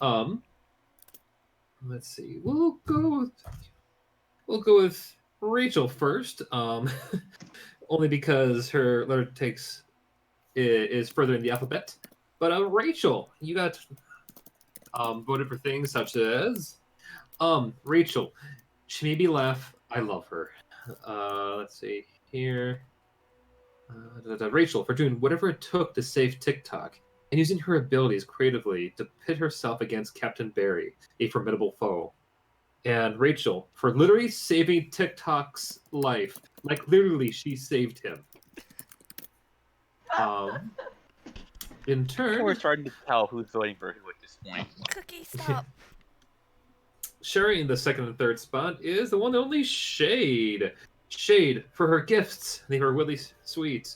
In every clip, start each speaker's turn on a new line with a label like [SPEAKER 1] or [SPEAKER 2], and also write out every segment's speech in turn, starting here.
[SPEAKER 1] Um, let's see. We'll go with Rachel first. Only because her letter is further in the alphabet. But Rachel, you got voted for things such as Rachel. She made me laugh. I love her. Let's see here. Rachel for doing whatever it took to save TikTok and using her abilities creatively to pit herself against Captain Barry, a formidable foe. And Rachel for literally saving TikTok's life. Like literally, she saved him. In turn,
[SPEAKER 2] We're starting to tell who's voting for who at this point.
[SPEAKER 3] Cookie, stop.
[SPEAKER 1] sharing the second and third spot is the one and only Shade. Shade for her gifts. They were really sweet.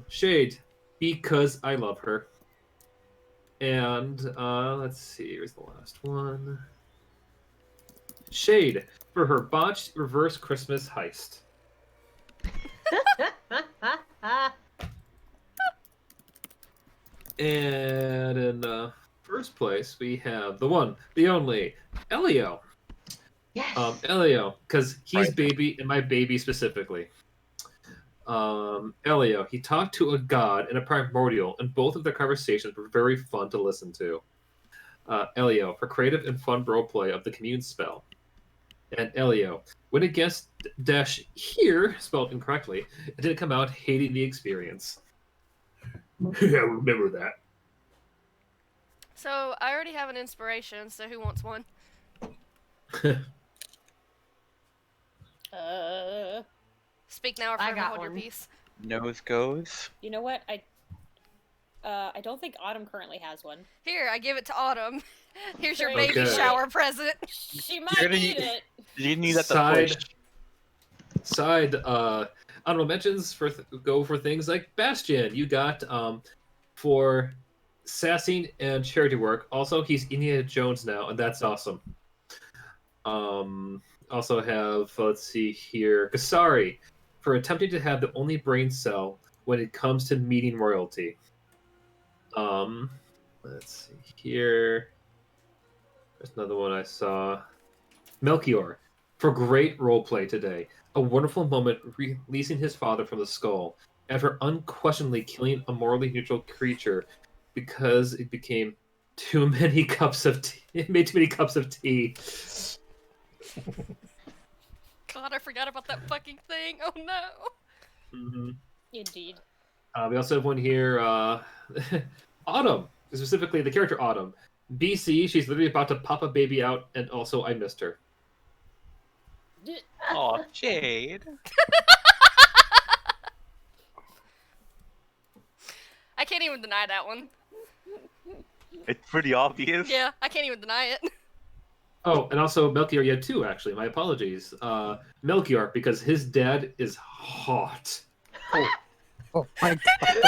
[SPEAKER 1] Shade because I love her. And let's see, here's the last one. Shade for her botched reverse Christmas heist. And in first place, we have the one, the only, Elio.
[SPEAKER 4] Yes.
[SPEAKER 1] Elio, because he's
[SPEAKER 2] Right.
[SPEAKER 1] baby, and my baby specifically. Elio, he talked to a god and a primordial, and both of their conversations were very fun to listen to. Elio, for creative and fun roleplay of the commune spell. And Elio, when a guest dash here, spelled incorrectly, it didn't come out hating the experience. Yeah, remember that.
[SPEAKER 3] So I already have an inspiration. So who wants one? Speak now or
[SPEAKER 4] I
[SPEAKER 3] forever
[SPEAKER 4] got
[SPEAKER 3] hold your
[SPEAKER 4] one.
[SPEAKER 3] peace.
[SPEAKER 2] Nose goes.
[SPEAKER 5] You know what? I don't think Autumn currently has one.
[SPEAKER 3] Here, I give it to Autumn. Here's your
[SPEAKER 5] Great.
[SPEAKER 3] baby
[SPEAKER 1] Okay.
[SPEAKER 3] shower present.
[SPEAKER 5] She might
[SPEAKER 2] You're gonna
[SPEAKER 5] need
[SPEAKER 2] need-
[SPEAKER 5] it.
[SPEAKER 2] You need that to
[SPEAKER 1] Side.
[SPEAKER 2] push.
[SPEAKER 1] Side honorable mentions go for things like Bastion. You got for sassing and charity work. Also, he's Indiana Jones now, and that's awesome. Also have let's see here, Kesari for attempting to have the only brain cell when it comes to meeting royalty. Let's see here. There's another one I saw. Melchior for great roleplay today. A wonderful moment releasing his father from the skull after unquestionably killing a morally neutral creature because it became too many cups of tea. It made too many cups of tea.
[SPEAKER 3] God, I forgot about that fucking thing. Oh no.
[SPEAKER 1] Mm-hmm.
[SPEAKER 5] Indeed.
[SPEAKER 1] We also have one here. Autumn, specifically the character Autumn. BC, she's literally about to pop a baby out, and also I missed her.
[SPEAKER 2] Aw, Jade.
[SPEAKER 3] I can't even deny that one.
[SPEAKER 2] It's pretty obvious.
[SPEAKER 3] Yeah, I can't even deny it.
[SPEAKER 1] Oh, and also Melchior, you had two, actually. My apologies. Melchior, because his dad is hot.
[SPEAKER 6] Oh my
[SPEAKER 3] Para?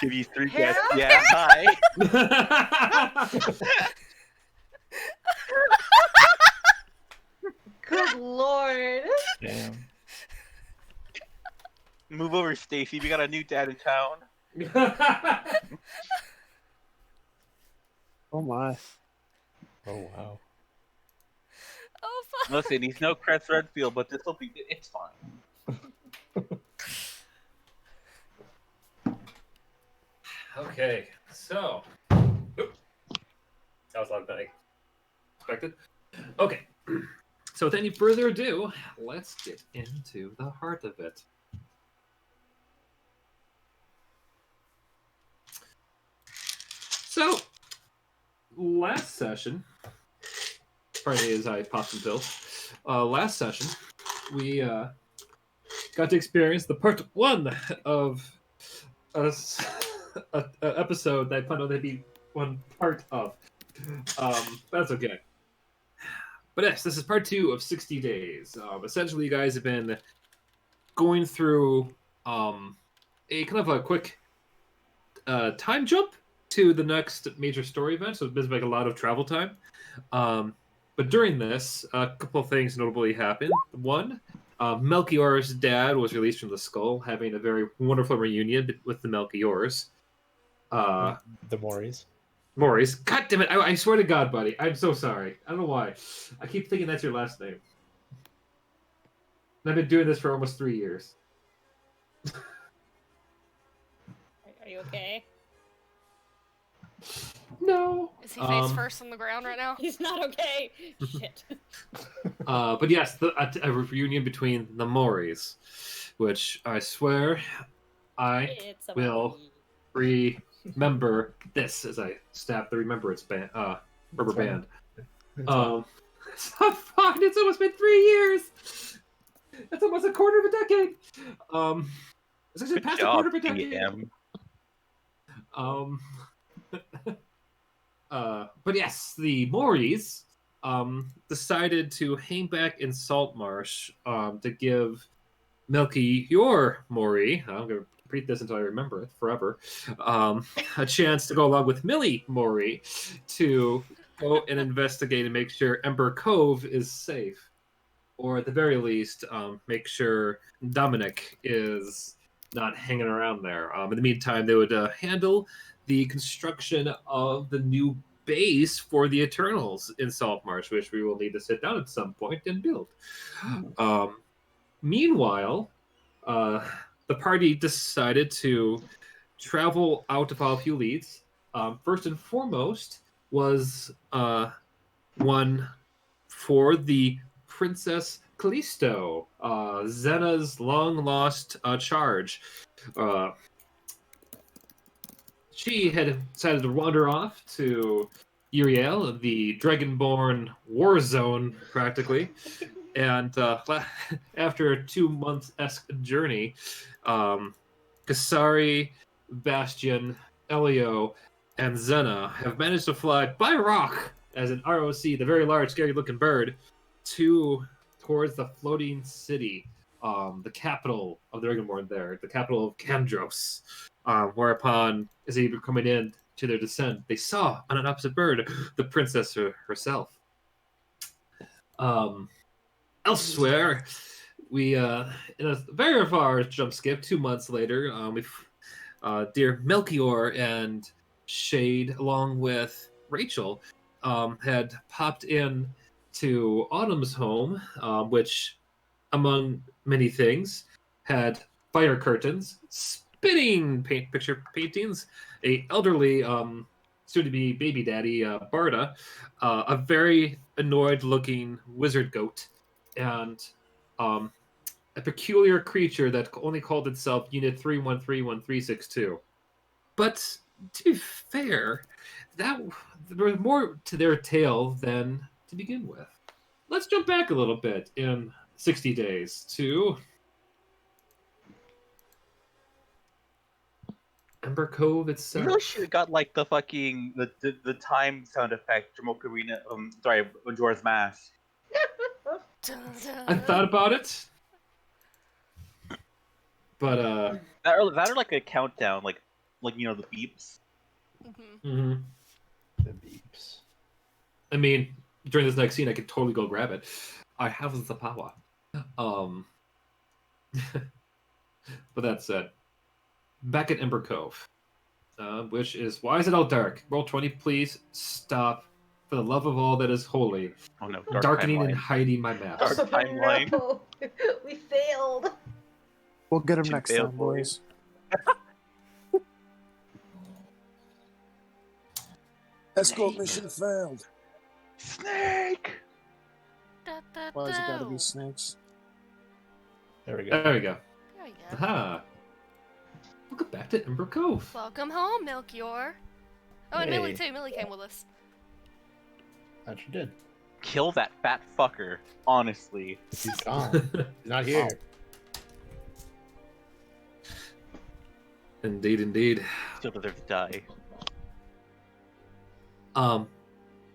[SPEAKER 2] Give you three
[SPEAKER 4] Hera?
[SPEAKER 2] guesses. Yeah, hi.
[SPEAKER 4] Good lord.
[SPEAKER 6] damn.
[SPEAKER 2] Move over, Stacy. We got a new dad in town.
[SPEAKER 6] Oh my. Oh wow.
[SPEAKER 3] Oh fuck.
[SPEAKER 2] Listen, he's no Chris Redfield, but this will be. It's fine.
[SPEAKER 1] Okay, so. Oop. That was louder than I expected. Okay, so with any further ado, let's get into the heart of it. So, last session, pardon me as I pop some pills. Last session, we got to experience the part one of a episode that I planned on to be one part of. That's okay. But yes, this is part two of 60 days. Essentially, you guys have been going through a kind of a quick time jump to the next major story event, so it's been like a lot of travel time. But during this, a couple of things notably happened. One, Melchior's dad was released from the skull, having a very wonderful reunion with the Melchiors.
[SPEAKER 6] The Moris.
[SPEAKER 1] Maurice. God damn it! I swear to God, buddy, I'm so sorry. I don't know why. I keep thinking that's your last name. And I've been doing this for almost 3 years.
[SPEAKER 5] Are you okay?
[SPEAKER 1] No.
[SPEAKER 3] Is he face first on the ground right now?
[SPEAKER 5] He's not okay. Shit.
[SPEAKER 1] But yes, a reunion between the Moris, which I swear I
[SPEAKER 5] It's a
[SPEAKER 1] will remember this as I stab the remembrance band, rubber band. It's fine. It's almost been 3 years. That's almost a quarter of a decade. It's actually past a quarter of a decade. But yes, the Moris decided to hang back in Saltmarsh to give Melchior Mori, I'm going to repeat this until I remember it forever, a chance to go along with Millie Mori to go and investigate and make sure Ember Cove is safe. Or at the very least, make sure Dominic is not hanging around there. In the meantime, they would handle the construction of the new base for the Eternals in Saltmarsh, which we will need to sit down at some point and build. Meanwhile, the party decided to travel out to follow a few leads. First and foremost was one for the Princess Callisto, Xenna's long-lost charge. She had decided to wander off to Uryale, the Dragonborn war zone, practically. And after a 2-month-esque journey, Kesari, Bastion, Elio, and Xenna have managed to fly by rock as an ROC, the very large, scary-looking bird, towards the floating city, the capital of the Dragonborn there, the capital of Kandros. Whereupon, as they were coming in to their descent, they saw on an opposite bird the princess herself. Elsewhere, we in a very far jump skip, 2 months later, dear Melchior and Shade, along with Rachel, had popped in to Autumn's home, which, among many things, had fire curtains, spinning picture paintings, a elderly, soon-to-be baby daddy, Barda, a very annoyed-looking wizard goat, and a peculiar creature that only called itself Unit 3131362. But to be fair, there was more to their tale than to begin with. Let's jump back a little bit in 60 days to Ember Cove itself.
[SPEAKER 2] You really should have got like the fucking the time sound effect from Ocarina. Majora's Mask.
[SPEAKER 1] I thought about it, but
[SPEAKER 2] That or like a countdown, like you know the beeps.
[SPEAKER 1] mm-hmm.
[SPEAKER 6] The beeps.
[SPEAKER 1] I mean, during this next scene, I could totally go grab it. I have the power. But that said, back at Ember Cove, which is, why is it all dark? Roll 20, please. Stop. For the love of all that is holy.
[SPEAKER 2] Oh no,
[SPEAKER 1] Darkening
[SPEAKER 2] timeline.
[SPEAKER 1] and hiding my maps.
[SPEAKER 2] Dark timeline.
[SPEAKER 4] No. We failed.
[SPEAKER 6] We'll get him
[SPEAKER 2] Two
[SPEAKER 6] next
[SPEAKER 2] failed
[SPEAKER 6] time, boys.
[SPEAKER 7] Escort mission failed.
[SPEAKER 2] Snake.
[SPEAKER 7] Why has it gotta be snakes?
[SPEAKER 6] There we go.
[SPEAKER 1] There we go.
[SPEAKER 3] There we go.
[SPEAKER 1] Aha. Welcome back to Ember Cove.
[SPEAKER 3] Welcome home, Melchior. Oh, and Millie
[SPEAKER 6] Hey.
[SPEAKER 3] too. Millie came with us.
[SPEAKER 6] That you did.
[SPEAKER 2] Kill that fat fucker. Honestly.
[SPEAKER 6] He's gone. He's not here.
[SPEAKER 1] Indeed, indeed.
[SPEAKER 2] Still deserve to die.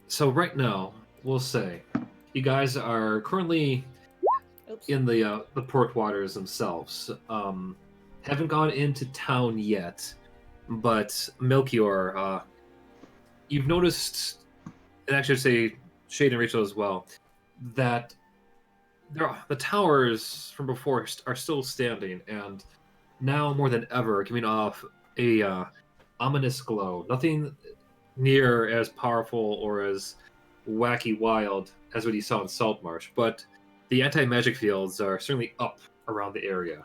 [SPEAKER 1] So right now, we'll say, you guys are currently
[SPEAKER 5] Oops.
[SPEAKER 1] in the port waters themselves. Haven't gone into town yet, but Melchior, you've noticed, and actually say Shade and Rachel as well, that the towers from before are still standing, and now more than ever, giving off a ominous glow. Nothing near as powerful or as wacky wild as what you saw in Saltmarsh, but the anti-magic fields are certainly up around the area.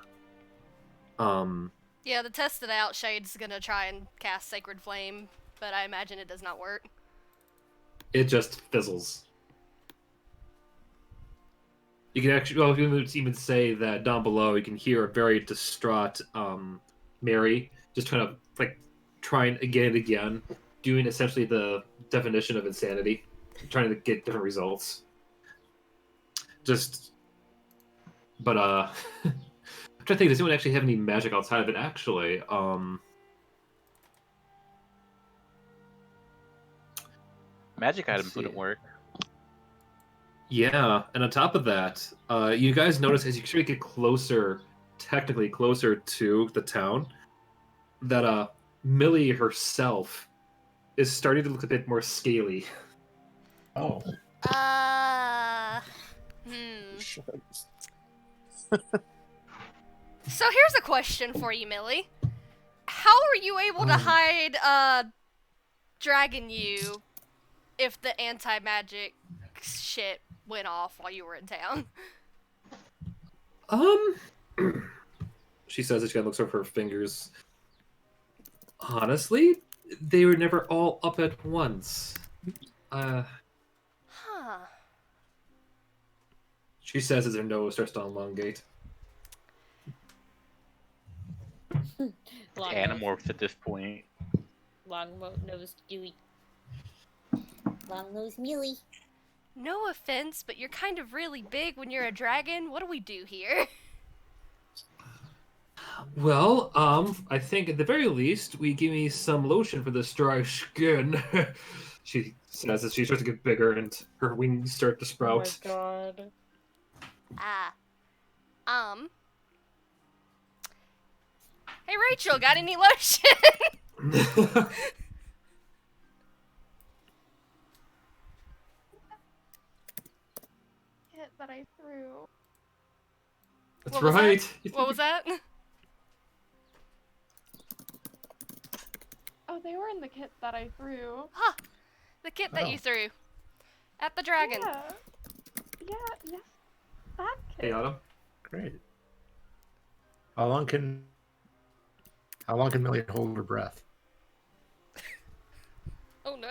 [SPEAKER 3] Yeah, to test it out, Shade's gonna try and cast Sacred Flame, but I imagine it does not work.
[SPEAKER 1] It just fizzles. You can actually, well, you can even say that down below you can hear a very distraught Mary just trying to, like, trying again and again, doing essentially the definition of insanity, trying to get different results. But I'm trying to think, does anyone actually have any magic outside of it? Actually,
[SPEAKER 2] Magic items wouldn't work.
[SPEAKER 1] yeah, and on top of that, you guys notice as you sort of get closer, technically closer to the town, that Millie herself is starting to look a bit more scaly.
[SPEAKER 6] Oh.
[SPEAKER 3] So here's a question for you, Millie. How are you able to hide Dragon You if the anti-magic shit went off while you were in town?
[SPEAKER 1] She says as she looks over her fingers. Honestly, they were never all up at once.
[SPEAKER 3] Huh.
[SPEAKER 1] She says as her nose starts to elongate.
[SPEAKER 5] Long
[SPEAKER 2] Animorphs at this point.
[SPEAKER 5] nose Dewey. Long nose Millie.
[SPEAKER 3] No offense, but you're kind of really big when you're a dragon. What do we do here?
[SPEAKER 1] Well, I think at the very least we give me some lotion for this dry skin. She says as she starts to get bigger and her wings start to sprout.
[SPEAKER 5] Oh my god.
[SPEAKER 3] Hey Rachel, got any lotion?
[SPEAKER 4] Kit that I threw.
[SPEAKER 1] That's
[SPEAKER 3] What was
[SPEAKER 1] right.
[SPEAKER 3] What was that?
[SPEAKER 4] Oh, they were in the kit that I threw.
[SPEAKER 3] Huh. The kit that
[SPEAKER 6] Oh.
[SPEAKER 3] you threw. At the dragon.
[SPEAKER 4] Yeah. Yeah, yes. That kit.
[SPEAKER 1] Hey, Autumn.
[SPEAKER 6] Great. How long can Millie hold her breath?
[SPEAKER 3] Oh no.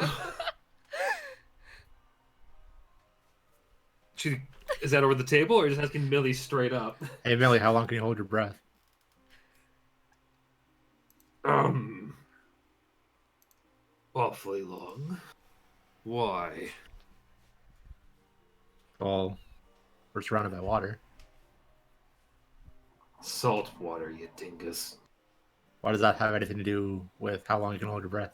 [SPEAKER 1] Is that over the table or just asking Millie straight up?
[SPEAKER 6] Hey Millie, how long can you hold your breath?
[SPEAKER 1] Awfully long. Why?
[SPEAKER 6] Well, we're surrounded by water.
[SPEAKER 1] Salt water, you dingus.
[SPEAKER 6] Why does that have anything to do with how long you can hold your breath?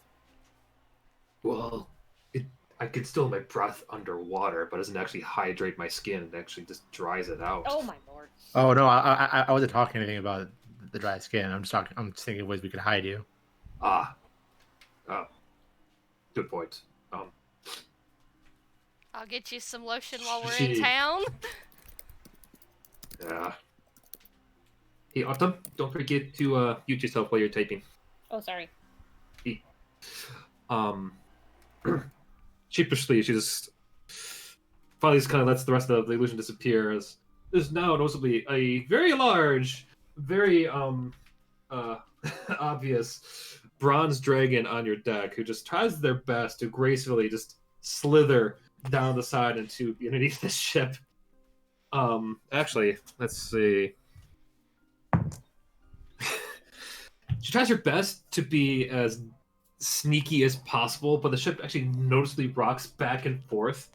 [SPEAKER 1] Well, I could still hold my breath underwater, but it doesn't actually hydrate my skin. It actually just dries it out.
[SPEAKER 5] Oh my lord.
[SPEAKER 6] Oh no, I wasn't talking anything about the dry skin. I'm just thinking of ways we could hide you.
[SPEAKER 1] Ah. Good point.
[SPEAKER 3] I'll get you some lotion while we're
[SPEAKER 1] Gee.
[SPEAKER 3] in town.
[SPEAKER 1] Yeah. Hey, Autumn, don't forget to mute yourself while you're typing.
[SPEAKER 5] Oh, sorry.
[SPEAKER 1] Sheepishly, she just finally just kind of lets the rest of the illusion disappear as there's now noticeably a very large, very obvious bronze dragon on your deck who just tries their best to gracefully just slither down the side into underneath the ship. Actually, let's see. She tries her best to be as sneaky as possible, but the ship actually noticeably rocks back and forth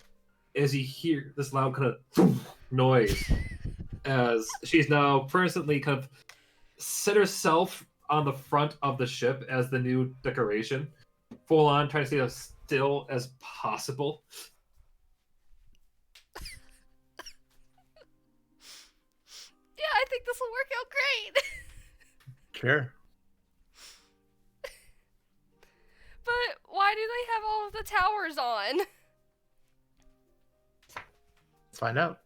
[SPEAKER 1] as you hear this loud kind of noise as she's now presently kind of set herself on the front of the ship as the new decoration, full on trying to stay as still as possible.
[SPEAKER 3] Yeah, I think this will work out great.
[SPEAKER 6] Sure.
[SPEAKER 3] But why do they have all of the towers on?
[SPEAKER 6] Let's find out.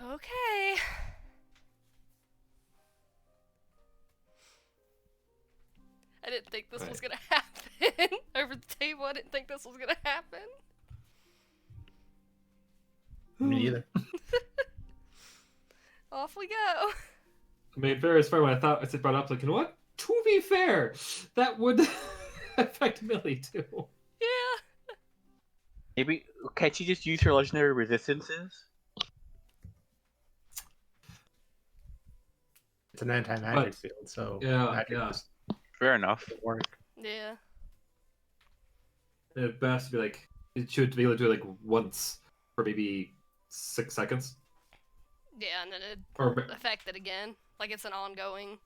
[SPEAKER 3] Okay. I didn't think this was gonna happen. Over the table, I didn't think this was gonna happen.
[SPEAKER 6] Me neither.
[SPEAKER 3] Off we go.
[SPEAKER 1] I mean, fair is fair. When I thought I said brought up, like, you know what? To be fair, that would affect Millie too.
[SPEAKER 3] Yeah.
[SPEAKER 2] Maybe can't she just use her legendary resistances?
[SPEAKER 6] It's an anti-magic
[SPEAKER 1] But-
[SPEAKER 6] field, so
[SPEAKER 1] Yeah,
[SPEAKER 6] magic
[SPEAKER 1] yeah.
[SPEAKER 6] just
[SPEAKER 2] Fair enough.
[SPEAKER 6] doesn't work.
[SPEAKER 3] Yeah.
[SPEAKER 1] At best, be like it should be able to do it like once for maybe 6 seconds.
[SPEAKER 3] Yeah, and then it
[SPEAKER 1] Or
[SPEAKER 3] affect it again. Like it's an ongoing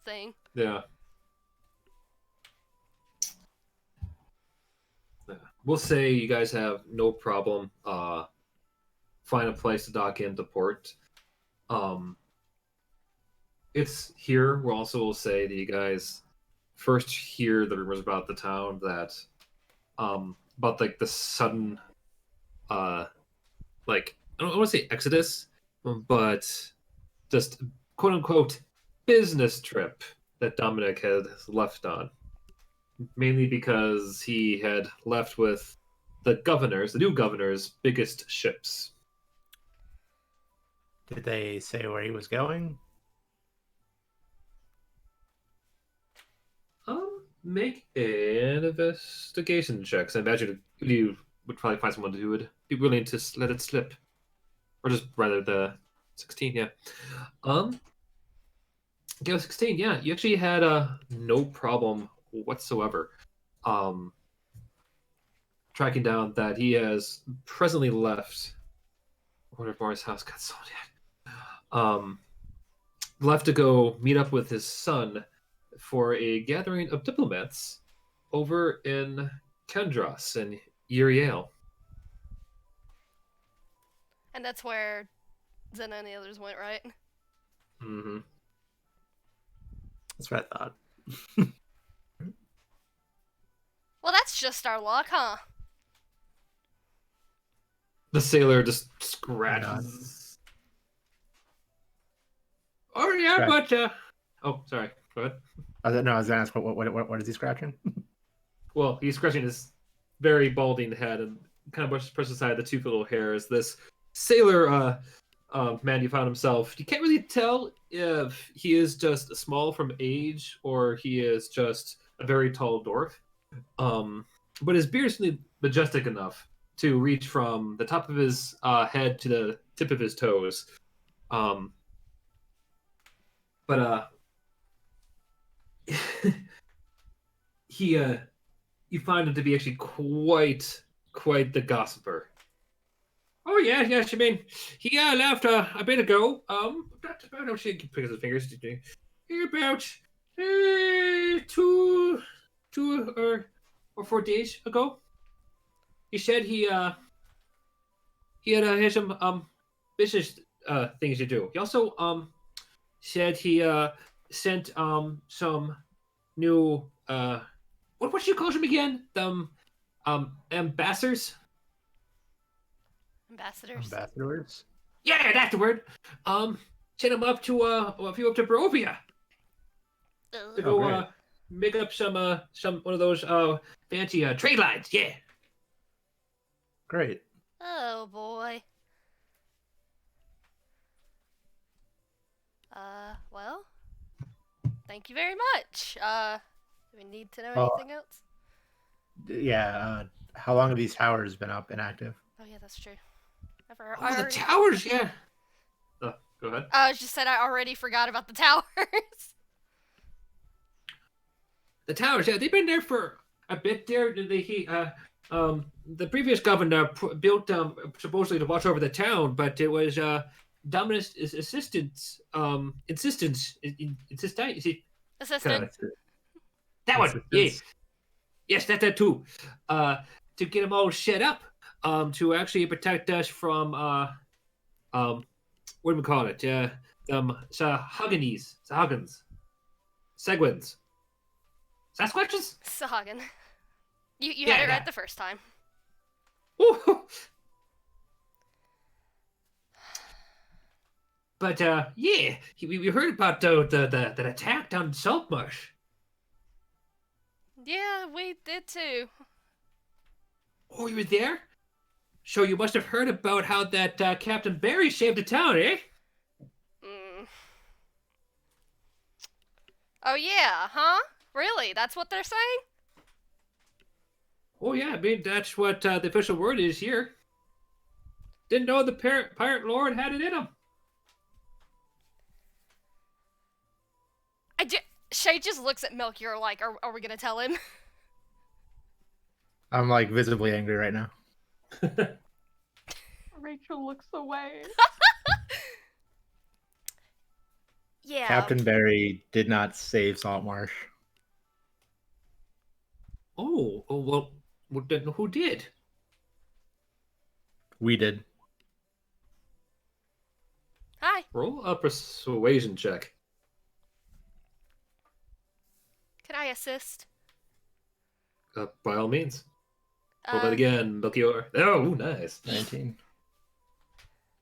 [SPEAKER 3] thing.
[SPEAKER 1] yeah. Yeah. We'll say you guys have no problem find a place to dock into port. It's here. We'll also say that you guys first hear the rumors about the town that about like the sudden like I don't want to say exodus, but just quote unquote business trip that Dominic had left on. Mainly because he had left with the new governor's biggest ships.
[SPEAKER 6] Did they say where he was going?
[SPEAKER 1] Make an investigation check. I imagine you would probably find someone who would be willing to let it slip. Or just rather the 16, yeah. Yeah, 16, yeah. You actually had no problem whatsoever tracking down that he has presently left. I wonder if Maury's house got sold yet. Left to go meet up with his son for a gathering of diplomats over in Kendros and Uryale.
[SPEAKER 3] And that's where Xenna and the others went, right?
[SPEAKER 1] Mm-hmm.
[SPEAKER 6] That's what I thought.
[SPEAKER 3] Well, that's just our luck, huh?
[SPEAKER 1] The sailor just scratches. Oh yeah,
[SPEAKER 6] Scratch.
[SPEAKER 1] but oh, sorry. Go ahead.
[SPEAKER 6] I was going to ask, what is he scratching?
[SPEAKER 1] Well, he's scratching his very balding head and kind of pushes aside the two little hairs. This sailor man you found himself, you can't really tell if he is just small from age or he is just a very tall dwarf. But his beard is really majestic enough to reach from the top of his head to the tip of his toes. But you find him to be actually quite the gossiper. Oh yeah, yes. I mean, he left a bit ago. About how she pick his fingers. About 2 or 4 days ago. He said he had some business things to do. He also said he sent some new what do you call them again? Ambassadors.
[SPEAKER 6] Ambassadors?
[SPEAKER 1] Yeah, that's the word. Sent him up to a few up to Barovia to go
[SPEAKER 6] great.
[SPEAKER 1] make up some one of those fancy trade lines. Yeah.
[SPEAKER 6] Great.
[SPEAKER 3] Oh boy. Well, thank you very much. Do we need to know anything else?
[SPEAKER 6] Yeah, how long have these towers been up and active?
[SPEAKER 3] Oh yeah, that's true.
[SPEAKER 1] Oh, the towers, yeah. Go ahead.
[SPEAKER 3] I just said I already forgot about the towers.
[SPEAKER 1] The towers, yeah, they've been there for a bit there. The previous governor built supposedly to watch over the town, but it was Dominic's insistence.
[SPEAKER 3] Assistant.
[SPEAKER 1] That one, yeah. Yes, that too. To get them all set up, to actually protect us from what do we call it? Sahuggins, Seguins, Sasquatches.
[SPEAKER 3] Sahagin. You
[SPEAKER 1] Yeah,
[SPEAKER 3] had it right
[SPEAKER 1] that.
[SPEAKER 3] the first time.
[SPEAKER 1] Woo. But yeah, we heard about the attack down in Saltmarsh.
[SPEAKER 3] Yeah, we did too.
[SPEAKER 1] Oh, you were there? So you must have heard about how that Captain Barry saved the town, eh?
[SPEAKER 3] Mm. Oh yeah, huh? Really? That's what they're saying?
[SPEAKER 1] Oh yeah, I mean that's what the official word is here. Didn't know the pirate lord had it in him.
[SPEAKER 3] Shay just looks at Melchior like, are we gonna tell him?
[SPEAKER 6] I'm like visibly angry right now.
[SPEAKER 4] Rachel looks away.
[SPEAKER 3] Yeah.
[SPEAKER 6] Captain Barry did not save Saltmarsh.
[SPEAKER 1] Oh, well, then who did?
[SPEAKER 6] We did.
[SPEAKER 3] Hi.
[SPEAKER 1] Roll a persuasion check.
[SPEAKER 3] Can I assist?
[SPEAKER 1] By all means. Roll that again, Melchior. Oh, nice.
[SPEAKER 6] 19.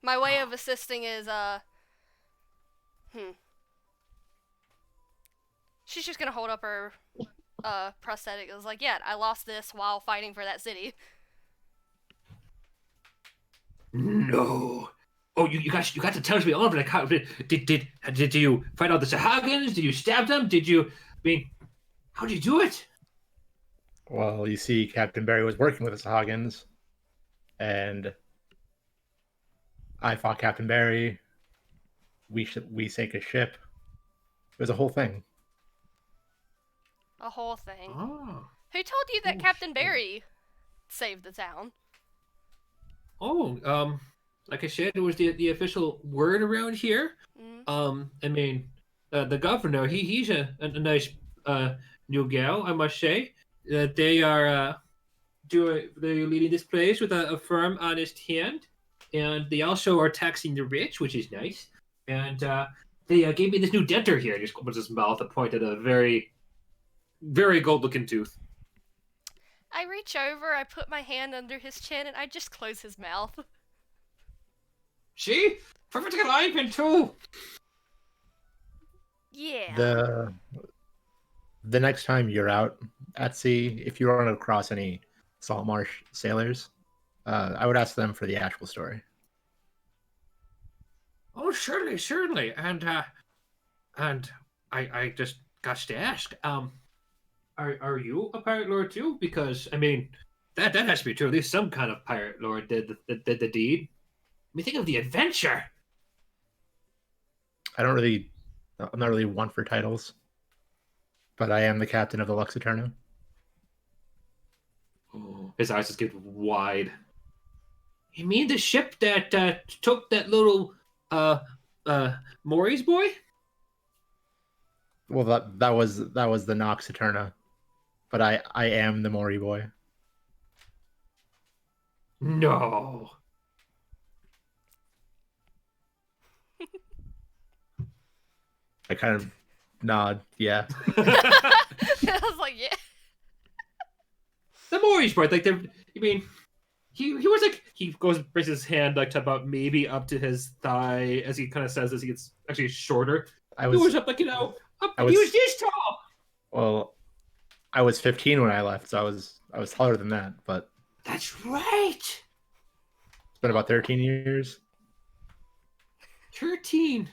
[SPEAKER 3] My way of assisting is, She's just gonna hold up her, prosthetic. It was like, yeah, I lost this while fighting for that city.
[SPEAKER 1] No. Oh, you got to tell me all of it. How, did you fight all the Sahagins? Did you stab them? How did you do it?
[SPEAKER 6] Well, you see, Captain Barry was working with the Sahagins, and I fought Captain Barry. We sank a ship. It was a whole thing.
[SPEAKER 3] A whole thing.
[SPEAKER 1] Oh.
[SPEAKER 3] Who told you that Captain Barry saved the town?
[SPEAKER 1] Oh, like I said, it was the official word around here.
[SPEAKER 3] Mm.
[SPEAKER 1] I mean, the governor, he's a nice new gal, I must say. They're leading this place with a firm, honest hand, and they also are taxing the rich, which is nice. And they gave me this new denter here. He just opens his mouth and pointed at a very, very gold-looking tooth.
[SPEAKER 3] I reach over, I put my hand under his chin, and I just close his mouth.
[SPEAKER 1] See? Perfect alignment too.
[SPEAKER 3] Yeah.
[SPEAKER 6] The next time you're out at sea, if you run across any Saltmarsh sailors, I would ask them for the actual story.
[SPEAKER 1] Oh, certainly. And I just got to ask, are you a pirate lord too? Because I mean, that has to be true. At least some kind of pirate lord did the deed. I mean, think of the adventure.
[SPEAKER 6] I'm not really one for titles, but I am the captain of the Aeterna.
[SPEAKER 1] Oh, his eyes just get wide. You mean the ship that took that little Maury's boy?
[SPEAKER 6] Well, that was the Nox Aeterna, but I am the Mori boy.
[SPEAKER 1] No.
[SPEAKER 6] I kind of nod, yeah.
[SPEAKER 3] I was like, yeah.
[SPEAKER 1] The Maury's boy, like you mean he was like he goes brings his hand like to about maybe up to his thigh as he kind of says as he gets actually shorter. He was up like he was this tall.
[SPEAKER 6] Well, I was 15 when I left, so I was taller than that, but
[SPEAKER 1] that's right.
[SPEAKER 6] It's been about 13 years.
[SPEAKER 1] 13.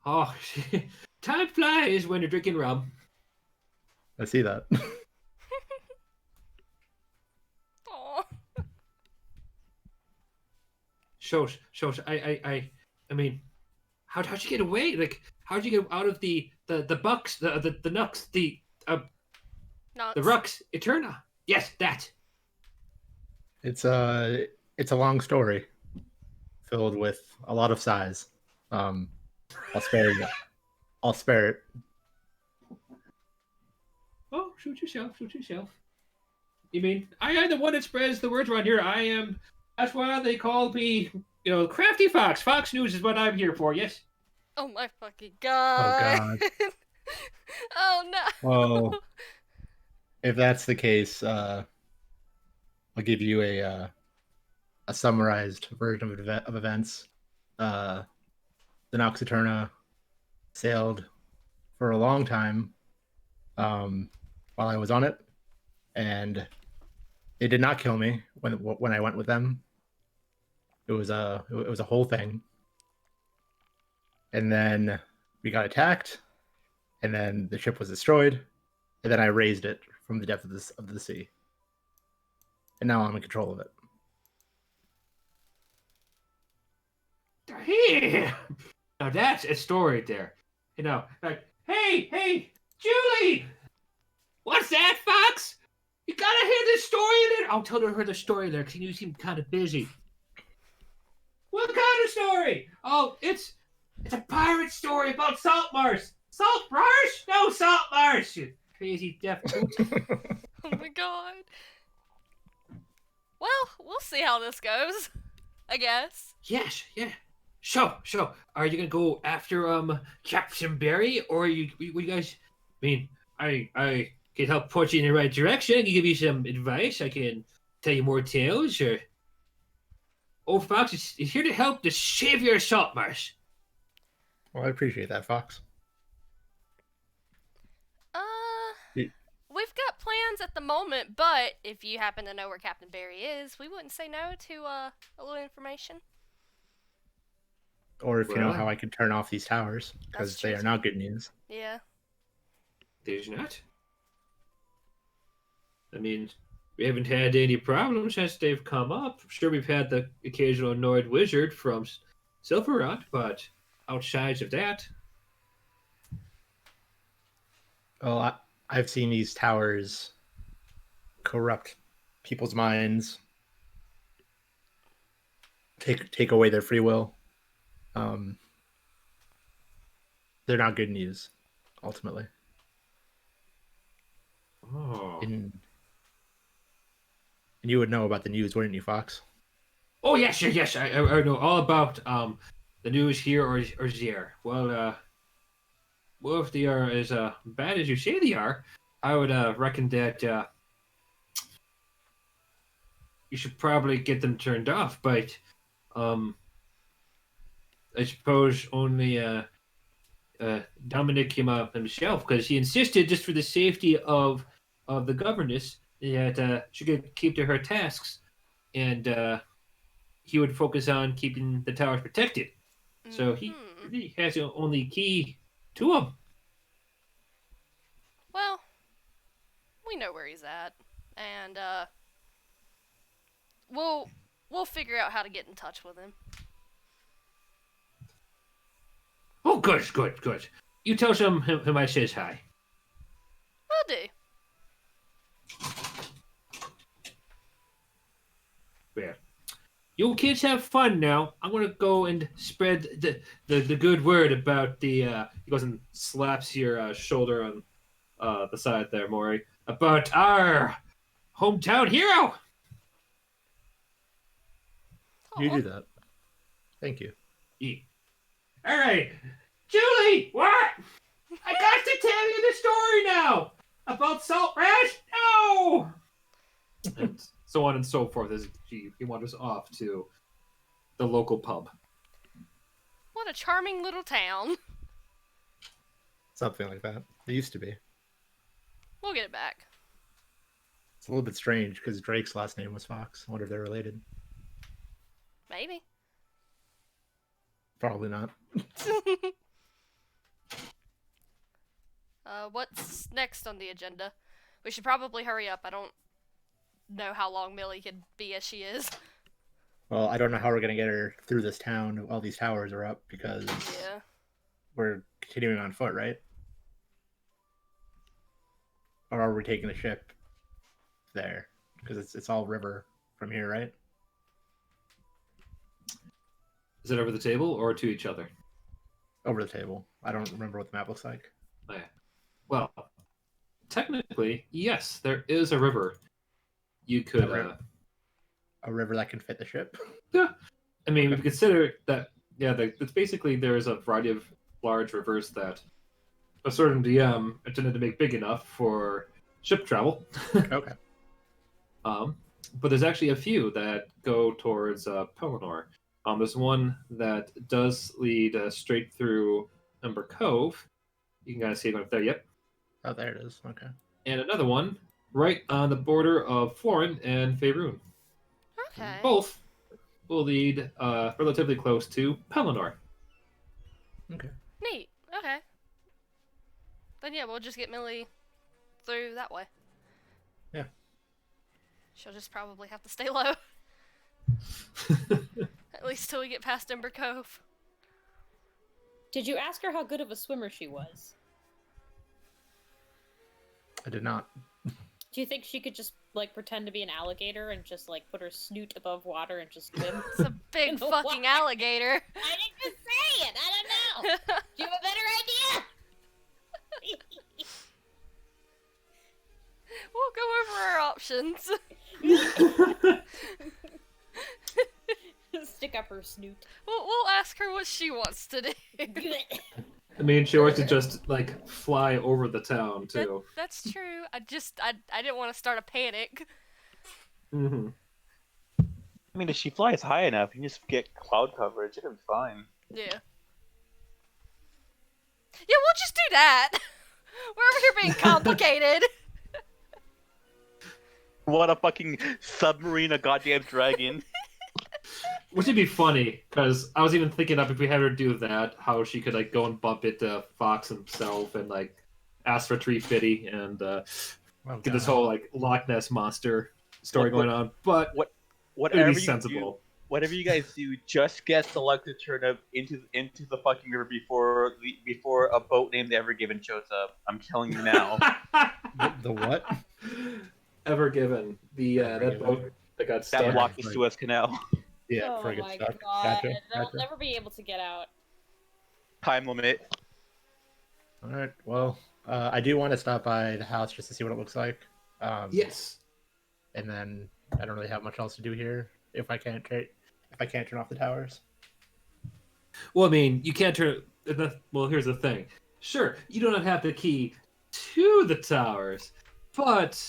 [SPEAKER 1] Oh, time flies when you're drinking rum.
[SPEAKER 6] I see that.
[SPEAKER 3] Aw.
[SPEAKER 1] Shows. I mean, how'd you get away? Like, how'd you get out of the bucks, the Nux, the Rux, Aeterna? Yes, that.
[SPEAKER 6] It's a long story, filled with a lot of sighs. I'll spare you. I'll spare it.
[SPEAKER 1] Oh, shoot yourself. You mean, I am the one that spreads the words around here. I am, that's why they call me, Crafty Fox. Fox News is what I'm here for, yes?
[SPEAKER 3] Oh my fucking god.
[SPEAKER 6] Oh, God.
[SPEAKER 3] Oh no.
[SPEAKER 6] Well, if that's the case, I'll give you a summarized version of events. The Nox Aeterna sailed for a long time, while while I was on it, and they did not kill me when I went with them. It was a whole thing, and then we got attacked, and then the ship was destroyed, and then I raised it from the depth of the sea, and now I'm in control of it.
[SPEAKER 1] Here. Now that's a story right there. You know, like, hey, Julie! What's that, Fox? You gotta hear this story there. I'll tell her the story there, because you seem kind of busy. What kind of story? Oh, it's a pirate story about Salt Marsh. Salt Marsh? No, Salt Marsh, you crazy deaf boot.
[SPEAKER 3] Oh my god. Well, we'll see how this goes, I guess.
[SPEAKER 1] Yes, yeah. So, are you gonna go after Captain Barry, or you guys? I mean, I can help point you in the right direction. I can give you some advice. I can tell you more tales. Or Old Fox is here to help to save your Salt Marsh.
[SPEAKER 6] Well, I appreciate that, Fox.
[SPEAKER 3] We've got plans at the moment, but if you happen to know where Captain Barry is, we wouldn't say no to a little information.
[SPEAKER 6] Or if you know how I can turn off these towers, because they are not good news.
[SPEAKER 3] Yeah.
[SPEAKER 1] There's not. I mean, we haven't had any problems since they've come up. Sure, we've had the occasional annoyed wizard from Silverrot, but outside of that...
[SPEAKER 6] Well, I've seen these towers corrupt people's minds, take away their free will. They're not good news, ultimately.
[SPEAKER 1] Oh.
[SPEAKER 6] And you would know about the news, wouldn't you, Fox?
[SPEAKER 1] Oh, yes. I know all about the news here or there. Well, if they are as bad as you say they are, I would reckon that you should probably get them turned off. But I suppose only Dominic himself, because he insisted, just for the safety of the governess, that she could keep to her tasks, and he would focus on keeping the towers protected. Mm-hmm. So he really has the only key to them.
[SPEAKER 3] Well, we know where he's at, and we'll figure out how to get in touch with him.
[SPEAKER 1] Oh, good. You tell him I says hi.
[SPEAKER 3] Will do.
[SPEAKER 1] Well, you kids have fun now. I'm gonna go and spread the good word about the. He goes and slaps your shoulder on the side there, Maury, about our hometown hero.
[SPEAKER 6] You do that. Thank you.
[SPEAKER 1] Yeah. All right, Julie, what? I got to tell you the story now about Salt Rash. No. And so on and so forth as he wanders off to the local pub.
[SPEAKER 3] What a charming little town.
[SPEAKER 6] Something like that. It used to be.
[SPEAKER 3] We'll get it back.
[SPEAKER 6] It's a little bit strange because Drake's last name was Fox. I wonder if they're related.
[SPEAKER 3] Maybe.
[SPEAKER 6] Probably not.
[SPEAKER 3] What's next on the agenda? We should probably hurry up. I don't know how long Millie could be as she is.
[SPEAKER 6] Well, I don't know how we're going to get her through this town while these towers are up, because we're continuing on foot, right? Or are we taking the ship there? Because it's all river from here, right?
[SPEAKER 1] Is it over the table or to each other?
[SPEAKER 6] Over the table. I don't remember what the map looks like.
[SPEAKER 1] Oh, yeah. Well, technically, yes, there is a river. You could...
[SPEAKER 6] A river that can fit the ship?
[SPEAKER 1] Yeah. I mean, if you consider that, it's basically there's a variety of large rivers that a certain DM intended to make big enough for ship travel.
[SPEAKER 6] Okay.
[SPEAKER 1] But there's actually a few that go towards Pelennor. There's one that does lead straight through Ember Cove. You can kind of see it up there. Yep.
[SPEAKER 6] Oh, there it is. Okay.
[SPEAKER 1] and another one right on the border of Florin and Faerun.
[SPEAKER 3] Okay.
[SPEAKER 1] Both will lead relatively close to Pelennor.
[SPEAKER 6] Okay.
[SPEAKER 3] Neat. Okay. Then yeah, we'll just get Millie through that way.
[SPEAKER 6] Yeah.
[SPEAKER 3] She'll just probably have to stay low. At least till we get past Ember Cove.
[SPEAKER 5] Did you ask her how good of a swimmer she was?
[SPEAKER 6] I did not.
[SPEAKER 5] Do you think she could just like pretend to be an alligator and just like put her snoot above water and just swim?
[SPEAKER 3] It's a big
[SPEAKER 5] In the
[SPEAKER 3] fucking
[SPEAKER 5] water.
[SPEAKER 3] alligator.
[SPEAKER 5] I didn't just say it. I don't know. Do you have a better idea?
[SPEAKER 3] We'll go over our options.
[SPEAKER 5] Stick up her snoot.
[SPEAKER 3] We'll ask her what she wants to do.
[SPEAKER 1] I mean, she wants to just like fly over the town too.
[SPEAKER 3] That's true. I didn't want to start a panic.
[SPEAKER 1] Mm-hmm.
[SPEAKER 2] I mean, if she flies high enough, you can just get cloud coverage. It'll be fine.
[SPEAKER 3] Yeah. Yeah, we'll just do that. We're over here being complicated.
[SPEAKER 2] What a fucking submarine, a goddamn dragon.
[SPEAKER 1] Which would be funny, because I was even thinking up if we had her do that, how she could like go and bump into Fox himself and like ask for Tree Fitty and get this whole like Loch Ness monster story going on. But
[SPEAKER 2] Whatever
[SPEAKER 1] it would be
[SPEAKER 2] you
[SPEAKER 1] sensible.
[SPEAKER 2] do, whatever you guys do, just get the luck to turn up into the fucking river before a boat named Ever Given shows up. I'm telling you now.
[SPEAKER 6] The what?
[SPEAKER 1] Ever Given. The
[SPEAKER 6] Ever
[SPEAKER 1] that
[SPEAKER 6] Given.
[SPEAKER 1] boat that got
[SPEAKER 2] That
[SPEAKER 1] stuck.
[SPEAKER 2] blocked the Suez Canal.
[SPEAKER 6] Yeah,
[SPEAKER 5] Oh
[SPEAKER 6] before I get
[SPEAKER 5] my
[SPEAKER 6] stuck.
[SPEAKER 5] god.
[SPEAKER 6] Gotcha.
[SPEAKER 5] They'll
[SPEAKER 6] Gotcha.
[SPEAKER 5] never be able to get out.
[SPEAKER 2] Time limit.
[SPEAKER 6] All right. Well, I do want to stop by the house just to see what it looks like.
[SPEAKER 1] Yes.
[SPEAKER 6] And then I don't really have much else to do here if I can't turn off the towers.
[SPEAKER 1] Well, I mean, you can't turn. Well, here's the thing. Sure, you do not have the key to the towers, but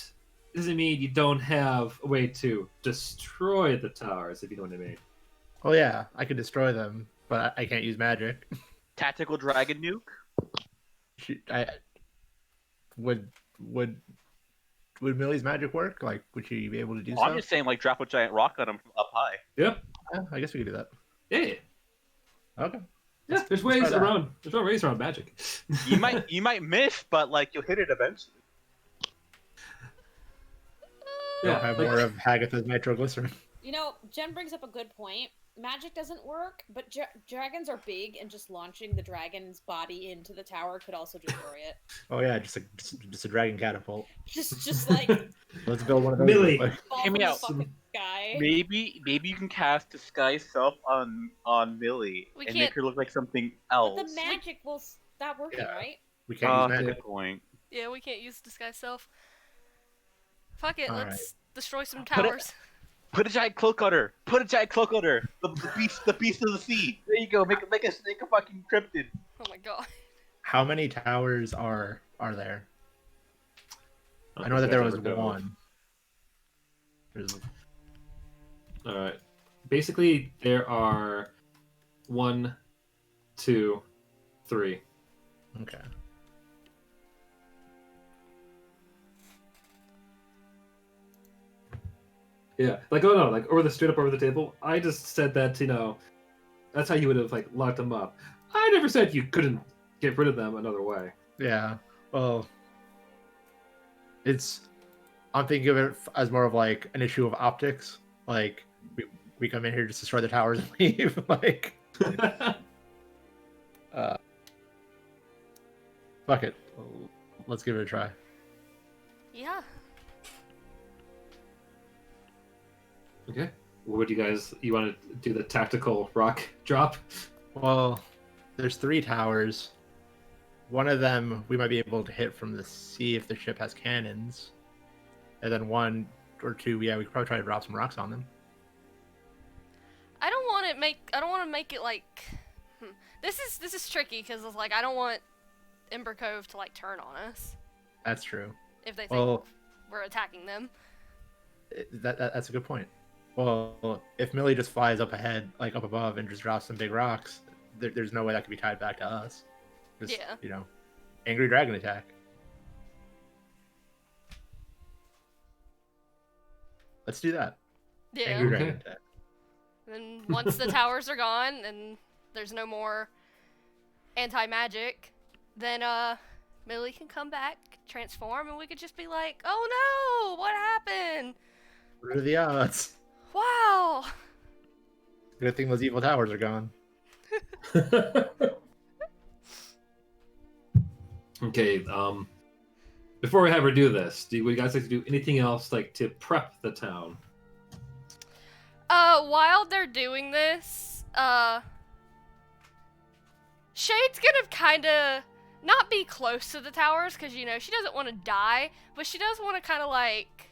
[SPEAKER 1] doesn't mean you don't have a way to destroy the towers, if you know what I mean.
[SPEAKER 6] Oh yeah, I could destroy them, but I can't use magic.
[SPEAKER 2] Tactical dragon nuke.
[SPEAKER 6] Would Millie's magic work? Like, would she be able to do
[SPEAKER 2] Well, I'm
[SPEAKER 6] so?
[SPEAKER 2] just saying, like, drop a giant rock on him from up high.
[SPEAKER 1] Yep.
[SPEAKER 6] Yeah, I guess we could do that.
[SPEAKER 1] Yeah.
[SPEAKER 6] Okay.
[SPEAKER 1] Yeah. There's ways
[SPEAKER 6] try that.
[SPEAKER 1] around. There's no ways around magic.
[SPEAKER 2] You might miss, but like you'll hit it eventually.
[SPEAKER 6] We'll
[SPEAKER 1] Yeah,
[SPEAKER 6] have
[SPEAKER 1] like-
[SPEAKER 6] more of Hagatha's nitroglycerin.
[SPEAKER 5] You know, Jen brings up a good point. Magic doesn't work, but dragons are big, and just launching the dragon's body into the tower could also destroy it.
[SPEAKER 6] Oh yeah, just a dragon catapult.
[SPEAKER 5] Just like
[SPEAKER 6] Let's build one of those.
[SPEAKER 1] Millie.
[SPEAKER 6] real quick.
[SPEAKER 5] fall
[SPEAKER 2] Hear
[SPEAKER 5] from
[SPEAKER 2] me
[SPEAKER 5] the
[SPEAKER 2] out.
[SPEAKER 5] fucking sky.
[SPEAKER 2] Maybe you can cast disguise self on Millie
[SPEAKER 3] We
[SPEAKER 2] and
[SPEAKER 3] can't-
[SPEAKER 2] make her look like something
[SPEAKER 5] But
[SPEAKER 2] else.
[SPEAKER 5] the magic will stop working,
[SPEAKER 6] Yeah.
[SPEAKER 5] right?
[SPEAKER 6] We can't use
[SPEAKER 2] Good
[SPEAKER 6] magic.
[SPEAKER 2] point.
[SPEAKER 3] Yeah, we can't use disguise self. Fuck it,
[SPEAKER 6] All
[SPEAKER 3] let's destroy some
[SPEAKER 2] Put it-
[SPEAKER 3] towers.
[SPEAKER 2] Put a giant cloak on her. Put a giant cloak on her. The beast of the sea. There you go. Make a fucking cryptid.
[SPEAKER 3] Oh my god.
[SPEAKER 6] How many towers are there? I know that there was one. There's
[SPEAKER 1] All right. Basically, there are 1, 2, 3.
[SPEAKER 6] okay.
[SPEAKER 1] Yeah. Like, oh no, like straight up over the table. I just said that, that's how you would have like locked them up. I never said you couldn't get rid of them another way.
[SPEAKER 6] Yeah. Well, I'm thinking of it as more of like an issue of optics. Like we come in here just destroy the towers and leave. Like, fuck it. Let's give it a try.
[SPEAKER 3] Yeah.
[SPEAKER 1] Okay. Would you want to do the tactical rock drop?
[SPEAKER 6] Well, there's 3 towers. One of them we might be able to hit from the sea if the ship has cannons. And then 1 or 2, yeah, we could probably try to drop some rocks on them.
[SPEAKER 3] I don't want to make it like This is tricky cuz it's like I don't want Ember Cove to like turn on us
[SPEAKER 6] That's true.
[SPEAKER 3] if they think
[SPEAKER 6] Well,
[SPEAKER 3] we're attacking them.
[SPEAKER 6] that's a good point. Well, if Millie just flies up ahead, like up above, and just drops some big rocks, there's no way that could be tied back to us. Just,
[SPEAKER 3] Yeah.
[SPEAKER 6] angry dragon attack. Let's do that.
[SPEAKER 3] Yeah.
[SPEAKER 6] Angry
[SPEAKER 1] Okay.
[SPEAKER 6] Dragon attack.
[SPEAKER 3] Then once the towers are gone and there's no more anti-magic, then Millie can come back, transform, and we could just be like, "Oh no, what happened?
[SPEAKER 6] What are the odds?
[SPEAKER 3] Wow."
[SPEAKER 6] Good thing those evil towers are gone.
[SPEAKER 1] Okay, before we have her do this, would you guys like to do anything else, like to prep the town?
[SPEAKER 3] While they're doing this, Shade's gonna kinda not be close to the towers, because, you know, she doesn't want to die, but she does want to kind of, like,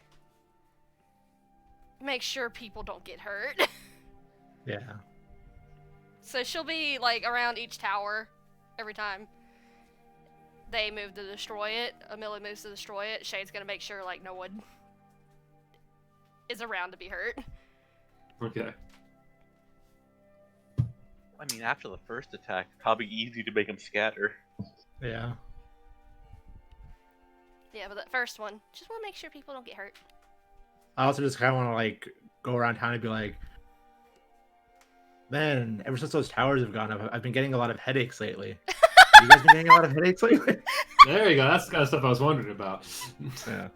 [SPEAKER 3] make sure people don't get hurt.
[SPEAKER 6] Yeah.
[SPEAKER 3] So she'll be, like, around each tower every time they move to destroy it. Millie moves to destroy it. Shade's gonna make sure, like, no one is around to be hurt.
[SPEAKER 1] Okay.
[SPEAKER 2] I mean, after the first attack, probably easy to make them scatter.
[SPEAKER 6] Yeah.
[SPEAKER 3] Yeah, but that first one, just want to make sure people don't get hurt.
[SPEAKER 6] I also just kind of want to like go around town and be like, man, ever since those towers have gone up, I've been getting a lot of headaches lately. You guys been getting a lot of headaches lately?
[SPEAKER 1] There you go. That's the kind of stuff I was wondering about.
[SPEAKER 6] Yeah.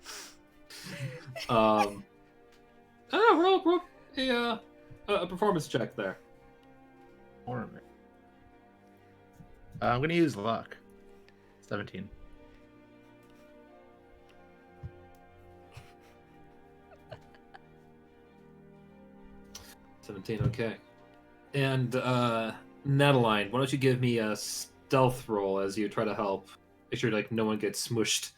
[SPEAKER 1] Roll a performance check there.
[SPEAKER 6] Ornament. I'm gonna use luck. 17.
[SPEAKER 1] Okay. And Nataline, why don't you give me a stealth roll as you try to help? Make sure like no one gets smushed.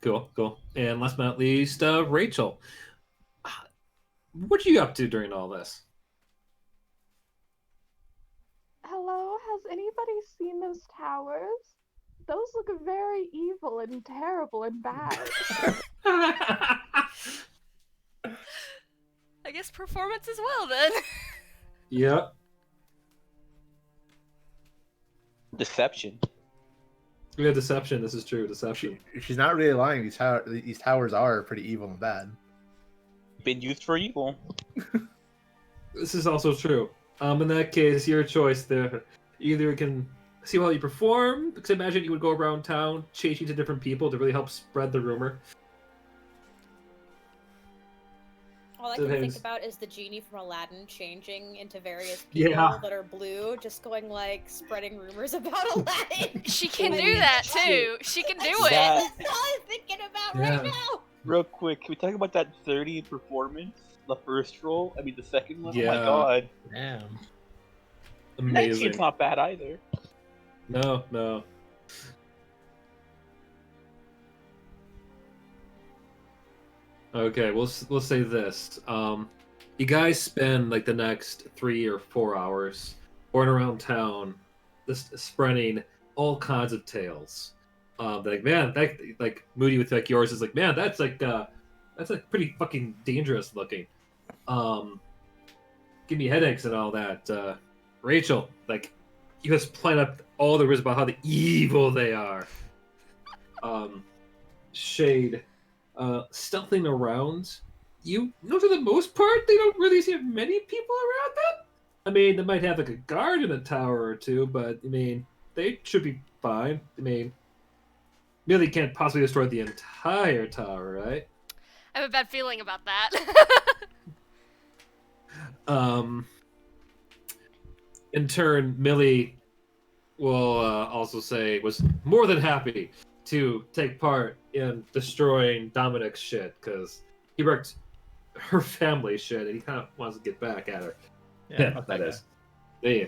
[SPEAKER 1] Cool. And last but not least, Rachel. What are you up to during all this?
[SPEAKER 4] Hello, has anybody seen those towers? Those look very evil and terrible and bad.
[SPEAKER 3] I guess performance as well, then.
[SPEAKER 1] Yep.
[SPEAKER 2] Deception.
[SPEAKER 1] Yeah, deception. This is true. Deception.
[SPEAKER 6] She's not really lying. These towers are pretty evil and bad.
[SPEAKER 2] Been used for evil.
[SPEAKER 1] This is also true. In that case, your choice there. Either you can see how you perform, because imagine you would go around town changing to different people to really help spread the rumor.
[SPEAKER 5] All I
[SPEAKER 1] So
[SPEAKER 5] can think
[SPEAKER 1] there's-
[SPEAKER 5] about is the genie from Aladdin changing into various people
[SPEAKER 1] Yeah.
[SPEAKER 5] that are blue, just going like spreading rumors about Aladdin.
[SPEAKER 3] She can do that, too. She can do it.
[SPEAKER 2] That-
[SPEAKER 5] That's all I'm thinking about
[SPEAKER 1] Yeah.
[SPEAKER 5] right now.
[SPEAKER 2] Real quick, can we talk about that 30 in performance? The first roll? I mean, the second one? Oh
[SPEAKER 1] Yeah.
[SPEAKER 2] my god.
[SPEAKER 6] Damn.
[SPEAKER 1] Amazing.
[SPEAKER 2] It's not bad either.
[SPEAKER 1] No. Okay, we'll say this. You guys spend like the next 3 or 4 hours going around town, just spreading all kinds of tales. Like man, that like Moody with like yours is like man, that's like pretty fucking dangerous looking. Give me headaches and all that. Rachel, like you just plan up all the rumors about how the evil they are. Shade, stealthing around. You know, for the most part, they don't really see many people around them. I mean, they might have like a guard in a tower or two, but I mean, they should be fine. I mean, Millie can't possibly destroy the entire tower, right?
[SPEAKER 3] I have a bad feeling about that.
[SPEAKER 1] In turn, Millie will also say was more than happy to take part in destroying Dominic's shit because he wrecked her family's shit and he kind of wants to get back at her. Yeah,
[SPEAKER 6] fuck
[SPEAKER 1] that
[SPEAKER 6] guy.
[SPEAKER 1] is. Yeah.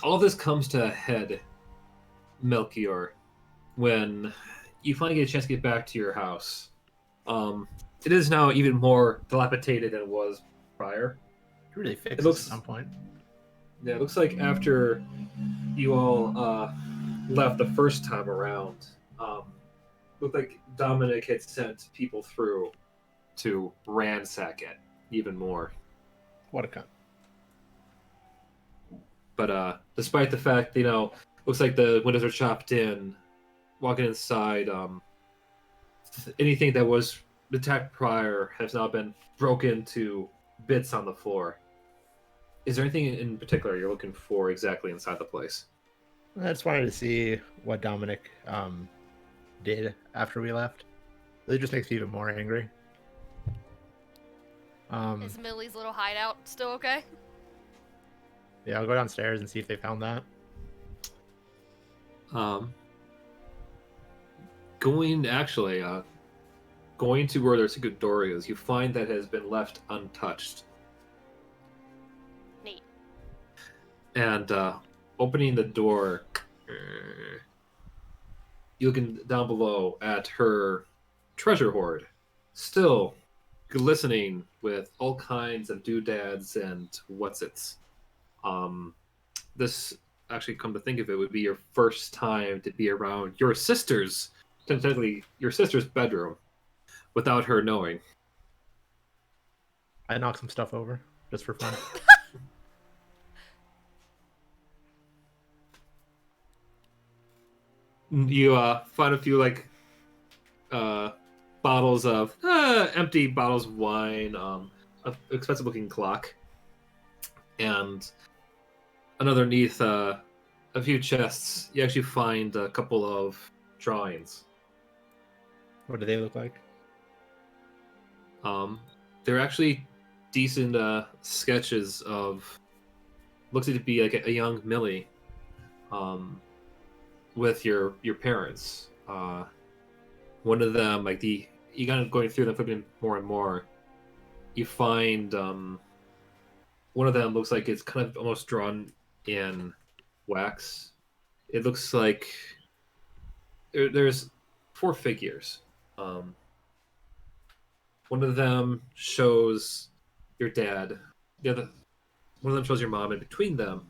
[SPEAKER 1] All this comes to a head, Melchior, when you finally get a chance to get back to your house. It is now even more dilapidated than it was prior.
[SPEAKER 6] Really fixed
[SPEAKER 1] It looks-
[SPEAKER 6] at some point.
[SPEAKER 1] Yeah, it looks like after you all left the first time around, looked like Dominic had sent people through to ransack it even more.
[SPEAKER 6] What a cunt.
[SPEAKER 1] But despite the fact, looks like the windows are chopped in, walking inside, anything that was attacked prior has now been broken to bits on the floor. Is there anything in particular you're looking for exactly inside the place?
[SPEAKER 6] I just wanted to see what Dominic did after we left. It just makes me even more angry.
[SPEAKER 3] Is Millie's little hideout still okay?
[SPEAKER 6] Yeah, I'll go downstairs and see if they found that.
[SPEAKER 1] Going to where their secret door is, you find that it has been left untouched.
[SPEAKER 3] Neat.
[SPEAKER 1] And opening the door, you looking down below at her treasure hoard, still glistening with all kinds of doodads and what's-its. This, actually, come to think of it, would be your first time to be around your sister's, technically your sister's bedroom, without her knowing.
[SPEAKER 6] I knocked some stuff over just for fun.
[SPEAKER 1] You find a few bottles of empty bottles of wine, an expensive looking clock, and underneath a few chests, you actually find a couple of drawings.
[SPEAKER 6] What do they look like?
[SPEAKER 1] They're actually decent sketches of, looks like to be like a young Millie, with your parents. One of them, you kind of going through them, flipping more and more, you find one of them looks like it's kind of almost drawn in wax. It looks like there's 4 figures. One of them shows your dad. One of them shows your mom, and between them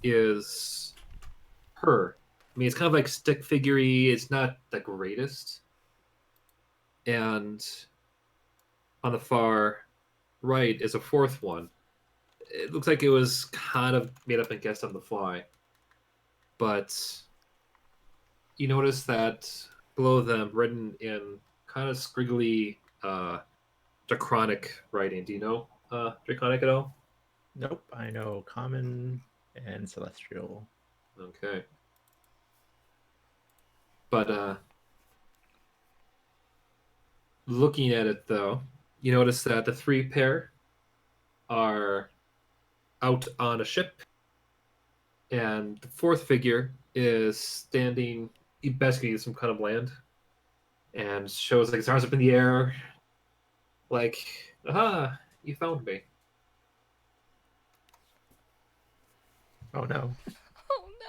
[SPEAKER 1] is her. I mean, it's kind of like stick figure-y. It's not the greatest. And on the far right is a 4th one. It looks like it was kind of made up and guessed on the fly. But you notice that below them, written in kind of scriggly Draconic writing. Do you know Draconic at all?
[SPEAKER 6] Nope. I know Common and Celestial.
[SPEAKER 1] Okay. But looking at it, though, you notice that the 3 pair are out on a ship, and the 4th figure is standing basically in some kind of land, and shows his arms up in the air, like, aha, you found me.
[SPEAKER 6] Oh no.
[SPEAKER 3] Oh no.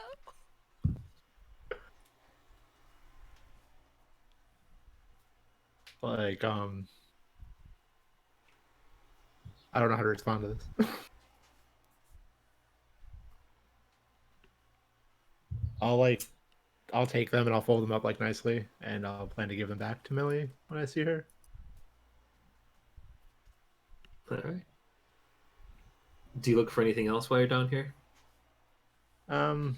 [SPEAKER 6] I don't know how to respond to this. I'll take them and I'll fold them up nicely, and I'll plan to give them back to Millie when I see her.
[SPEAKER 1] All right. Do you look for anything else while you're down here?
[SPEAKER 6] Nah,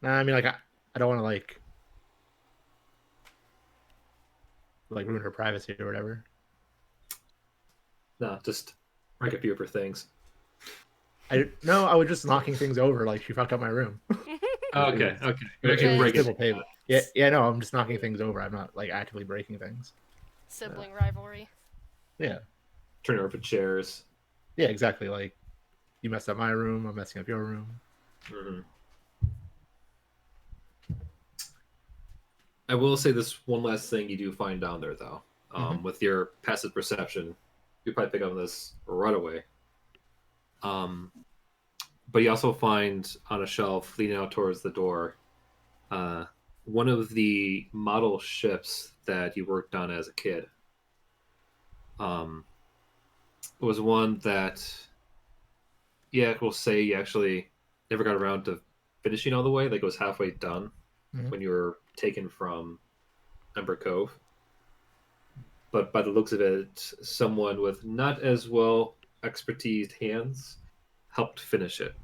[SPEAKER 6] I mean, I don't want to ruin her privacy or whatever.
[SPEAKER 1] No, just break a few of her things.
[SPEAKER 6] I was just knocking things over. Like, she fucked up my room.
[SPEAKER 1] Okay.
[SPEAKER 3] Okay.
[SPEAKER 1] Break it.
[SPEAKER 6] No, I'm just knocking things over. I'm not actively breaking things.
[SPEAKER 3] Sibling rivalry.
[SPEAKER 6] Yeah.
[SPEAKER 1] Turn over chairs.
[SPEAKER 6] Yeah, exactly. Like, you messed up my room, I'm messing up your room.
[SPEAKER 1] Mm-hmm. I will say this one last thing you do find down there, though. With your passive perception, you probably pick up on this right away. But you also find on a shelf leading out towards the door one of the model ships that you worked on as a kid. It was one that, we'll say you actually never got around to finishing all the way. Like, it was halfway done when you were taken from Ember Cove. But by the looks of it, someone with not as well expertised hands helped finish it.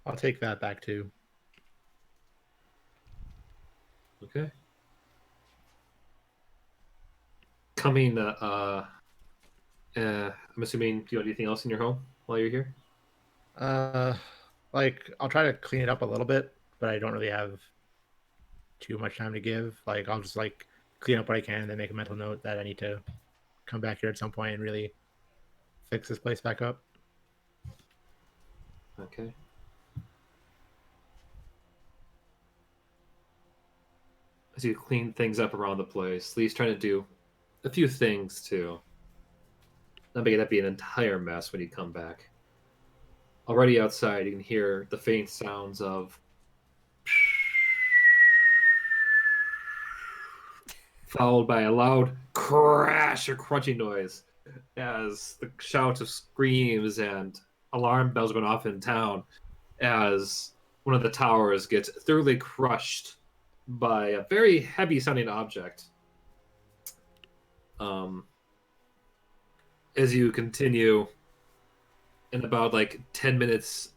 [SPEAKER 6] I'll take that back too.
[SPEAKER 1] Okay. Coming, I'm assuming, do you want anything else in your home while you're here?
[SPEAKER 6] Like I'll try to clean it up a little bit, but I don't really have too much time to give. Like I'll just like clean up what I can, and then make a mental note that I need to come back here at some point and really fix this place back up.
[SPEAKER 1] Okay. As you clean things up around the place, Lee's trying to do a few things to not make it be an entire mess when you come back. Already outside, you can hear the faint sounds of followed by a loud crash or crunchy noise as the shouts of screams and alarm bells going off in town as one of the towers gets thoroughly crushed by a very heavy sounding object. As you continue in about like 10 minutes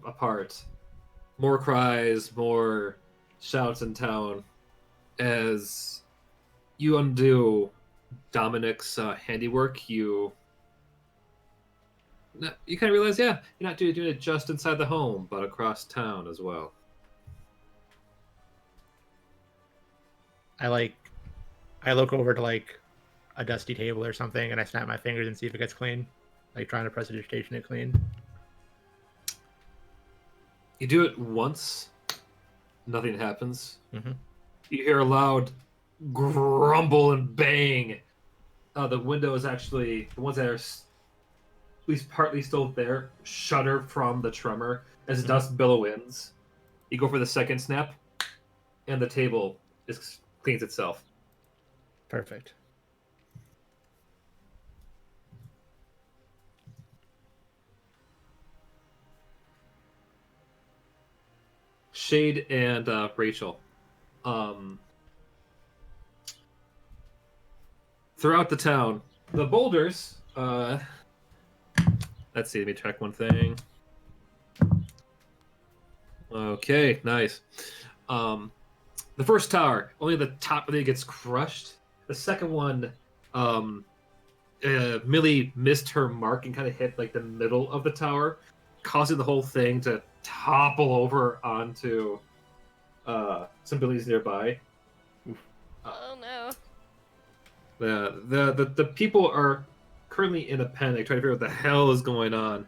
[SPEAKER 1] apart, more cries, more shouts in town as you undo Dominic's handiwork. You kind of realize, yeah, you're not doing it just inside the home, but across town as well.
[SPEAKER 6] I look over to like a dusty table or something, and I snap my fingers and see if it gets clean. Like trying to prestidigitation it clean.
[SPEAKER 1] You do it once, nothing happens.
[SPEAKER 6] Mm-hmm.
[SPEAKER 1] You hear a loud grumble and bang. The windows actually, the ones that are at least partly still there, shudder from the tremor as dust billows. You go for the second snap, and the table cleans itself.
[SPEAKER 6] Perfect.
[SPEAKER 1] Shade and Rachel. Throughout the town, the boulders. Let's see. Let me check one thing. Okay, nice. The first tower, only the top of it gets crushed. The second one, Millie missed her mark and kind of hit like the middle of the tower, causing the whole thing to topple over onto some buildings nearby.
[SPEAKER 3] Oh no.
[SPEAKER 1] The people are currently in a panic, trying to figure out what the hell is going on.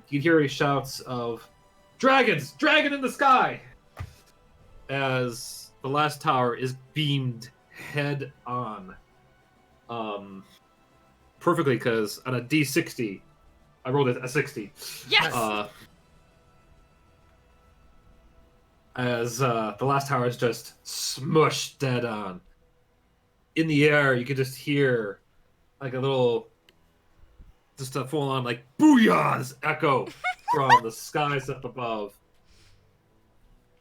[SPEAKER 1] You hear shouts of dragons, dragon in the sky, as the last tower is beamed head on. Perfectly, because on a D60, I rolled a 60.
[SPEAKER 3] Yes.
[SPEAKER 1] As the last tower is just smushed dead on. In the air, you can just hear like a little, just a full-on like booyahs echo from the skies up above,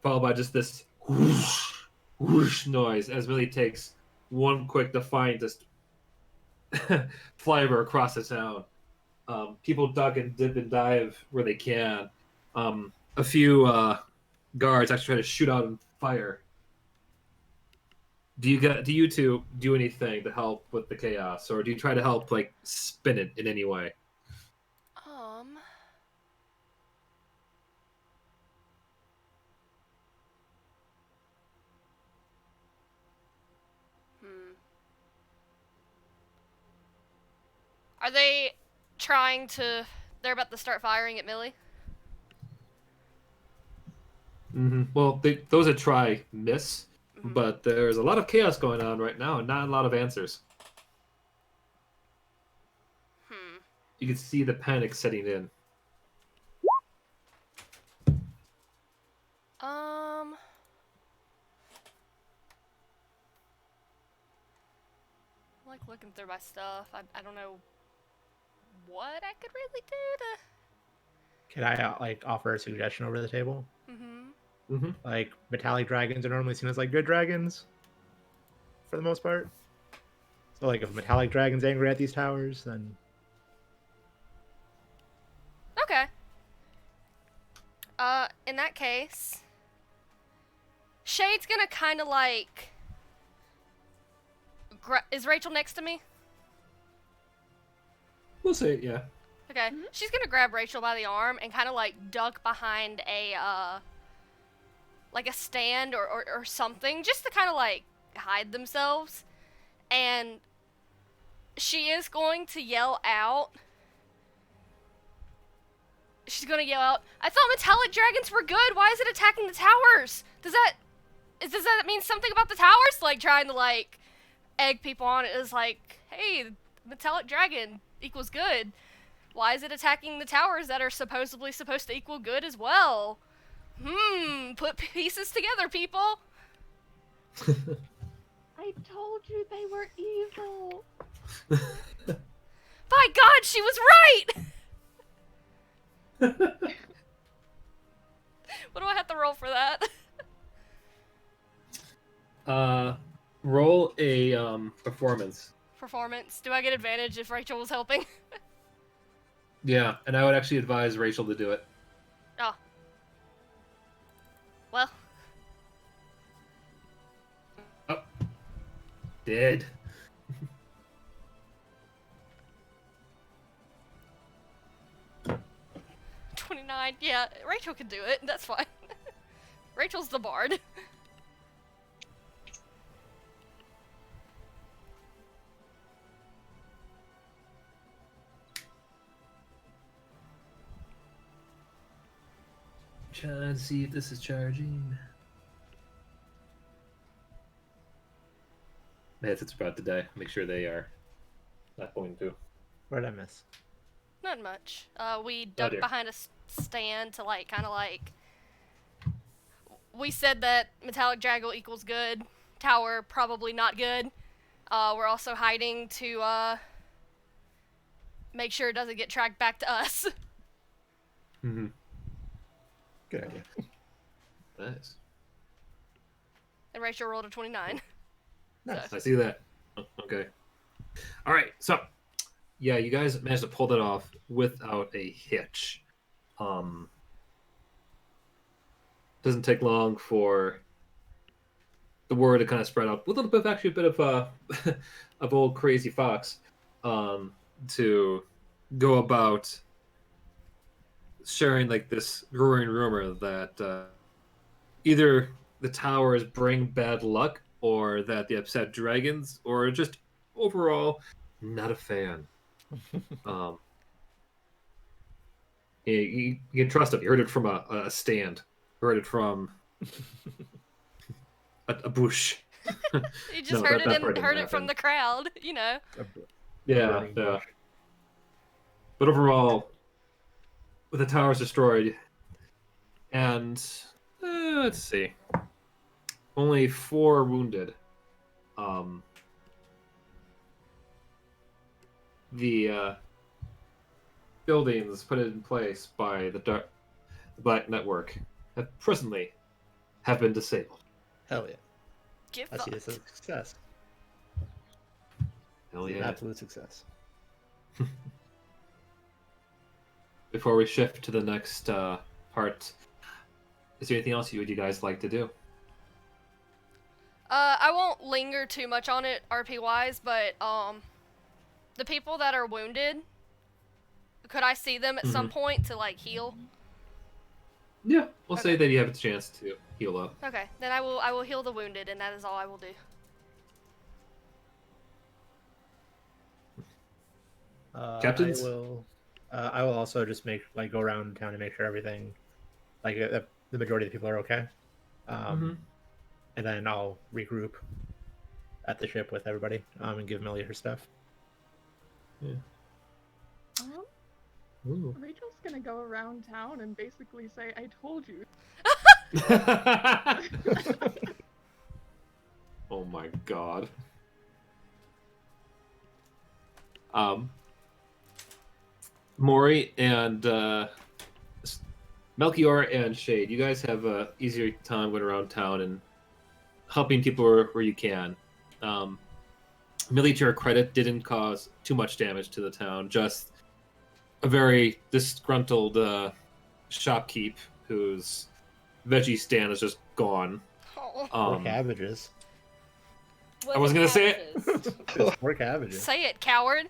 [SPEAKER 1] followed by just this whoosh, whoosh noise as Millie takes one quick defiant just flyover across the town. People duck and dip and dive where they can. A few guards actually try to shoot out and fire. Do you two do anything to help with the chaos, or do you try to help like spin it in any way?
[SPEAKER 3] Are they trying to? They're about to start firing at Millie.
[SPEAKER 1] Mm-hmm. Well, those that try miss, but there's a lot of chaos going on right now, and not a lot of answers. You can see the panic setting in.
[SPEAKER 3] I'm like looking through my stuff. I don't know what I could really do to.
[SPEAKER 6] Can I like offer a suggestion over the table? Like metallic dragons are normally seen as like good dragons, for the most part. So like if metallic dragon's angry at these towers, then
[SPEAKER 3] Okay. in that case, Shade's gonna kind of like. Is Rachel next to me?
[SPEAKER 1] We'll say, yeah.
[SPEAKER 3] Okay. She's gonna grab Rachel by the arm and kind of like duck behind a like a stand or something, just to kind of like hide themselves. And she is going to yell out. She's gonna yell out, "I thought metallic dragons were good. Why is it attacking the towers? Does that mean something about the towers?" Like trying to like egg people on. It is like, hey, metallic dragon equals good. Why is it attacking the towers that are supposedly supposed to equal good as well? Put pieces together, people.
[SPEAKER 4] I told you they were evil.
[SPEAKER 3] By God, she was right! What do I have to roll for that?
[SPEAKER 1] Roll a performance.
[SPEAKER 3] Performance. Do I get advantage if Rachel was helping?
[SPEAKER 1] Yeah, and I would actually advise Rachel to do it.
[SPEAKER 3] Oh. Well.
[SPEAKER 1] Oh. Dead.
[SPEAKER 3] $29. Yeah, Rachel can do it. That's fine. Rachel's the bard.
[SPEAKER 1] Trying to see if this is charging. It's about to die. Make sure they are not going to.
[SPEAKER 6] What did I miss?
[SPEAKER 3] Not much. We ducked
[SPEAKER 1] dear.
[SPEAKER 3] behind a stand to like, kind of like. We said that metallic dragon equals good. Tower probably not good. We're also hiding to make sure it doesn't get tracked back to us.
[SPEAKER 1] Mm-hmm.
[SPEAKER 6] Good idea.
[SPEAKER 1] Nice.
[SPEAKER 3] And Rachel rolled a 29.
[SPEAKER 6] Nice.
[SPEAKER 1] I see that. Okay. All right. So, yeah, you guys managed to pull that off without a hitch. Doesn't take long for the word to kind of spread out. A little bit, actually, a bit of of old crazy fox, to go about sharing like this growing rumor that either the towers bring bad luck, or that they upset dragons, or just overall not a fan. You can trust it. You heard it from a stand. You heard it from a bush.
[SPEAKER 3] You just
[SPEAKER 1] No,
[SPEAKER 3] heard
[SPEAKER 1] that part
[SPEAKER 3] it
[SPEAKER 1] didn't
[SPEAKER 3] from
[SPEAKER 1] happen.
[SPEAKER 3] the crowd, you know.
[SPEAKER 1] Yeah. But overall, with the towers destroyed, and let's see, only 4 wounded. The buildings put in place by the Black Network have presently have been disabled.
[SPEAKER 6] Hell yeah.
[SPEAKER 3] Give
[SPEAKER 6] I see
[SPEAKER 3] up.
[SPEAKER 6] this as a success.
[SPEAKER 1] Hell
[SPEAKER 6] An
[SPEAKER 1] yeah!
[SPEAKER 6] absolute success.
[SPEAKER 1] Before we shift to the next part, is there anything else you guys like to do?
[SPEAKER 3] I won't linger too much on it RP wise, but the people that are wounded, could I see them at some point to like heal?
[SPEAKER 1] Yeah, we'll
[SPEAKER 3] Okay.
[SPEAKER 1] say that you have a chance to heal up.
[SPEAKER 3] Okay, then I will heal the wounded, and that is all I will do.
[SPEAKER 1] Captains?
[SPEAKER 6] I will also just go around town and make sure everything, the majority of the people are okay. And then I'll regroup at the ship with everybody and give Millie her stuff.
[SPEAKER 1] Yeah.
[SPEAKER 4] Rachel's gonna go around town and basically say, "I told you."
[SPEAKER 1] Oh my god. Maury and Melchior and Shade, you guys have a easier time going around town and helping people where you can. Millie, to your credit, didn't cause too much damage to the town, just a very disgruntled shopkeep who's veggie stand is just gone.
[SPEAKER 3] Oh.
[SPEAKER 6] Poor cabbages.
[SPEAKER 3] Was
[SPEAKER 1] I wasn't
[SPEAKER 3] it
[SPEAKER 1] gonna say it.
[SPEAKER 3] cabbages?
[SPEAKER 6] Those poor cabbages.
[SPEAKER 3] Say it, coward.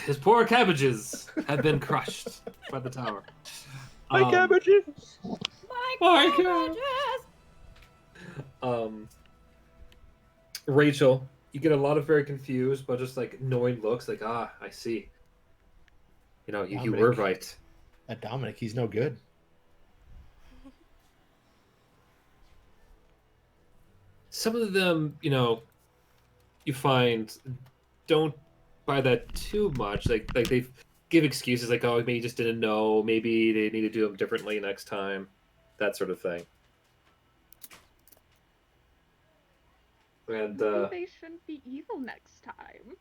[SPEAKER 1] His poor cabbages have been crushed by the tower.
[SPEAKER 2] My cabbages.
[SPEAKER 5] My
[SPEAKER 1] God.
[SPEAKER 5] cabbages!
[SPEAKER 1] Rachel, you get a lot of very confused, but just like knowing looks like, I see. You know, you were
[SPEAKER 6] Dominic.
[SPEAKER 1] right.
[SPEAKER 6] That Dominic, he's no good.
[SPEAKER 1] Some of them, you know, you find don't buy that too much. Like they give excuses like, oh, maybe you just didn't know, maybe they need to do them differently next time, that sort of thing. And
[SPEAKER 4] Maybe they shouldn't be evil next time.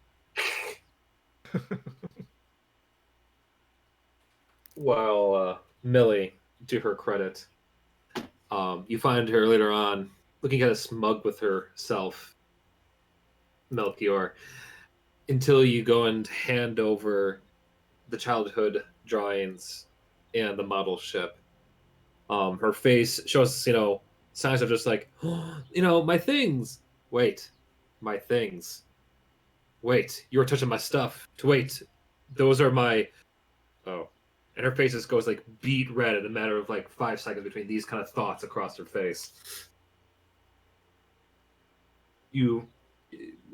[SPEAKER 1] while Millie, to her credit, you find her later on looking kind of smug with herself, Melchior, until you go and hand over the childhood drawings and the model ship. Her face shows, you know, signs of just like, oh, you know, my things. Wait, my things. Wait, you were touching my stuff. Wait, those are my. Oh, and her face just goes like beet red in a matter of like 5 seconds between these kind of thoughts across her face.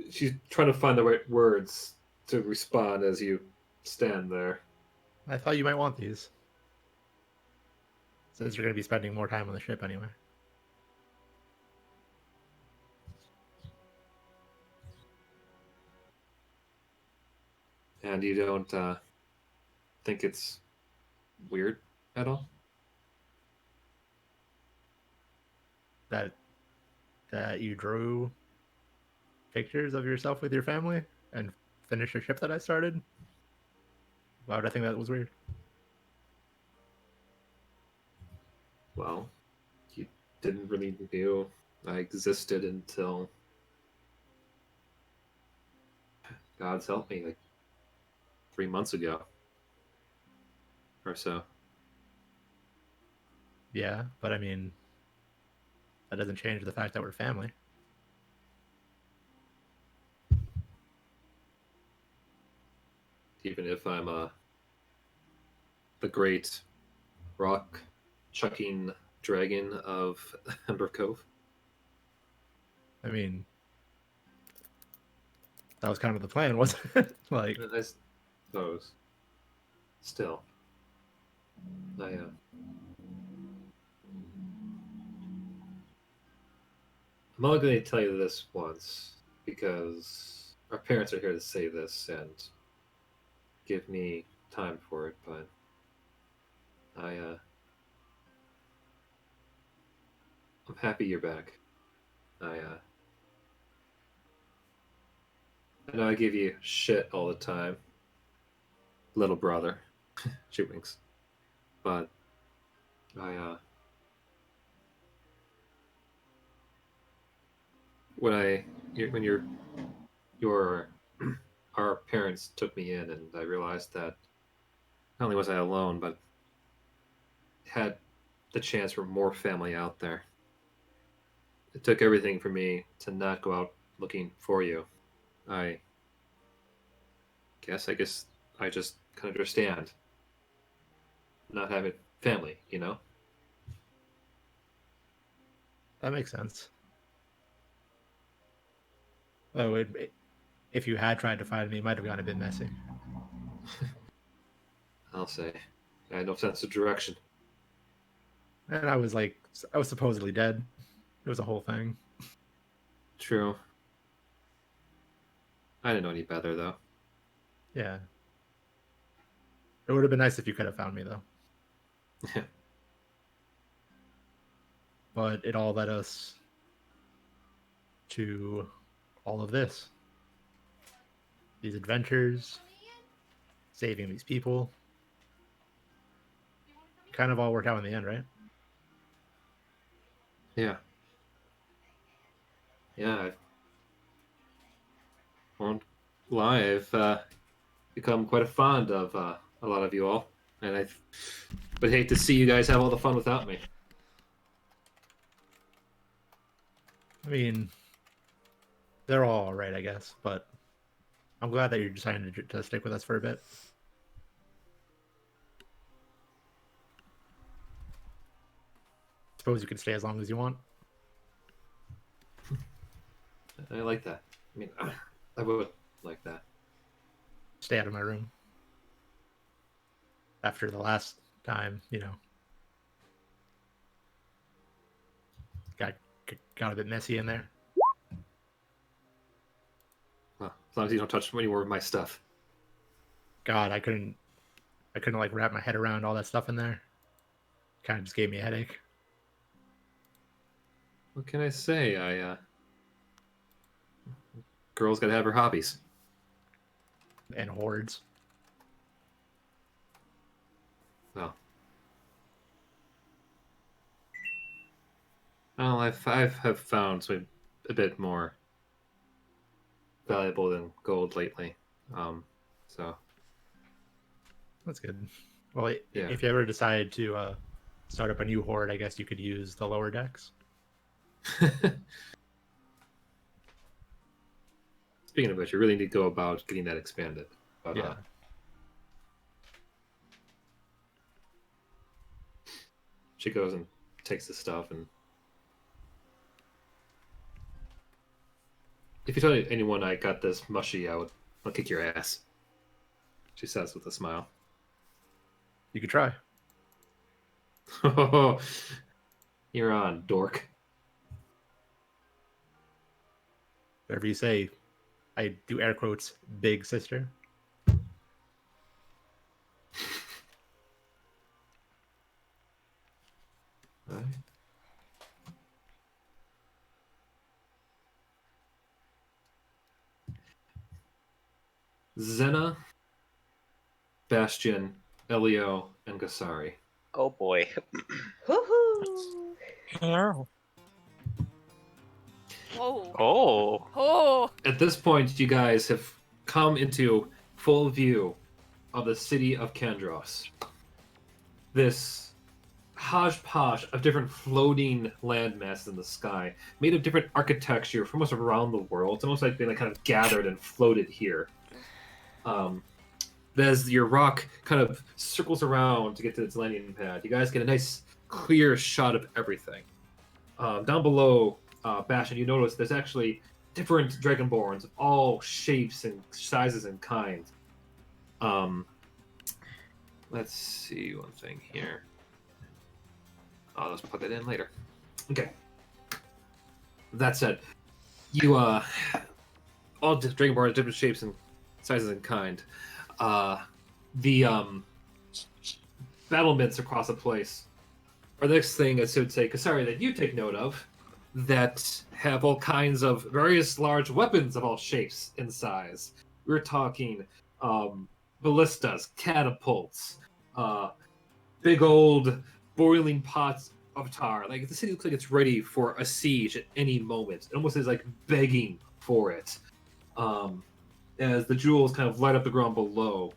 [SPEAKER 1] She's trying to find the right words to respond as you stand there.
[SPEAKER 6] I thought you might want these. Since you're going to be spending more time on the ship anyway.
[SPEAKER 1] And you don't think it's weird at all?
[SPEAKER 6] That you drew pictures of yourself with your family and finished a ship that I started? Why would I think that was weird?
[SPEAKER 1] Well, you didn't really know I existed until God's help me, like 3 months ago or so.
[SPEAKER 6] Yeah, but I mean, that doesn't change the fact that we're family.
[SPEAKER 1] Even if I'm the great rock chucking dragon of Ember Cove.
[SPEAKER 6] I mean, that was kind of the plan, wasn't it? Like,
[SPEAKER 1] I suppose. Still. I'm only going to tell you this once, because our parents are here to say this and give me time for it, but I'm happy you're back. I know I give you shit all the time, little brother. She winks. But when our parents took me in, and I realized that not only was I alone, but had the chance for more family out there. It took everything for me to not go out looking for you. I guess I just can understand not having family, you know?
[SPEAKER 6] that makes sense. Oh, if you had tried to find me, it might have gone a bit messy.
[SPEAKER 1] I'll say. I had no sense of direction.
[SPEAKER 6] And I was supposedly dead. It was a whole thing.
[SPEAKER 1] True. I didn't know any better, though.
[SPEAKER 6] Yeah. It would have been nice if you could have found me, though. But it all led us to all of this. These adventures, saving these people. Kind of all worked out in the end, right?
[SPEAKER 1] Yeah. Yeah, I won't lie. I've become quite fond of a lot of you all. and I would hate to see you guys have all the fun without me.
[SPEAKER 6] I mean, they're all right, I guess, but I'm glad that you're deciding to stick with us for a bit. Suppose you can stay as long as you want.
[SPEAKER 1] I like that. I mean, I would like that.
[SPEAKER 6] Stay out of my room. After the last time, you know, got a bit messy in there.
[SPEAKER 1] Well, as long as you don't touch any more of my stuff.
[SPEAKER 6] God, I couldn't like wrap my head around all that stuff in there. Kind of just gave me a headache.
[SPEAKER 1] What can I say? Girl's gotta have her hobbies.
[SPEAKER 6] And hordes.
[SPEAKER 1] Well, I've found something a bit more valuable than gold lately. So
[SPEAKER 6] That's good. Well,
[SPEAKER 1] Yeah.
[SPEAKER 6] if you ever decide to start up a new horde, I guess you could use the lower decks.
[SPEAKER 1] Speaking of which, you really need to go about getting that expanded. But,
[SPEAKER 6] Yeah.
[SPEAKER 1] she goes and takes the stuff, and if you tell anyone I got this mushy out, I'll kick your ass. She says with a smile.
[SPEAKER 6] You could try.
[SPEAKER 1] You're on, dork.
[SPEAKER 6] Whatever you say. I do air quotes, big sister.
[SPEAKER 1] Alright. Xenna, Bastion, Elio, and Kesari.
[SPEAKER 2] Oh boy.
[SPEAKER 5] Woohoo!
[SPEAKER 7] Hello.
[SPEAKER 3] Whoa.
[SPEAKER 2] Oh.
[SPEAKER 3] Oh.
[SPEAKER 1] At this point, you guys have come into full view of the city of Kandros. This hodgepodge of different floating landmasses in the sky, made of different architecture from almost around the world. It's almost like being kind of gathered and floated here. As your rock kind of circles around to get to its landing pad, you guys get a nice clear shot of everything. Down below Bastion, you notice there's actually different dragonborns of all shapes and sizes and kinds. Let's see one thing here. I'll just put that in later. Okay. That said, you all dragonborns, different shapes and sizes and kind. The battlements across the place are the next thing I should say, Kesari, that you take note of, that have all kinds of various large weapons of all shapes and size. We're talking ballistas, catapults, big old boiling pots of tar. Like, the city looks like it's ready for a siege at any moment. It almost is like begging for it. As the jewels kind of light up the ground below,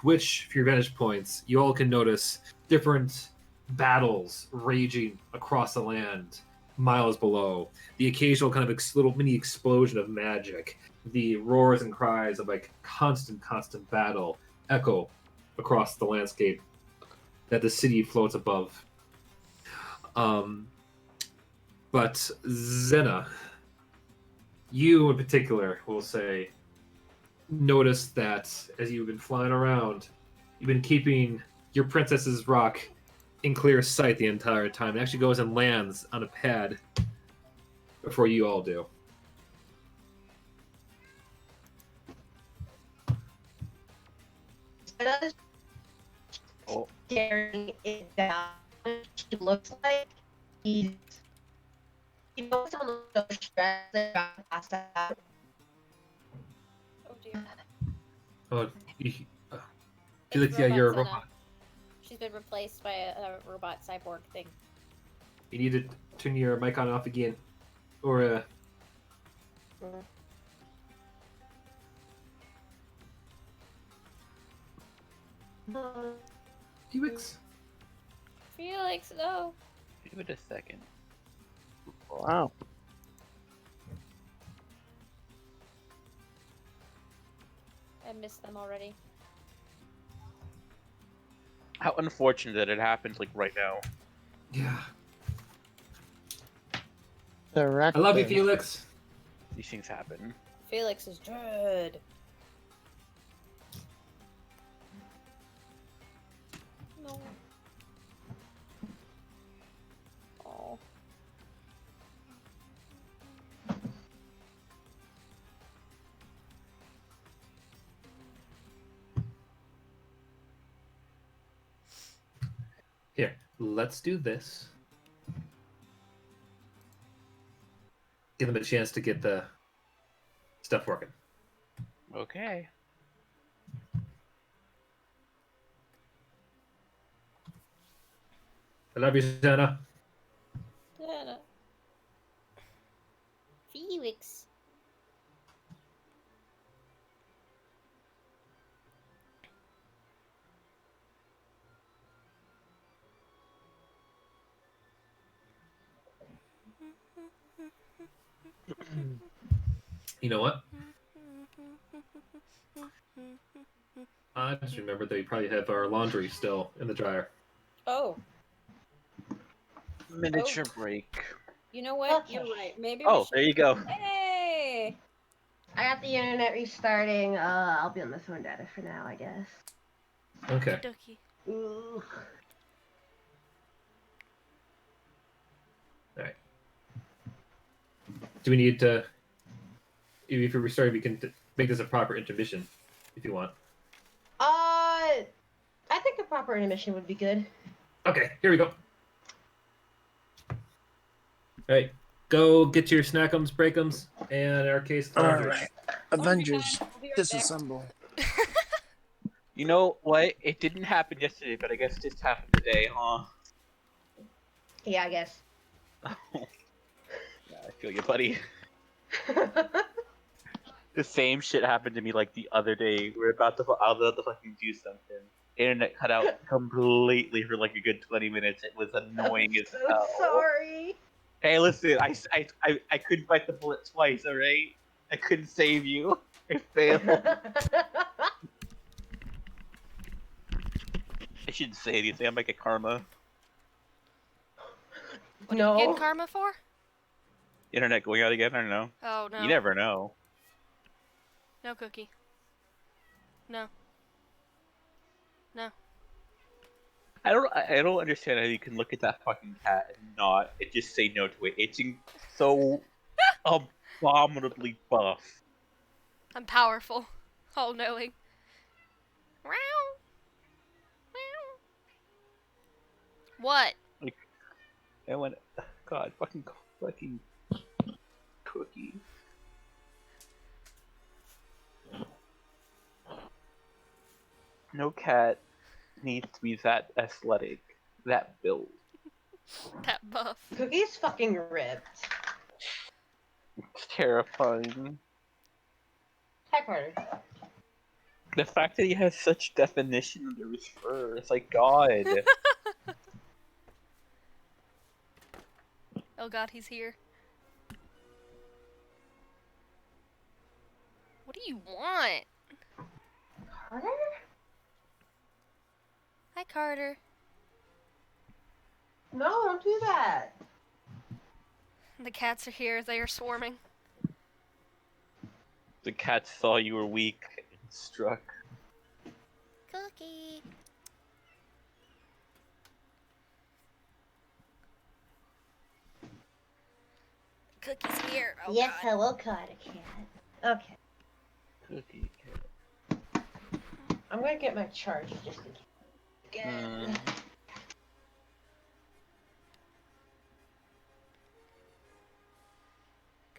[SPEAKER 1] which, from your vantage points, you all can notice different battles raging across the land miles below. The occasional kind of little mini explosion of magic. The roars and cries of like constant battle echo across the landscape that the city floats above. But Xenna, you in particular will say, notice that as you've been flying around, you've been keeping your princess's rock in clear sight the entire time. It actually goes and lands on a pad before you all do.
[SPEAKER 2] Oh.
[SPEAKER 8] Staring it down. He looks like he knows someone so stressed that got passed out.
[SPEAKER 5] Oh dear.
[SPEAKER 1] Oh, you
[SPEAKER 5] It's
[SPEAKER 1] like, yeah, you're a
[SPEAKER 5] Xenna.
[SPEAKER 1] robot.
[SPEAKER 5] She's been replaced by a robot cyborg thing.
[SPEAKER 1] You need to turn your mic on and off again. Or, Felix?
[SPEAKER 5] Felix, no.
[SPEAKER 2] Give it a second.
[SPEAKER 7] Wow.
[SPEAKER 5] I missed them already.
[SPEAKER 2] How unfortunate that it happened like right now.
[SPEAKER 1] Yeah.
[SPEAKER 7] Correct.
[SPEAKER 1] I love you, Felix.
[SPEAKER 2] These things happen.
[SPEAKER 5] Felix is dead. No. Oh.
[SPEAKER 1] Here, let's do this. Give them a chance to get the stuff working.
[SPEAKER 2] Okay.
[SPEAKER 1] I love you, Xenna.
[SPEAKER 5] Xenna. Felix.
[SPEAKER 1] You know what? I just remembered that we probably have our laundry still in the dryer.
[SPEAKER 5] Oh.
[SPEAKER 2] Miniature break.
[SPEAKER 5] You know what?
[SPEAKER 8] Okay.
[SPEAKER 5] You're right. Maybe
[SPEAKER 2] Oh,
[SPEAKER 5] we should...
[SPEAKER 2] there you go.
[SPEAKER 5] Hey!
[SPEAKER 8] I got the internet restarting. I'll be on the phone data for now, I guess.
[SPEAKER 1] Okay.
[SPEAKER 3] Dookie.
[SPEAKER 8] Ooh.
[SPEAKER 1] Alright. Do we need to... If you're restarting, we can make this a proper intermission, if you want.
[SPEAKER 8] I think a proper intermission would be good.
[SPEAKER 1] Okay, here we go. Alright, go get your snackums, breakums, and in our case, the laundry.
[SPEAKER 7] Alright. Avengers,
[SPEAKER 5] We'll be right back.
[SPEAKER 7] disassemble.
[SPEAKER 2] You know what? It didn't happen yesterday, but I guess it just happened today, huh?
[SPEAKER 8] Yeah, I guess.
[SPEAKER 2] Yeah, I feel you, buddy. The same shit happened to me like the other day. We were about to fucking do something. Internet cut out completely for like a good 20 minutes. It was annoying as
[SPEAKER 8] So
[SPEAKER 2] hell.
[SPEAKER 8] sorry.
[SPEAKER 2] Hey, listen, I couldn't bite the bullet twice, alright? I couldn't save you. I failed. I shouldn't say anything, I might get karma.
[SPEAKER 3] What
[SPEAKER 8] No.
[SPEAKER 3] are you getting karma for?
[SPEAKER 2] Internet going out again? I don't know.
[SPEAKER 3] Oh, no.
[SPEAKER 2] You never know.
[SPEAKER 3] No cookie. No. No.
[SPEAKER 2] I don't understand how you can look at that fucking cat and just say no to it. It's so abominably buff.
[SPEAKER 3] I'm powerful. All knowing. Meow. Meow. What?
[SPEAKER 2] And when, God, fucking cookie. No cat needs to be that athletic, that built.
[SPEAKER 3] That buff.
[SPEAKER 8] Cookie's fucking ripped.
[SPEAKER 2] It's terrifying.
[SPEAKER 8] Hi, Carter.
[SPEAKER 2] The fact that he has such definition under his fur, it's like, God.
[SPEAKER 3] Oh god, he's here. What do you want?
[SPEAKER 8] Carter?
[SPEAKER 3] Hi, Carter.
[SPEAKER 8] No, don't do that.
[SPEAKER 3] The cats are here. They are swarming.
[SPEAKER 2] The cat saw you were weak and struck.
[SPEAKER 3] Cookie. Cookie's here. Oh,
[SPEAKER 8] Yes,
[SPEAKER 3] God.
[SPEAKER 8] I will cut a cat. Okay.
[SPEAKER 2] Cookie
[SPEAKER 8] I'm gonna get my charger just in case. Again.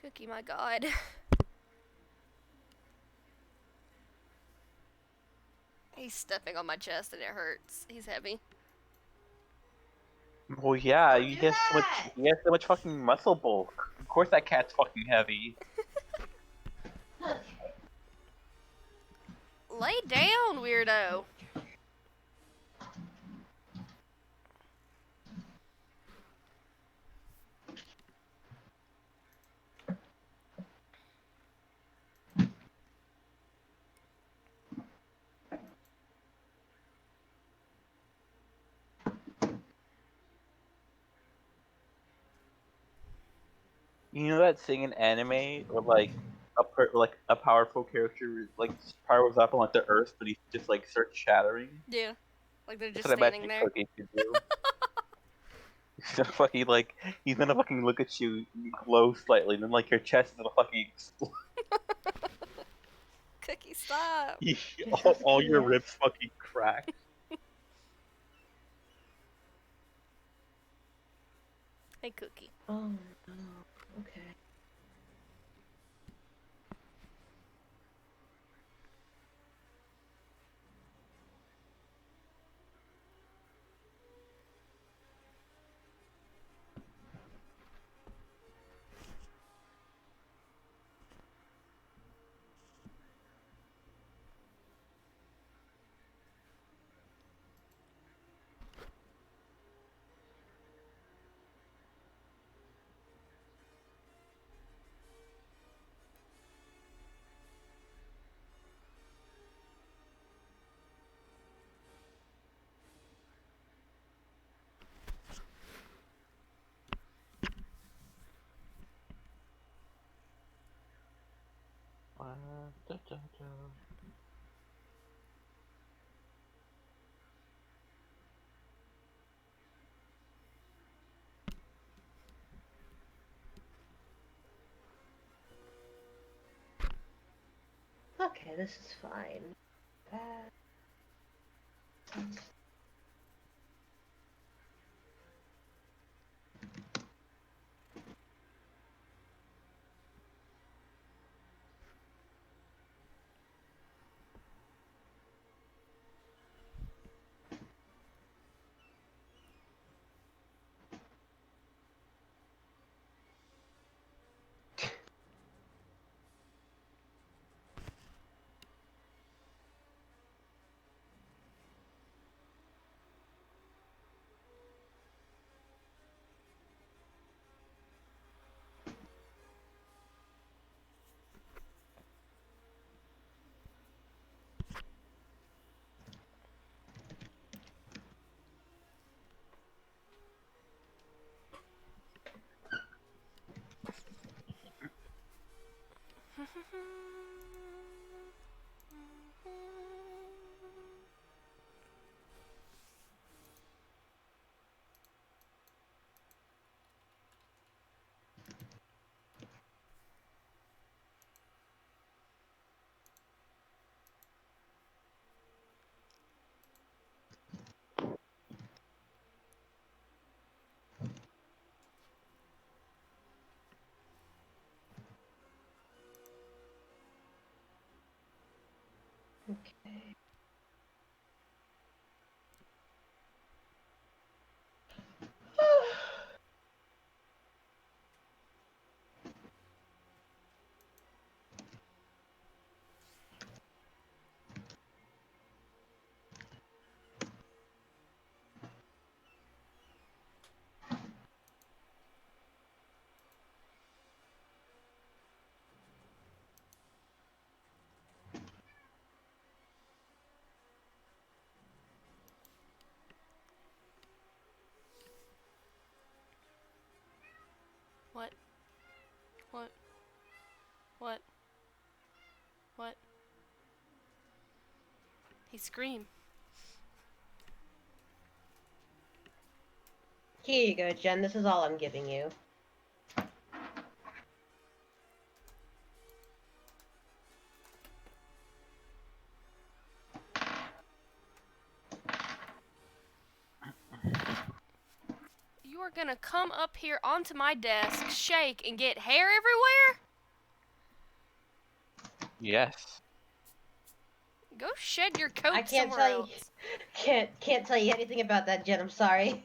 [SPEAKER 3] Cookie, my god. He's stepping on my chest and it hurts. He's heavy.
[SPEAKER 2] Well, yeah,
[SPEAKER 8] Don't
[SPEAKER 2] he
[SPEAKER 8] do
[SPEAKER 2] has so much.
[SPEAKER 8] that.
[SPEAKER 2] He has so much fucking muscle bulk. Of course, that cat's fucking heavy.
[SPEAKER 8] Okay.
[SPEAKER 3] Lay down, weirdo.
[SPEAKER 2] You know that thing in anime where like a powerful character like powers up on like the earth, but he's just like starts shattering.
[SPEAKER 3] Yeah. Like they're
[SPEAKER 2] That's
[SPEAKER 3] just
[SPEAKER 2] what I
[SPEAKER 3] standing
[SPEAKER 2] imagine
[SPEAKER 3] there.
[SPEAKER 2] Cookie could do. He's gonna fucking like he's gonna fucking look at you, glow slightly, and then like your chest is gonna fucking explode.
[SPEAKER 3] Cookie, stop.
[SPEAKER 2] all your ribs fucking crack.
[SPEAKER 3] Hey, Cookie.
[SPEAKER 8] Oh no. Okay. Okay, this is fine. Okay.
[SPEAKER 3] What? What? What? What? He screamed.
[SPEAKER 8] Here you go, Jen. This is all I'm giving you.
[SPEAKER 3] You are gonna come up here onto my desk, shake, and get hair everywhere?
[SPEAKER 2] Yes.
[SPEAKER 3] Go shed your coat
[SPEAKER 8] I can't
[SPEAKER 3] somewhere
[SPEAKER 8] tell you.
[SPEAKER 3] else.
[SPEAKER 8] Can't tell you anything about that, Jen. I'm sorry.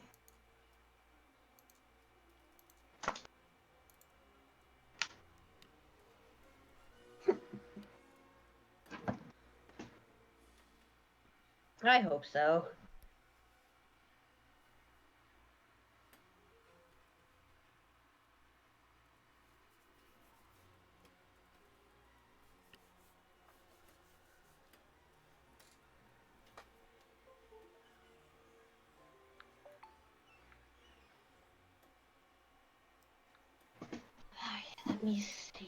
[SPEAKER 8] I hope so. me see.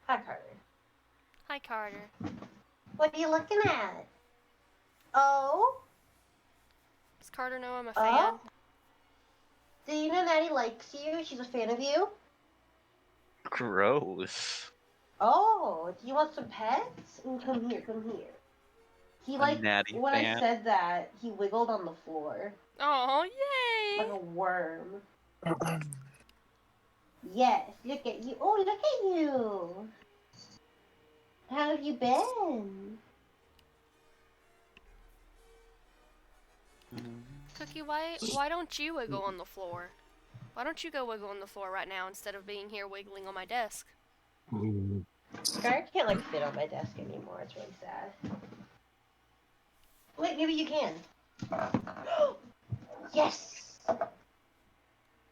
[SPEAKER 8] Hi, Carter.
[SPEAKER 3] Hi, Carter.
[SPEAKER 8] What are you looking at? Oh?
[SPEAKER 3] Does Carter know I'm a
[SPEAKER 8] Oh?
[SPEAKER 3] fan?
[SPEAKER 8] Do you know Natty likes you? She's a fan of you?
[SPEAKER 2] Gross.
[SPEAKER 8] Oh, do you want some pets? Come here, come here. He like,
[SPEAKER 2] natty
[SPEAKER 8] when
[SPEAKER 2] fan.
[SPEAKER 8] I said that, he wiggled on the floor.
[SPEAKER 3] Oh,
[SPEAKER 8] Like
[SPEAKER 3] yay!
[SPEAKER 8] a worm. Yes, look at you. Oh, look at you. How have you been?
[SPEAKER 3] Cookie, why don't you wiggle on the floor? Why don't you go wiggle on the floor right now instead of being here wiggling on my desk?
[SPEAKER 8] Scar can't like fit on my desk anymore. It's really sad. Wait, maybe you can. Yes.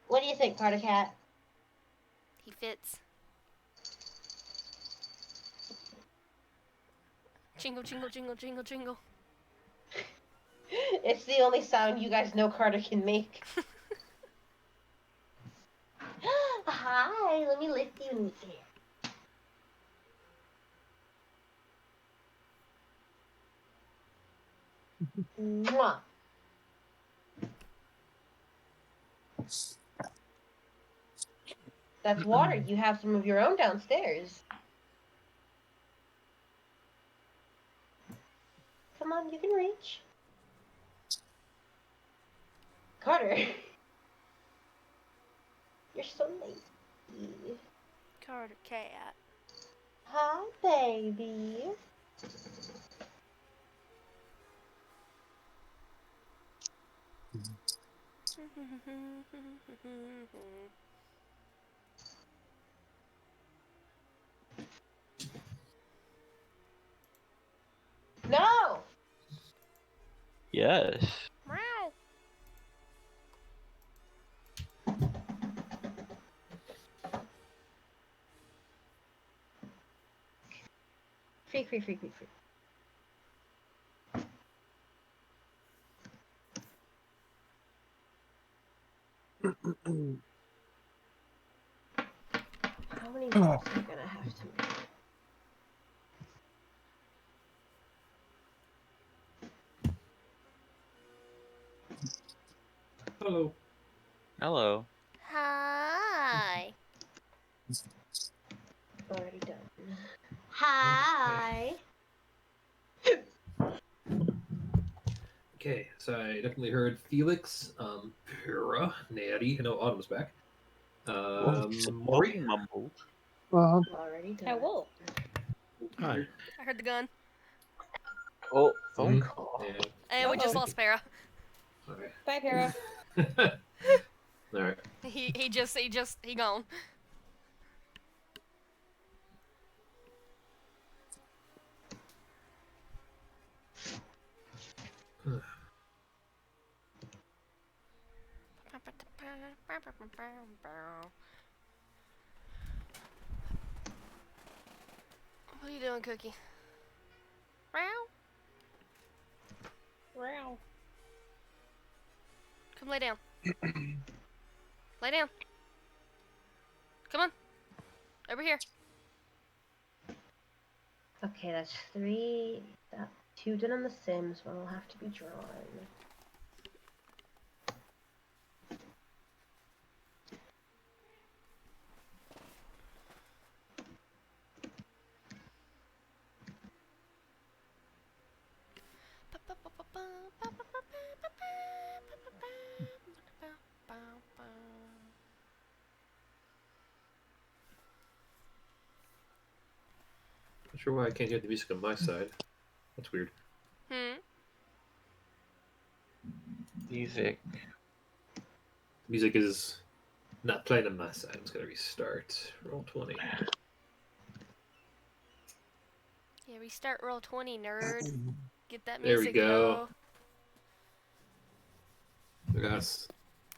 [SPEAKER 8] What do you think, Carter Cat?
[SPEAKER 3] He fits. Jingle, jingle, jingle, jingle, jingle.
[SPEAKER 8] It's the only sound you guys know Carter can make. Hi, let me lift you in the air. Mwah. That's water. You have some of your own downstairs. Come on, you can reach. Carter. You're so lazy.
[SPEAKER 3] Carter Cat.
[SPEAKER 8] Hi, baby. No!
[SPEAKER 2] Yes.
[SPEAKER 3] Meow.
[SPEAKER 8] Free, free, free, free, free. How many rolls are you gonna have to make?
[SPEAKER 1] Hello.
[SPEAKER 2] Hello.
[SPEAKER 3] Hi.
[SPEAKER 8] Already done. Hi.
[SPEAKER 1] Okay, so I definitely heard Felix, Pura, Natty. I know Autumn's back. Maury.
[SPEAKER 2] Mumble.
[SPEAKER 8] Already done.
[SPEAKER 5] I will.
[SPEAKER 6] Hi.
[SPEAKER 3] I heard the gun.
[SPEAKER 2] Oh, phone
[SPEAKER 1] Mhm.
[SPEAKER 2] call.
[SPEAKER 3] And we just
[SPEAKER 5] Uh-oh.
[SPEAKER 3] lost Para.
[SPEAKER 1] Okay.
[SPEAKER 5] Bye, Para.
[SPEAKER 1] All right.
[SPEAKER 3] He gone. What are you doing, Cookie?
[SPEAKER 5] Wow.
[SPEAKER 3] Come lay down. Lay down. Come on. Over here.
[SPEAKER 8] Okay, that's 3. 2 done on the Sims. One will have to be drawn.
[SPEAKER 1] Not sure why I can't hear the music on my side. That's weird.
[SPEAKER 2] Music.
[SPEAKER 1] Music is not playing on my side. I'm just gonna restart. Roll 20.
[SPEAKER 3] Yeah, restart roll 20, nerd. Get that
[SPEAKER 1] There we
[SPEAKER 3] music,
[SPEAKER 1] go.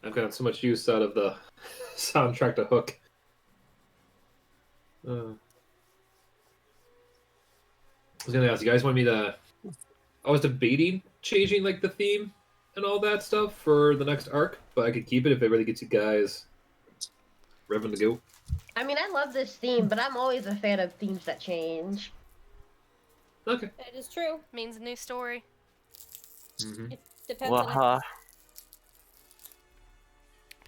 [SPEAKER 1] I've got so much use out of the soundtrack to Hook. I was gonna ask you guys want me to. I was debating changing like the theme and all that stuff for the next arc, but I could keep it if it really gets you guys revving to go.
[SPEAKER 8] I mean, I love this theme, but I'm always a fan of themes that change.
[SPEAKER 1] Okay.
[SPEAKER 5] That is true.
[SPEAKER 3] Means a new story.
[SPEAKER 1] Mm-hmm.
[SPEAKER 5] It depends
[SPEAKER 2] Well,
[SPEAKER 5] on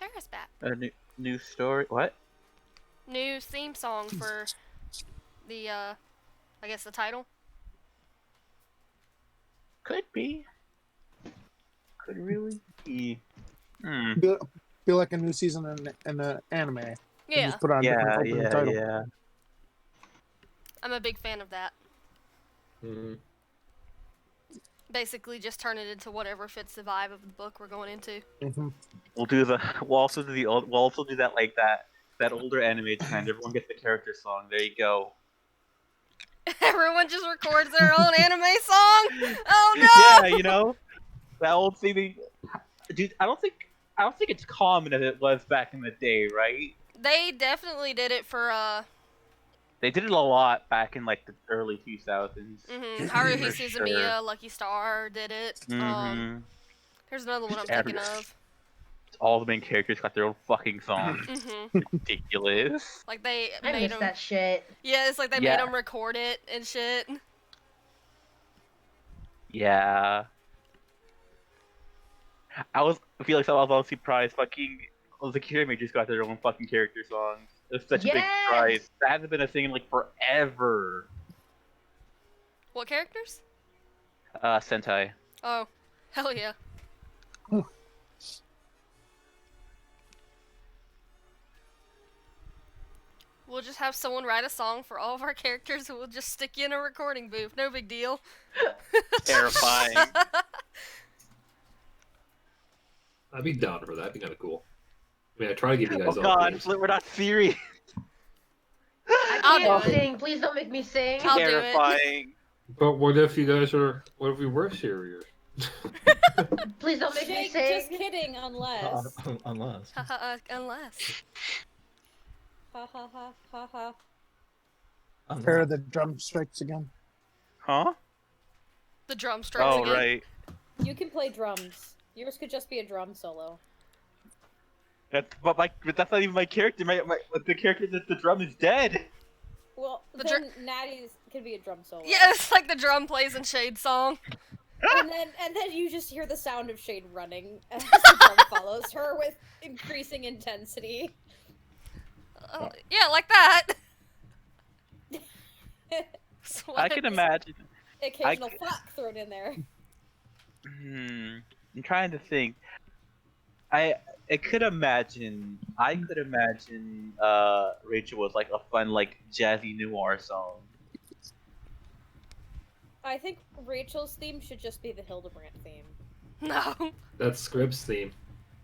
[SPEAKER 3] Paris bat.
[SPEAKER 2] a new story. What?
[SPEAKER 3] New theme song for the, I guess the title.
[SPEAKER 2] Could be. Could really be. Hmm.
[SPEAKER 7] Feel like a new season in an anime. And
[SPEAKER 3] Yeah,
[SPEAKER 7] just put on a different opening title.
[SPEAKER 2] Yeah.
[SPEAKER 3] I'm a big fan of that.
[SPEAKER 1] Mm-hmm.
[SPEAKER 3] Basically, just turn it into whatever fits the vibe of the book we're going into.
[SPEAKER 7] Mm-hmm.
[SPEAKER 2] We'll also do that like that older anime trend. Everyone gets the character song. There you go.
[SPEAKER 3] Everyone just records their own anime song. Oh no!
[SPEAKER 2] Yeah, you know that old thing. Dude, I don't think it's common as it was back in the day, right?
[SPEAKER 3] They definitely did it for
[SPEAKER 2] They did it a lot back in like the early 2000s.
[SPEAKER 3] Haruhi
[SPEAKER 2] For
[SPEAKER 3] Suzumiya,
[SPEAKER 2] sure.
[SPEAKER 3] Lucky Star did it.
[SPEAKER 2] Mm-hmm.
[SPEAKER 3] Here's another one I'm
[SPEAKER 2] Every-
[SPEAKER 3] thinking of.
[SPEAKER 2] All the main characters got their own fucking song. Ridiculous.
[SPEAKER 3] Like they
[SPEAKER 8] I
[SPEAKER 3] made
[SPEAKER 8] miss
[SPEAKER 3] them.
[SPEAKER 8] that shit.
[SPEAKER 3] Yeah, it's like they made
[SPEAKER 2] Yeah.
[SPEAKER 3] them record it and shit.
[SPEAKER 2] Yeah. I feel like I was all surprised. Fucking the Kirame just got their own fucking character songs. It's such a big
[SPEAKER 8] Yes!
[SPEAKER 2] surprise. That hasn't been a thing in like forever.
[SPEAKER 3] What characters?
[SPEAKER 2] Sentai.
[SPEAKER 3] Oh, hell yeah. We'll just have someone write a song for all of our characters and we'll just stick you in a recording booth. No big deal.
[SPEAKER 2] Terrifying.
[SPEAKER 1] I'd be down for that. That'd be kind of cool. I mean, I try to give you guys
[SPEAKER 2] Oh
[SPEAKER 1] all
[SPEAKER 2] god,
[SPEAKER 1] themes.
[SPEAKER 2] we're not serious.
[SPEAKER 3] I'll
[SPEAKER 8] I can't
[SPEAKER 3] do it.
[SPEAKER 8] sing. Please don't make me sing.
[SPEAKER 3] I'll do it.
[SPEAKER 2] Terrifying.
[SPEAKER 1] But what if you guys are? What if we were serious?
[SPEAKER 8] Please don't make me
[SPEAKER 5] Jake,
[SPEAKER 8] sing.
[SPEAKER 5] just kidding, unless.
[SPEAKER 6] Unless.
[SPEAKER 3] Unless.
[SPEAKER 5] Ha ha ha ha ha.
[SPEAKER 7] Pair the drum strikes again.
[SPEAKER 2] Huh?
[SPEAKER 3] The drum strikes
[SPEAKER 2] Oh
[SPEAKER 3] again.
[SPEAKER 2] right.
[SPEAKER 5] You can play drums. Yours could just be a drum solo.
[SPEAKER 2] But that's not even my character. The character that the drum is dead.
[SPEAKER 5] Well,
[SPEAKER 3] The
[SPEAKER 5] then Natty's could be a drum solo.
[SPEAKER 3] Yeah, it's like the drum plays in Shade's song.
[SPEAKER 5] And then you just hear the sound of Shade running as the drum follows her with increasing intensity.
[SPEAKER 3] Yeah, like that.
[SPEAKER 2] I can imagine.
[SPEAKER 5] Occasional fuck thrown in there.
[SPEAKER 2] I'm trying to think. I could imagine. Rachel was like a fun, like jazzy noir song.
[SPEAKER 5] I think Rachel's theme should just be the Hildebrandt theme.
[SPEAKER 3] No.
[SPEAKER 1] That's Scrib's theme,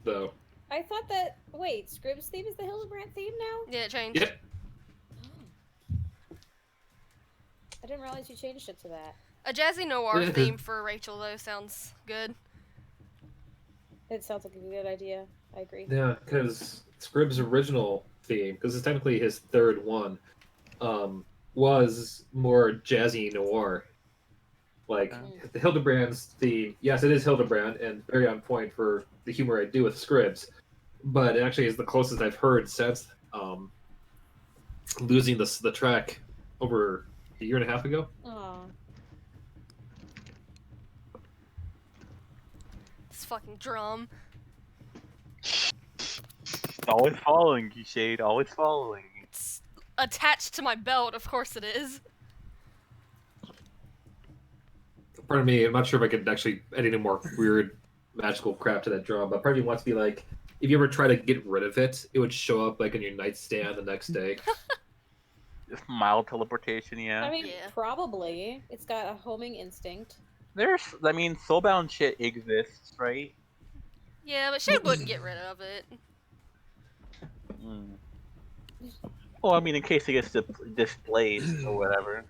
[SPEAKER 1] though.
[SPEAKER 5] I thought that. Wait, Scrib's theme is the Hildebrandt theme now?
[SPEAKER 3] Yeah, it changed.
[SPEAKER 1] Yep.
[SPEAKER 5] I didn't realize you changed it to that.
[SPEAKER 3] A jazzy noir
[SPEAKER 1] Yeah.
[SPEAKER 3] theme for Rachel, though, sounds good.
[SPEAKER 5] It sounds like a good idea. I agree.
[SPEAKER 1] Yeah, because Scrib's original theme, because it's technically his third one, was more jazzy noir. Like the Hildebrand's theme, yes, it is Hildebrand and very on point for the humor I do with scripts, but it actually is the closest I've heard since losing the track over a year and a half ago.
[SPEAKER 5] Aw.
[SPEAKER 3] This fucking drum.
[SPEAKER 2] Always following you, Shade. Always following.
[SPEAKER 3] It's attached to my belt, of course it is.
[SPEAKER 1] Part of me, I'm not sure if I could actually add any more weird magical crap to that drum, but part of me wants to be like, if you ever try to get rid of it, it would show up like on your nightstand the next day.
[SPEAKER 2] Just mild teleportation, yeah.
[SPEAKER 5] I mean,
[SPEAKER 3] Yeah.
[SPEAKER 5] probably. It's got a homing instinct.
[SPEAKER 2] Soulbound shit exists, right?
[SPEAKER 3] Yeah, but Shade wouldn't get rid of it.
[SPEAKER 2] Well, I mean, in case it gets displayed or whatever.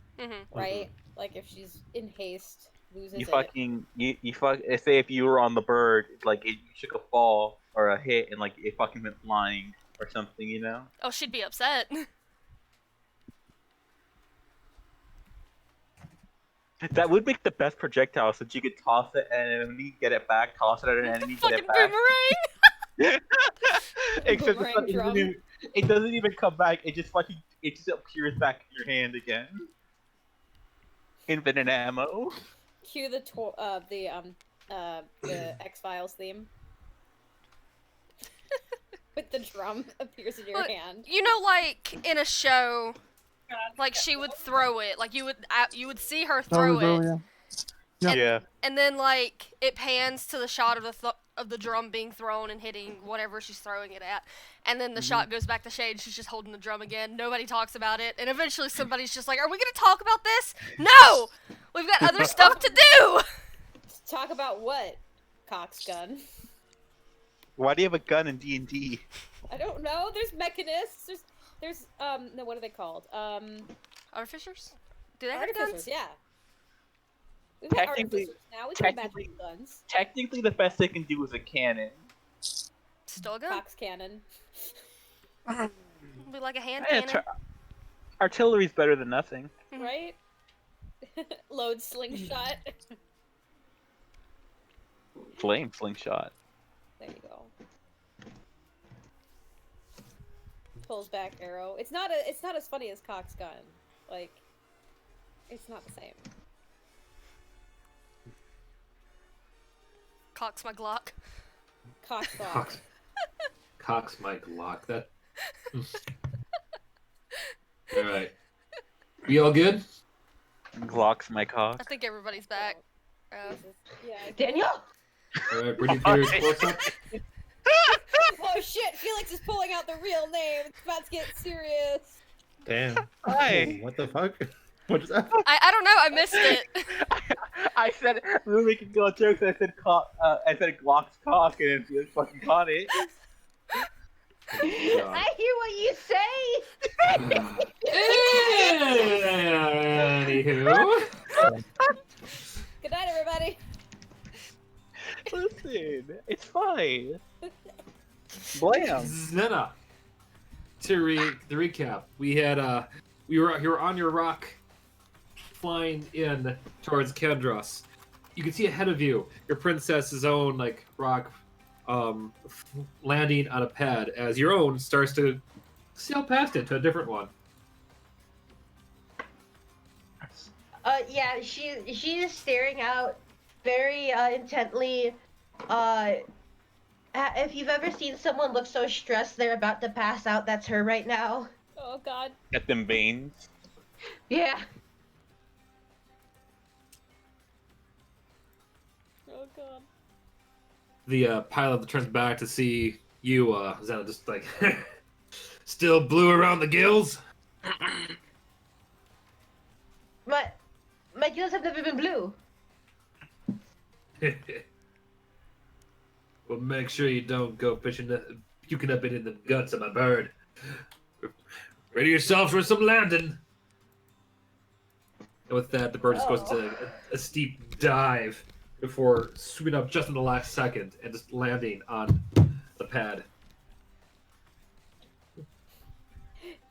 [SPEAKER 5] Right? Like if she's in haste, loses
[SPEAKER 2] You
[SPEAKER 5] it.
[SPEAKER 2] fucking say if you were on the bird, like you took a fall or a hit and like it fucking went flying or something, you know?
[SPEAKER 3] Oh, she'd be upset.
[SPEAKER 2] That would make the best projectile, since you could toss it at an enemy, get it back, toss it at an enemy, get
[SPEAKER 3] Fucking
[SPEAKER 2] it back.
[SPEAKER 3] boomerang!
[SPEAKER 2] Except
[SPEAKER 5] Boomerang drum.
[SPEAKER 2] it doesn't even come back. It just appears back in your hand again. Infinite ammo.
[SPEAKER 5] Cue the X-Files theme. With the drum appears in your
[SPEAKER 3] But,
[SPEAKER 5] hand.
[SPEAKER 3] You know, like in a show, like she would throw it. Like you would see her throw it,
[SPEAKER 2] Yeah.
[SPEAKER 3] and then like it pans to the shot of the drum being thrown and hitting whatever she's throwing it at, and then the shot goes back to Shade. And she's just holding the drum again. Nobody talks about it, and eventually somebody's just like, "Are we gonna talk about this? No, we've got other stuff to do."
[SPEAKER 5] Talk about what? Cox gun.
[SPEAKER 2] Why do you have a gun in D&D?
[SPEAKER 5] I don't know. There's mechanists. There's no, what are they called?
[SPEAKER 3] Artificers? Do they have
[SPEAKER 5] Artificers.
[SPEAKER 3] guns?
[SPEAKER 5] Yeah. We've got
[SPEAKER 2] Technically-
[SPEAKER 5] artificers now. We can
[SPEAKER 2] technically-
[SPEAKER 5] magic guns.
[SPEAKER 2] Technically, the best they can do is a cannon.
[SPEAKER 3] Still a gun?
[SPEAKER 5] Cox cannon.
[SPEAKER 3] Be like a hand
[SPEAKER 2] Yeah,
[SPEAKER 3] cannon.
[SPEAKER 2] artillery's better than nothing.
[SPEAKER 5] Right? Load slingshot.
[SPEAKER 2] Flame slingshot.
[SPEAKER 5] There you go. Pulls back arrow. It's not as funny as Cox gun. Like, it's not the same.
[SPEAKER 3] Cocks my Glock.
[SPEAKER 5] Cox gun.
[SPEAKER 1] Cox Mike Lock. That. All right. We all good?
[SPEAKER 2] Glocks my cock.
[SPEAKER 3] I think everybody's back.
[SPEAKER 5] Yeah.
[SPEAKER 8] Daniel?
[SPEAKER 1] All right. Pretty furious sports up.
[SPEAKER 5] Oh shit! Felix is pulling out the real name. It's about to get serious.
[SPEAKER 6] Damn.
[SPEAKER 2] Hi.
[SPEAKER 6] What the fuck? What just happened?
[SPEAKER 3] I don't know. I missed it.
[SPEAKER 2] I said we were making girl jokes. I said I said Glock's cock, and then Felix fucking caught it.
[SPEAKER 8] I hear what you say.
[SPEAKER 1] Anywho.
[SPEAKER 5] Good night, everybody.
[SPEAKER 2] Listen, it's fine. Blam.
[SPEAKER 1] Xenna. To recap, we had you were on your rock, flying in towards Kendros. You can see ahead of you your princess's own like rock, landing on a pad as your own starts to sail past it to a different one.
[SPEAKER 8] Yeah, she is staring out very intently. If you've ever seen someone look so stressed they're about to pass out, that's her right now.
[SPEAKER 5] Oh god.
[SPEAKER 2] Get them veins.
[SPEAKER 8] Yeah.
[SPEAKER 5] Oh god.
[SPEAKER 1] The pilot turns back to see you, Xenna, just like still blue around the gills.
[SPEAKER 8] My gills have never been blue.
[SPEAKER 1] Well, make sure you don't go puking up into the guts of my bird. Ready yourselves for some landing. And with that, the bird just goes to a steep dive before swooping up just in the last second and just landing on the pad.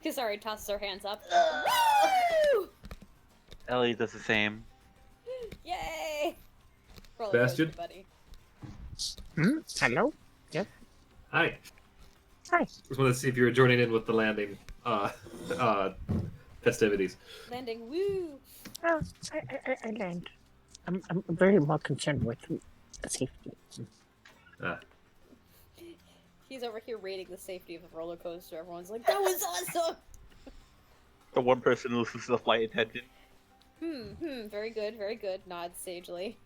[SPEAKER 5] Kesari tosses her hands up.
[SPEAKER 2] Ellie does the same.
[SPEAKER 5] Yay! Roller
[SPEAKER 1] Bastion?
[SPEAKER 5] coaster, buddy.
[SPEAKER 7] Hello?
[SPEAKER 1] Hi.
[SPEAKER 7] Hi.
[SPEAKER 1] Just wanted to see if you were joining in with the landing festivities.
[SPEAKER 5] Landing, woo!
[SPEAKER 7] Oh, I land. I'm very more concerned with the safety.
[SPEAKER 5] He's over here rating the safety of the roller coaster. Everyone's like, that was awesome!
[SPEAKER 2] The one person who listens to the flight attendant.
[SPEAKER 5] Very good. Nod sagely.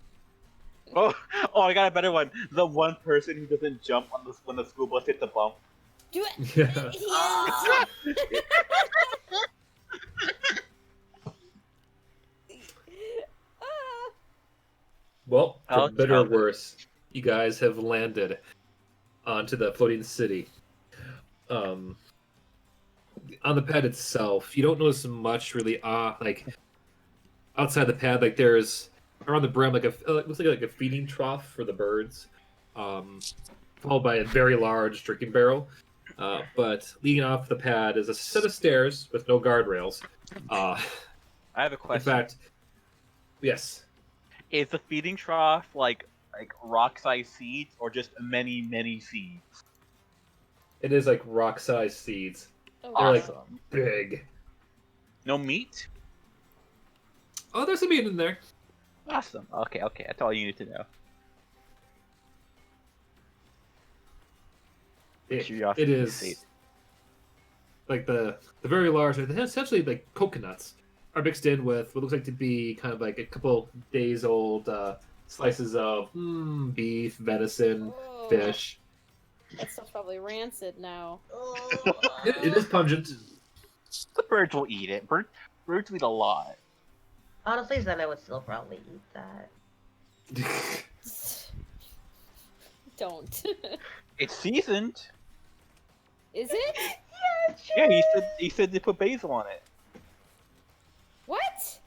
[SPEAKER 2] Oh, I got a better one. The one person who doesn't jump on the when the school bus hits the bump.
[SPEAKER 5] Do it!
[SPEAKER 1] Yeah.
[SPEAKER 5] Yes! Ah.
[SPEAKER 1] Well,
[SPEAKER 2] Oh,
[SPEAKER 1] for better or
[SPEAKER 2] Calvin.
[SPEAKER 1] worse, you guys have landed onto the floating city. On the pad itself, you don't notice much really. Like outside the pad, like there's around the brim, like it looks like a feeding trough for the birds, followed by a very large drinking barrel. But leading off the pad is a set of stairs with no guardrails.
[SPEAKER 2] I have a
[SPEAKER 1] In
[SPEAKER 2] question.
[SPEAKER 1] fact, yes,
[SPEAKER 2] Is the feeding trough like rock-sized seeds or just many seeds?
[SPEAKER 1] it is like rock-sized seeds.
[SPEAKER 5] Oh,
[SPEAKER 1] They're like
[SPEAKER 2] Awesome.
[SPEAKER 1] big.
[SPEAKER 2] No meat?
[SPEAKER 1] Oh, there's some meat in there.
[SPEAKER 2] Awesome. Okay. That's all you need to know. Curiosity
[SPEAKER 1] It is
[SPEAKER 2] sake.
[SPEAKER 1] like the very large, essentially like coconuts are mixed in with what looks like to be kind of like a couple days old slices of beef, venison,
[SPEAKER 5] Oh,
[SPEAKER 1] fish.
[SPEAKER 5] that stuff's probably rancid now.
[SPEAKER 1] It is pungent.
[SPEAKER 2] The birds will eat it. Birds eat a lot.
[SPEAKER 8] Honestly, Xenna would still probably eat that.
[SPEAKER 5] Don't.
[SPEAKER 2] It's seasoned.
[SPEAKER 5] Is it?
[SPEAKER 2] Yeah, he said they put basil on it.
[SPEAKER 5] What?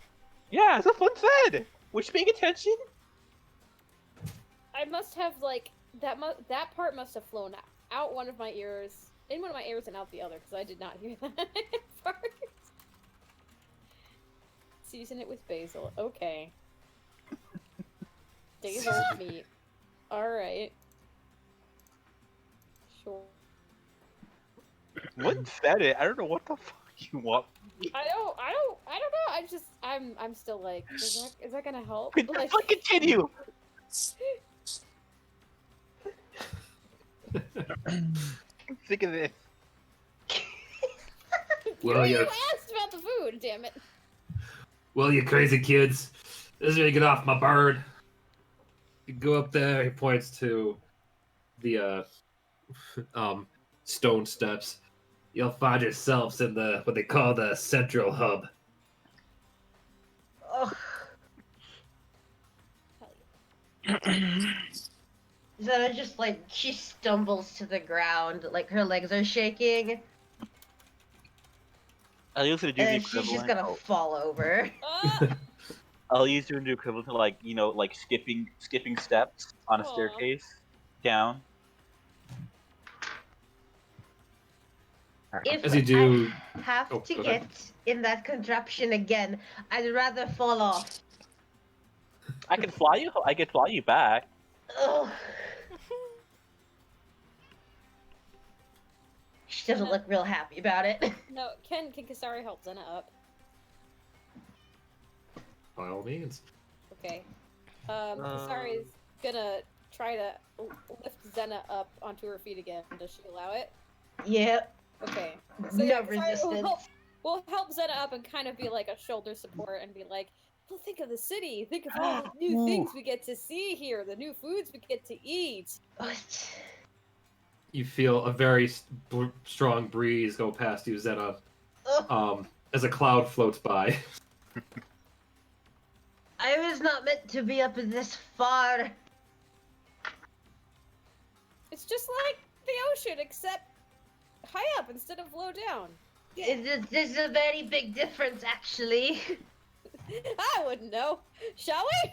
[SPEAKER 2] Yeah, someone said. Was you paying attention?
[SPEAKER 5] I must have like that. That part must have flown out one of my ears, in one of my ears, and out the other, because I did not hear that part. Season it with basil. Okay. Days old meat. All right. Sure.
[SPEAKER 2] What said it? I don't know what the fuck you want.
[SPEAKER 5] I don't know. I'm still like, is that gonna help? Like,
[SPEAKER 2] Continue. I'm sick of this.
[SPEAKER 1] Well,
[SPEAKER 5] you
[SPEAKER 1] you
[SPEAKER 5] asked about the food, damn it.
[SPEAKER 1] well, you crazy kids. This is where you get off my bird. You go up there. He points to the stone steps. You'll find yourselves in the what they call the central hub.
[SPEAKER 8] Ugh. Xenna just like she stumbles to the ground, like her legs are shaking,
[SPEAKER 2] I'll use it to do the
[SPEAKER 8] and she's just
[SPEAKER 2] equivalent.
[SPEAKER 8] gonna fall over.
[SPEAKER 2] I'll use it to do equivalent to like skipping steps on a
[SPEAKER 5] Aw.
[SPEAKER 2] staircase down.
[SPEAKER 8] If
[SPEAKER 1] As you do,
[SPEAKER 8] I have
[SPEAKER 1] Oh,
[SPEAKER 8] to
[SPEAKER 1] go
[SPEAKER 8] get
[SPEAKER 1] ahead.
[SPEAKER 8] in that contraption again, I'd rather fall off.
[SPEAKER 2] I can fly you. I can fly you back.
[SPEAKER 8] Ugh. She doesn't look real happy about it.
[SPEAKER 5] No, can Kesari help Xenna up?
[SPEAKER 1] by all means.
[SPEAKER 5] Okay. Kesari's gonna try to lift Xenna up onto her feet again. Does she allow it?
[SPEAKER 8] Yep.
[SPEAKER 5] Okay.
[SPEAKER 8] No
[SPEAKER 5] yeah, Kesari
[SPEAKER 8] resistance.
[SPEAKER 5] We'll help Xenna up and kind of be like a shoulder support and be like, well, think of the city. Think of all the new things we get to see here, the new foods we get to eat.
[SPEAKER 8] What?
[SPEAKER 1] You feel a very strong breeze go past you, Xenna,
[SPEAKER 8] Ugh.
[SPEAKER 1] as a cloud floats by.
[SPEAKER 8] I was not meant to be up this far.
[SPEAKER 5] It's just like the ocean, except high up instead of low down.
[SPEAKER 8] There's a very big difference, actually.
[SPEAKER 5] I wouldn't know. Shall we?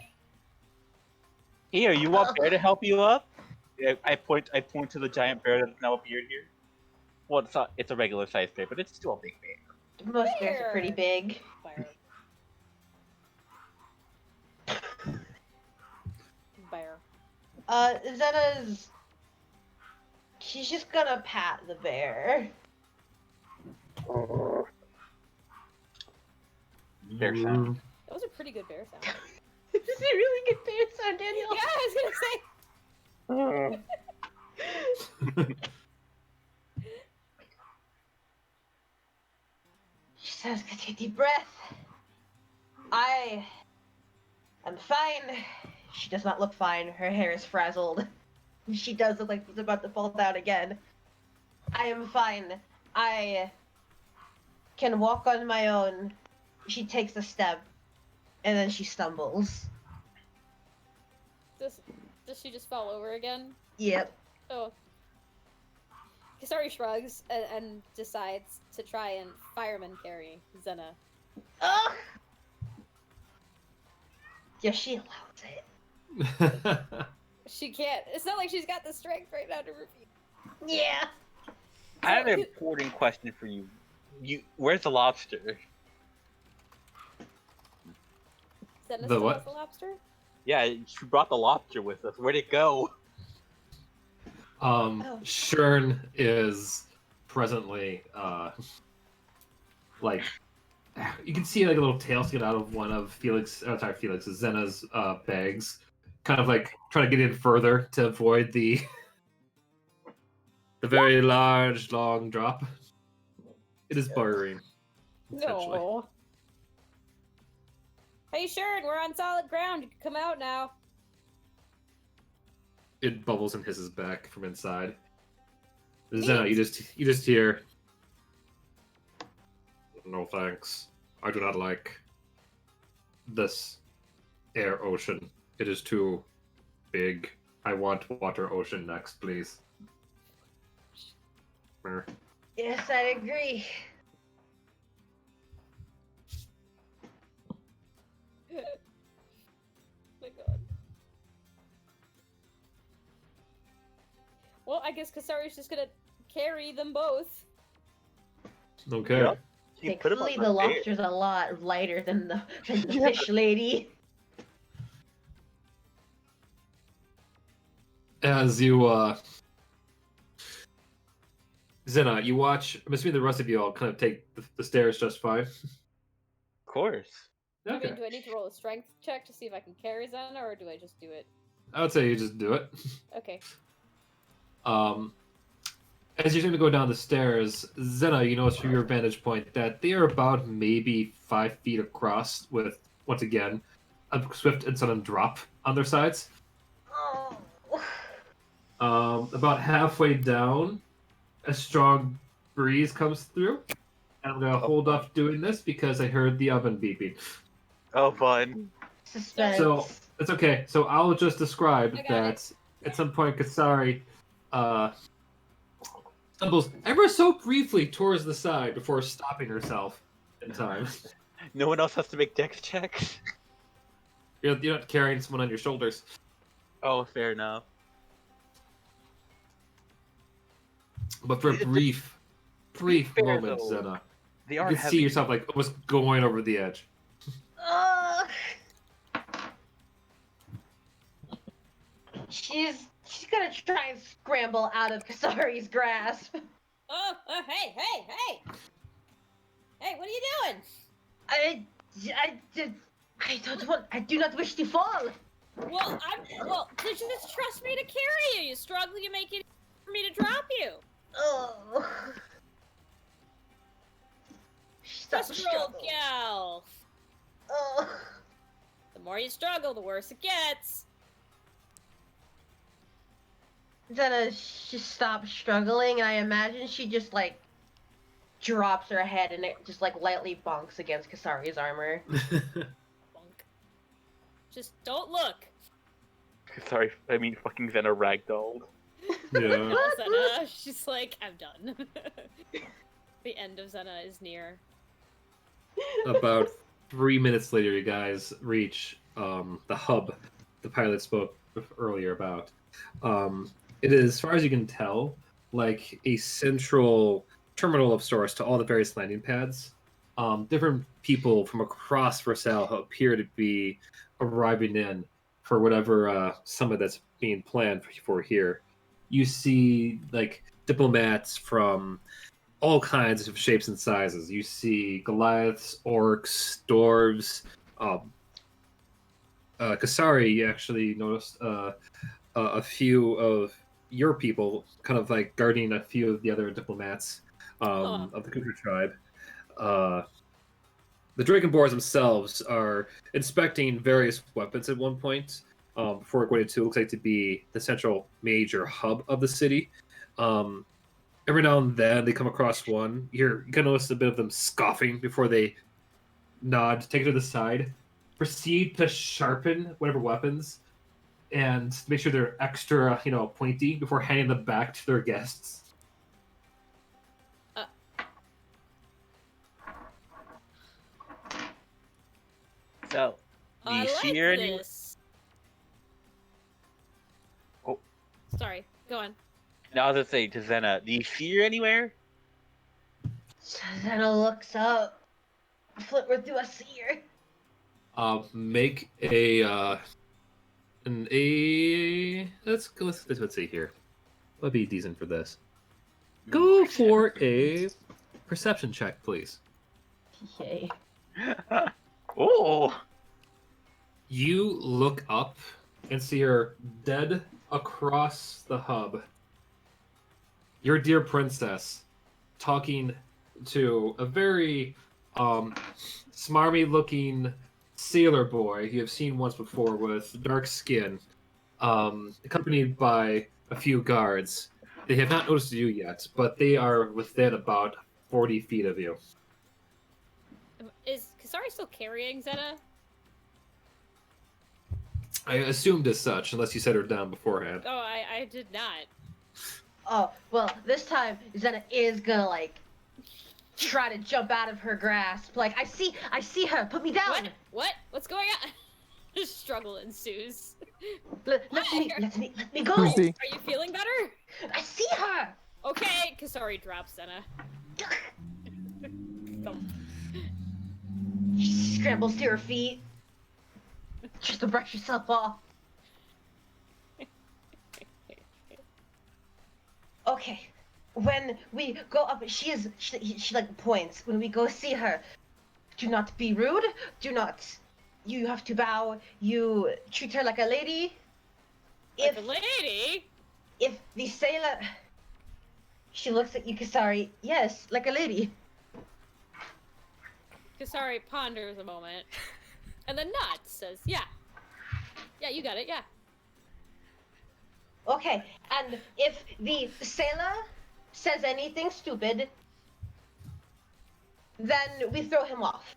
[SPEAKER 2] Here, you want Bear to help you up? Yeah, I point to the giant bear that's now appeared here. Well, it's a regular sized bear, but it's still a big bear.
[SPEAKER 8] Most bears are pretty
[SPEAKER 5] There.
[SPEAKER 8] big.
[SPEAKER 5] Fire.
[SPEAKER 8] Xenna's... She's just gonna pat the bear.
[SPEAKER 2] Bear sound.
[SPEAKER 5] That was a pretty good bear sound.
[SPEAKER 8] This is a really good bear sound, Daniel.
[SPEAKER 5] Yeah, I was gonna say.
[SPEAKER 8] She says, take a deep breath. I am fine. She does not look fine. Her hair is frazzled. She does look like she's about to fall down again. I am fine. I can walk on my own. She takes a step, and then she stumbles.
[SPEAKER 5] Does she just fall over again?
[SPEAKER 8] Yep.
[SPEAKER 5] Oh. Kesari shrugs and decides to try and fireman carry Xenna.
[SPEAKER 8] Ugh! Yeah, she allows it.
[SPEAKER 5] She can't. It's not like she's got the strength right now to repeat.
[SPEAKER 8] Yeah.
[SPEAKER 2] I have an important question for you. Where's the lobster?
[SPEAKER 5] Xenna
[SPEAKER 1] The
[SPEAKER 5] still
[SPEAKER 1] what?
[SPEAKER 5] has the lobster?
[SPEAKER 2] Yeah, she brought the lobster with us. Where'd it go?
[SPEAKER 1] Shern is presently like you can see like a little tail stick out of one of Xenna's bags, kind of like trying to get in further to avoid the very large long drop. It is burying. essentially.
[SPEAKER 5] No. Hey, Shern, we're on solid ground. You can come out now.
[SPEAKER 1] It bubbles and hisses back from inside. Xenna, you just hear. No thanks. I do not like this air ocean. It is too big. I want water ocean next, please. Mer.
[SPEAKER 8] Yes, I agree.
[SPEAKER 5] My God. Well, I guess Kesari's just gonna carry them both.
[SPEAKER 1] Okay.
[SPEAKER 2] Yep. You can put 'em
[SPEAKER 8] Thankfully,
[SPEAKER 2] on
[SPEAKER 8] the
[SPEAKER 2] my bear.
[SPEAKER 8] lobster's a lot lighter than the fish lady.
[SPEAKER 1] As you, Xenna, you watch. I'm assuming the rest of you all kind of take the stairs just fine.
[SPEAKER 2] Of course.
[SPEAKER 5] I
[SPEAKER 1] Okay.
[SPEAKER 5] mean, do I need to roll a strength check to see if I can carry Xenna, or do I just do it?
[SPEAKER 1] I would say you just do it.
[SPEAKER 5] Okay.
[SPEAKER 1] As you're going to go down the stairs, Xenna, you notice from your vantage point that they are about maybe 5 feet across, with once again a swift and sudden drop on their sides.
[SPEAKER 8] Oh.
[SPEAKER 1] About halfway down, a strong breeze comes through. And I'm going to hold off doing this because I heard the oven beeping.
[SPEAKER 2] Oh, fun.
[SPEAKER 8] Suspense.
[SPEAKER 1] So it's okay. So I'll just describe
[SPEAKER 5] I got
[SPEAKER 1] that at some point Kesari stumbles ever so briefly towards the side before stopping herself in time.
[SPEAKER 2] No one else has to make dex checks?
[SPEAKER 1] You're not carrying someone on your shoulders.
[SPEAKER 2] Oh, fair enough.
[SPEAKER 1] But for a brief
[SPEAKER 2] fair,
[SPEAKER 1] moment,
[SPEAKER 2] though,
[SPEAKER 1] Xenna,
[SPEAKER 2] They
[SPEAKER 1] you
[SPEAKER 2] are
[SPEAKER 1] can
[SPEAKER 2] heavy.
[SPEAKER 1] see yourself like almost going over the edge.
[SPEAKER 8] Ugh. She's gonna try and scramble out of Kasari's grasp.
[SPEAKER 5] Oh, hey! Hey, what are you doing?
[SPEAKER 8] I do not wish to fall.
[SPEAKER 5] Well, just trust me to carry you. You struggle, you make it for me to drop you.
[SPEAKER 8] Oh. Stop
[SPEAKER 5] Just roll,
[SPEAKER 8] struggle.
[SPEAKER 5] gal.
[SPEAKER 8] Oh.
[SPEAKER 5] The more you struggle, the worse it gets.
[SPEAKER 8] Xenna just stops struggling, and I imagine she just like drops her head and it just like lightly bonks against Kasari's armor.
[SPEAKER 5] Bunk. Just don't look.
[SPEAKER 2] Sorry, I mean fucking Xenna ragdolled.
[SPEAKER 1] Yeah.
[SPEAKER 5] Xenna, she's like, I'm done. The end of Xenna is near.
[SPEAKER 1] About 3 minutes later, you guys reach the hub the pilot spoke earlier about. It is, as far as you can tell, like a central terminal of sorts to all the various landing pads. Different people from across Versailles appear to be arriving in. for whatever summit that's being planned for here. You see like diplomats from all kinds of shapes and sizes. You see Goliaths, orcs, dwarves. Kesari, you actually noticed a few of your people kind of like guarding a few of the other diplomats of the Kuka tribe. The Dragonborns themselves are inspecting various weapons at one point before going into what looks like to be the central major hub of the city. Every now and then they come across one. You can notice a bit of them scoffing before they nod, take it to the side, proceed to sharpen whatever weapons, and make sure they're extra, pointy before handing them back to their guests.
[SPEAKER 2] So, do you see her anywhere? Oh.
[SPEAKER 5] Sorry, go on.
[SPEAKER 2] Now I was gonna say to Xenna, do you see her anywhere?
[SPEAKER 8] Xenna looks up. Flipper, do I see her?
[SPEAKER 1] Make a let's see here. What would be decent for this? Go for a perception check, please.
[SPEAKER 8] Yay.
[SPEAKER 2] Oh.
[SPEAKER 1] You look up and see her dead across the hub. Your dear princess talking to a very smarmy looking sailor boy you have seen once before with dark skin, accompanied by a few guards. They have not noticed you yet, but they are within about 40 feet of you.
[SPEAKER 5] Is Kesari still carrying Xenna?
[SPEAKER 1] I assumed as such, unless you set her down beforehand.
[SPEAKER 5] Oh, I did not.
[SPEAKER 8] Oh, well, this time Xenna is gonna, like, try to jump out of her grasp. Like, I see her, put me down!
[SPEAKER 5] What? What's going on? Just struggle ensues.
[SPEAKER 8] Let me go!
[SPEAKER 5] Are you feeling better?
[SPEAKER 8] I see her!
[SPEAKER 5] Okay, Kesari drops Xenna.
[SPEAKER 8] She scrambles to her feet. Just to brush herself off. Okay. When we go up, she like points. When we go see her, do not be rude. You have to bow. You treat her like a lady.
[SPEAKER 5] Like a lady?
[SPEAKER 8] If the sailor... She looks at you, Kesari. Yes, like a lady.
[SPEAKER 5] Kesari ponders a moment. And then nods, says, yeah. Yeah, you got it, yeah.
[SPEAKER 8] Okay, and if the sailor says anything stupid, then we throw him off.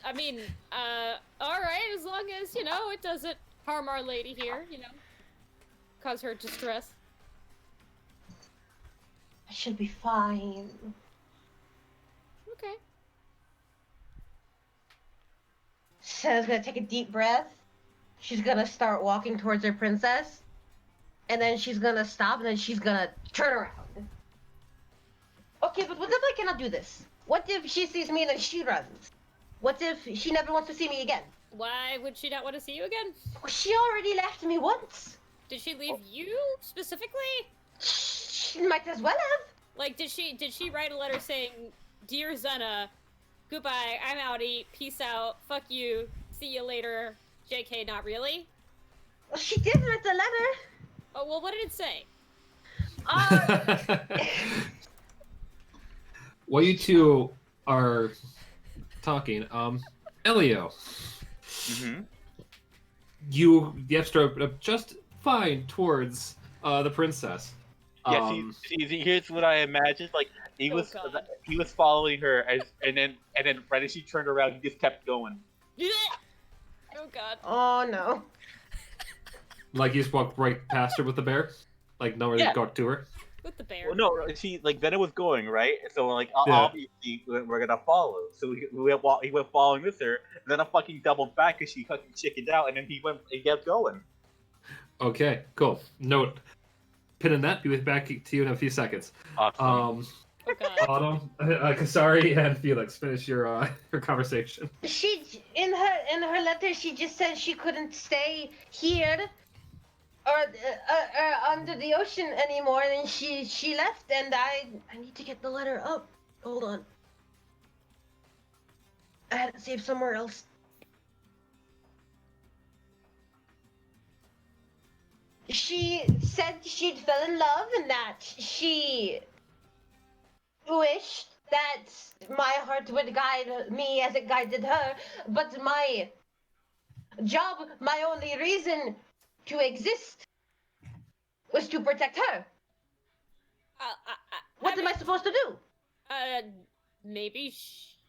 [SPEAKER 5] I mean, alright, as long as, it doesn't harm our lady here, cause her distress.
[SPEAKER 8] I should be fine.
[SPEAKER 5] Okay.
[SPEAKER 8] Senna's gonna take a deep breath. She's gonna start walking towards her princess. And then she's gonna stop, and then she's gonna turn around. Okay, but what if I cannot do this? What if she sees me and then she runs? What if she never wants to see me again?
[SPEAKER 5] Why would she not want to see you again?
[SPEAKER 8] She already left me once.
[SPEAKER 5] Did she leave you, specifically?
[SPEAKER 8] She might as well have.
[SPEAKER 5] Like, did she write a letter saying, Dear Xenna, goodbye, I'm outie, peace out, fuck you, see you later, JK, not really?
[SPEAKER 8] Well, she did write the letter.
[SPEAKER 5] Oh, well, what did it say?
[SPEAKER 1] While you two are talking, Elio.
[SPEAKER 2] Mm-hmm.
[SPEAKER 1] You have to just fine towards the princess.
[SPEAKER 2] Yeah, see, here's what I imagined. Like he was following her, and then right as she turned around, he just kept going.
[SPEAKER 5] Oh god.
[SPEAKER 8] Oh no.
[SPEAKER 1] Like you just walked right past her with the bear, like nowhere to go to her.
[SPEAKER 5] With the bear.
[SPEAKER 2] Well, no, she Xenna was going right, so like obviously we're gonna follow. So he went following with her. And then I fucking doubled back because she fucking chickened out, and then he kept going.
[SPEAKER 1] Okay, cool. Note. Pinning that. Be back to you in a few seconds.
[SPEAKER 2] Awesome.
[SPEAKER 1] Autumn, Kesari, and Felix, finish your conversation.
[SPEAKER 8] She in in her letter, she just said she couldn't stay here or under the ocean anymore, and she left. And I need to get the letter up. Hold on. I had it saved somewhere else. She said she'd fell in love and that she wished that my heart would guide me as it guided her, but my job, my only reason to exist was to protect her. What am I supposed to do?
[SPEAKER 5] Maybe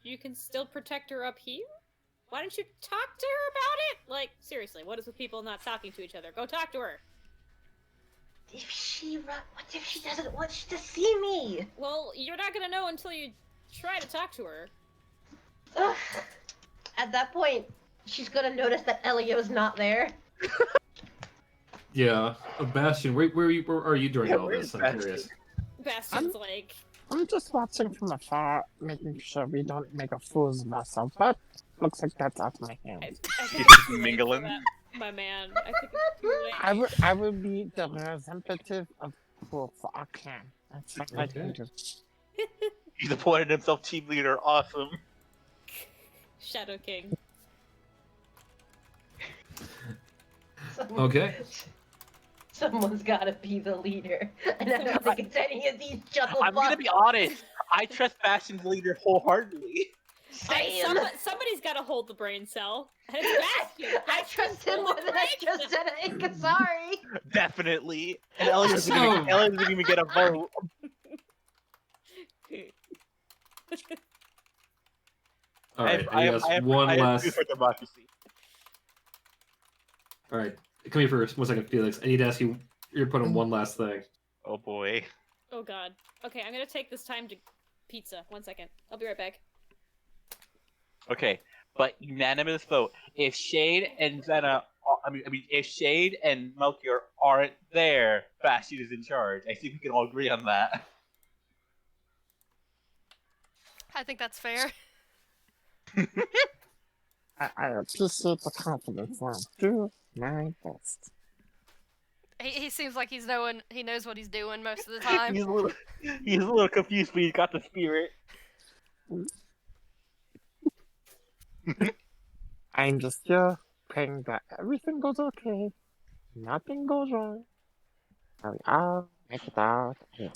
[SPEAKER 5] you can still protect her up here? Why don't you talk to her about it? Like, seriously, what is with people not talking to each other? Go talk to her.
[SPEAKER 8] What if she doesn't want to see me?
[SPEAKER 5] Well, you're not gonna know until you try to talk to her.
[SPEAKER 8] Ugh. At that point, she's gonna notice that Elio's not there.
[SPEAKER 1] Yeah, Bastion, where are you during all this? I'm curious.
[SPEAKER 5] Bastion's like...
[SPEAKER 7] I'm just watching from afar, making sure we don't make a fool's of ourselves, but looks like that's out of my hands.
[SPEAKER 5] I think it's too late
[SPEAKER 2] Mingling.
[SPEAKER 5] for that, my man. I think it's too late.
[SPEAKER 7] I will be the representative of Wolf for our clan. That's what I can do.
[SPEAKER 2] He's appointed himself team leader. Awesome.
[SPEAKER 5] Shadow King.
[SPEAKER 1] Okay.
[SPEAKER 8] Someone's gotta be the leader. And I don't think it's any of these chuckle
[SPEAKER 2] I'm gonna be honest. I trust Bastion's leader wholeheartedly.
[SPEAKER 8] Same.
[SPEAKER 5] Somebody's gotta hold the brain cell. And it's Bastion.
[SPEAKER 8] I trust him more than I trust Xenna and Kesari.
[SPEAKER 2] Definitely. And Elio's gonna even get a vote.
[SPEAKER 1] All right, I have one last.
[SPEAKER 2] For democracy.
[SPEAKER 1] All right, come here for 1 second, Felix. I need to ask you your opponent one last thing.
[SPEAKER 2] Oh boy.
[SPEAKER 5] Oh god. Okay, I'm gonna take this time to pizza. 1 second. I'll be right back.
[SPEAKER 2] Okay, but unanimous vote. If Shade and Xenna, if Shade and Melchior aren't there, Bastion is in charge. I think we can all agree on that.
[SPEAKER 3] I think that's fair.
[SPEAKER 7] I appreciate the confidence. I'll do my best.
[SPEAKER 3] He seems like he knows what he's doing most of the time.
[SPEAKER 2] he's a little confused, but he's got the spirit.
[SPEAKER 7] I'm just here praying that everything goes okay, nothing goes wrong, and we all make it out here.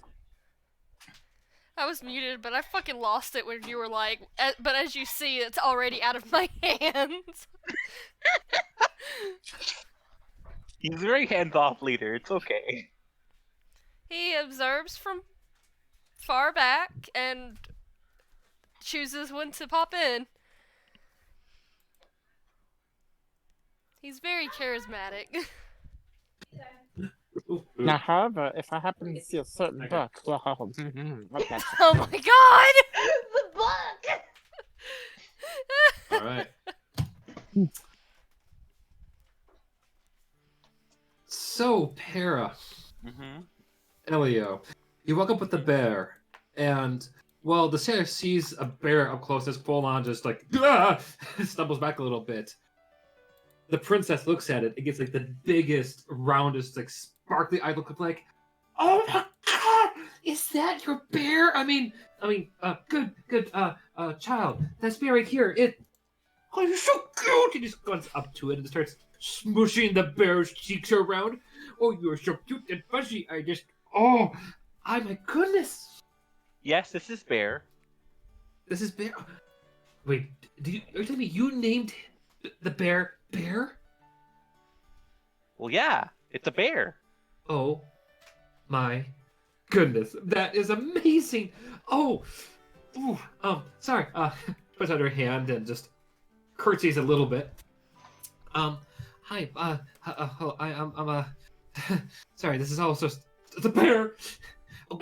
[SPEAKER 3] I was muted, but I fucking lost it when you were like, but as you see, it's already out of my hands.
[SPEAKER 2] He's a very hands-off leader. It's okay.
[SPEAKER 3] He observes from far back and chooses when to pop in. He's very charismatic.
[SPEAKER 7] Now, however, if I happen to see a certain book, well, what that's
[SPEAKER 3] Oh my god!
[SPEAKER 8] The book!
[SPEAKER 1] All right. So, Para, Elio, you walk up with the bear, and well, the sailor sees a bear up close, just full on, just like stumbles back a little bit. The princess looks at it. It gets like the biggest, roundest, like sparkly eye look, like, oh my god, is that your bear? Good, child. That's bear right here. Oh, you're so cute. He just runs up to it and starts smushing the bear's cheeks around. Oh, you're so cute and fuzzy. Oh my goodness.
[SPEAKER 2] Yes, this is Bear.
[SPEAKER 1] This is Bear. Wait, are you telling me you named the bear Bear?
[SPEAKER 2] Well, yeah, it's a bear.
[SPEAKER 1] Oh my goodness, that is amazing. Sorry. Puts out her hand and just curtsies a little bit. Hi. I'm sorry. This is also it's a bear. Oh,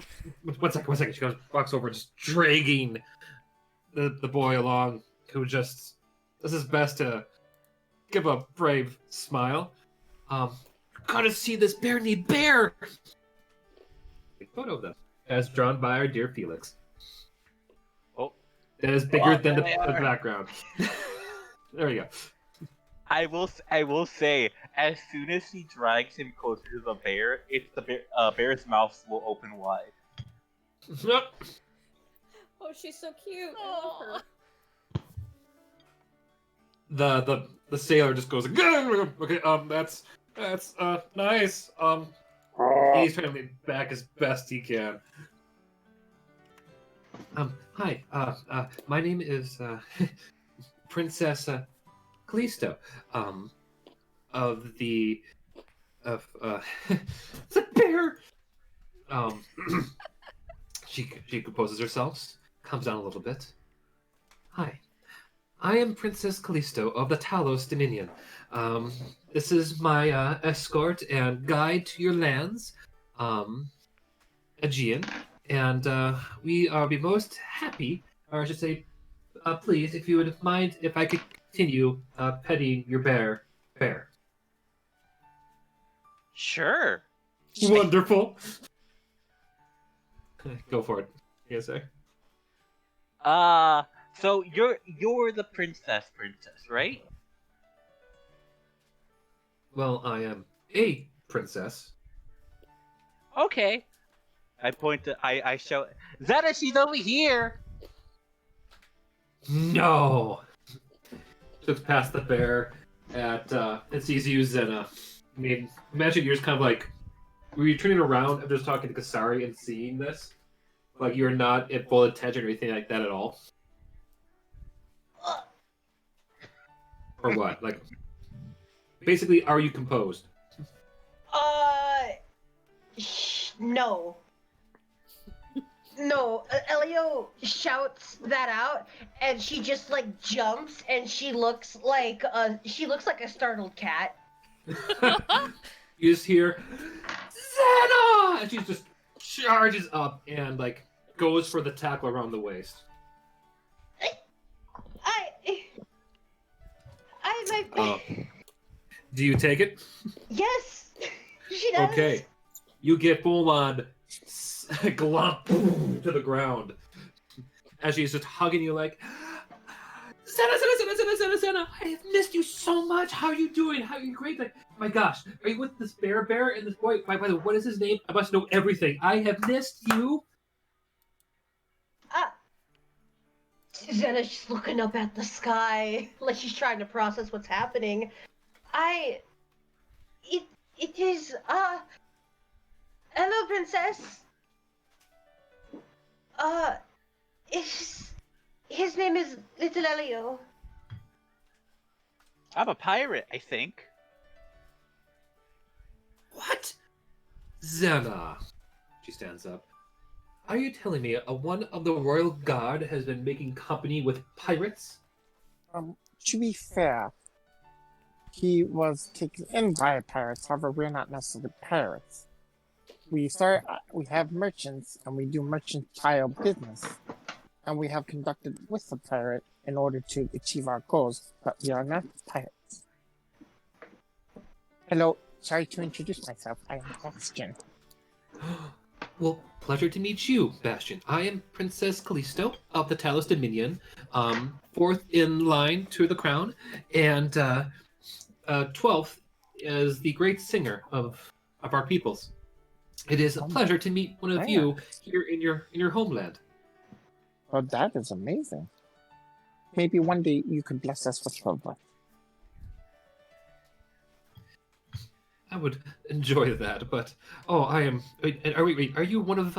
[SPEAKER 1] 1 second. She walks over, just dragging the boy along, who just does his best to give a brave smile. Gotta see this bear need bear. A photo of them, as drawn by our dear Felix.
[SPEAKER 2] Oh,
[SPEAKER 1] that is bigger than the background. There we go.
[SPEAKER 2] I will say, as soon as she drags him closer to the bear, bear's mouth will open wide.
[SPEAKER 5] Oh, she's so cute. I love her.
[SPEAKER 1] The sailor just goes, okay, that's nice. He's trying to lean back as best he can. Hi, my name is Princess Callisto, of the the bear. She composes herself, comes down a little bit. Hi, I am Princess Callisto of the Talos Dominion. This is my escort and guide to your lands, Aegean, and we are be most happy, or I should say, please, if you would mind, if I could continue petting your bear.
[SPEAKER 2] Sure.
[SPEAKER 1] Wonderful. Go for it. Yes, sir.
[SPEAKER 2] So you're the princess, right?
[SPEAKER 1] Well, I am a princess.
[SPEAKER 2] Okay. I show Xenna, she's over here.
[SPEAKER 1] No. Looks past the bear and sees you, Xenna. I mean, imagine you're just kind of like, were you turning around and just talking to Kesari and seeing this? Like you're not at full attention or anything like that at all? Or what? Like, basically, are you composed?
[SPEAKER 8] No. No, Elio shouts that out, and she just like jumps, and she looks like a startled cat.
[SPEAKER 1] You just hear Xenna, and she just charges up and like goes for the tackle around the waist. Do you take it?
[SPEAKER 8] Yes, she does.
[SPEAKER 1] Okay, you get full on glomp to the ground as she's just hugging you like, Xenna, I have missed you so much. How are you doing? How are you great? Like, oh my gosh, are you with this bear and this boy? By the way, what is his name? I must know everything. I have missed you.
[SPEAKER 8] Xenna's just looking up at the sky, like she's trying to process what's happening. It is, hello, princess. His name is Little Elio.
[SPEAKER 2] I'm a pirate, I think.
[SPEAKER 1] What? Xenna. She stands up. Are you telling me one of the royal guard has been making company with pirates?
[SPEAKER 7] To be fair, he was taken in by pirates. However, we're not necessarily pirates. We have merchants, and we do mercantile business. And we have conducted with the pirate in order to achieve our goals, but we are not pirates. Hello, sorry to introduce myself. I am Bastion.
[SPEAKER 1] Well, pleasure to meet you, Bastion. I am Princess Callisto of the Talos Dominion, fourth in line to the crown, and 12th is the great singer of our peoples. It is a pleasure to meet one of you here in your homeland.
[SPEAKER 7] Oh, that is amazing. Maybe one day you could bless us with children.
[SPEAKER 1] I would enjoy that, but I am. Are you one of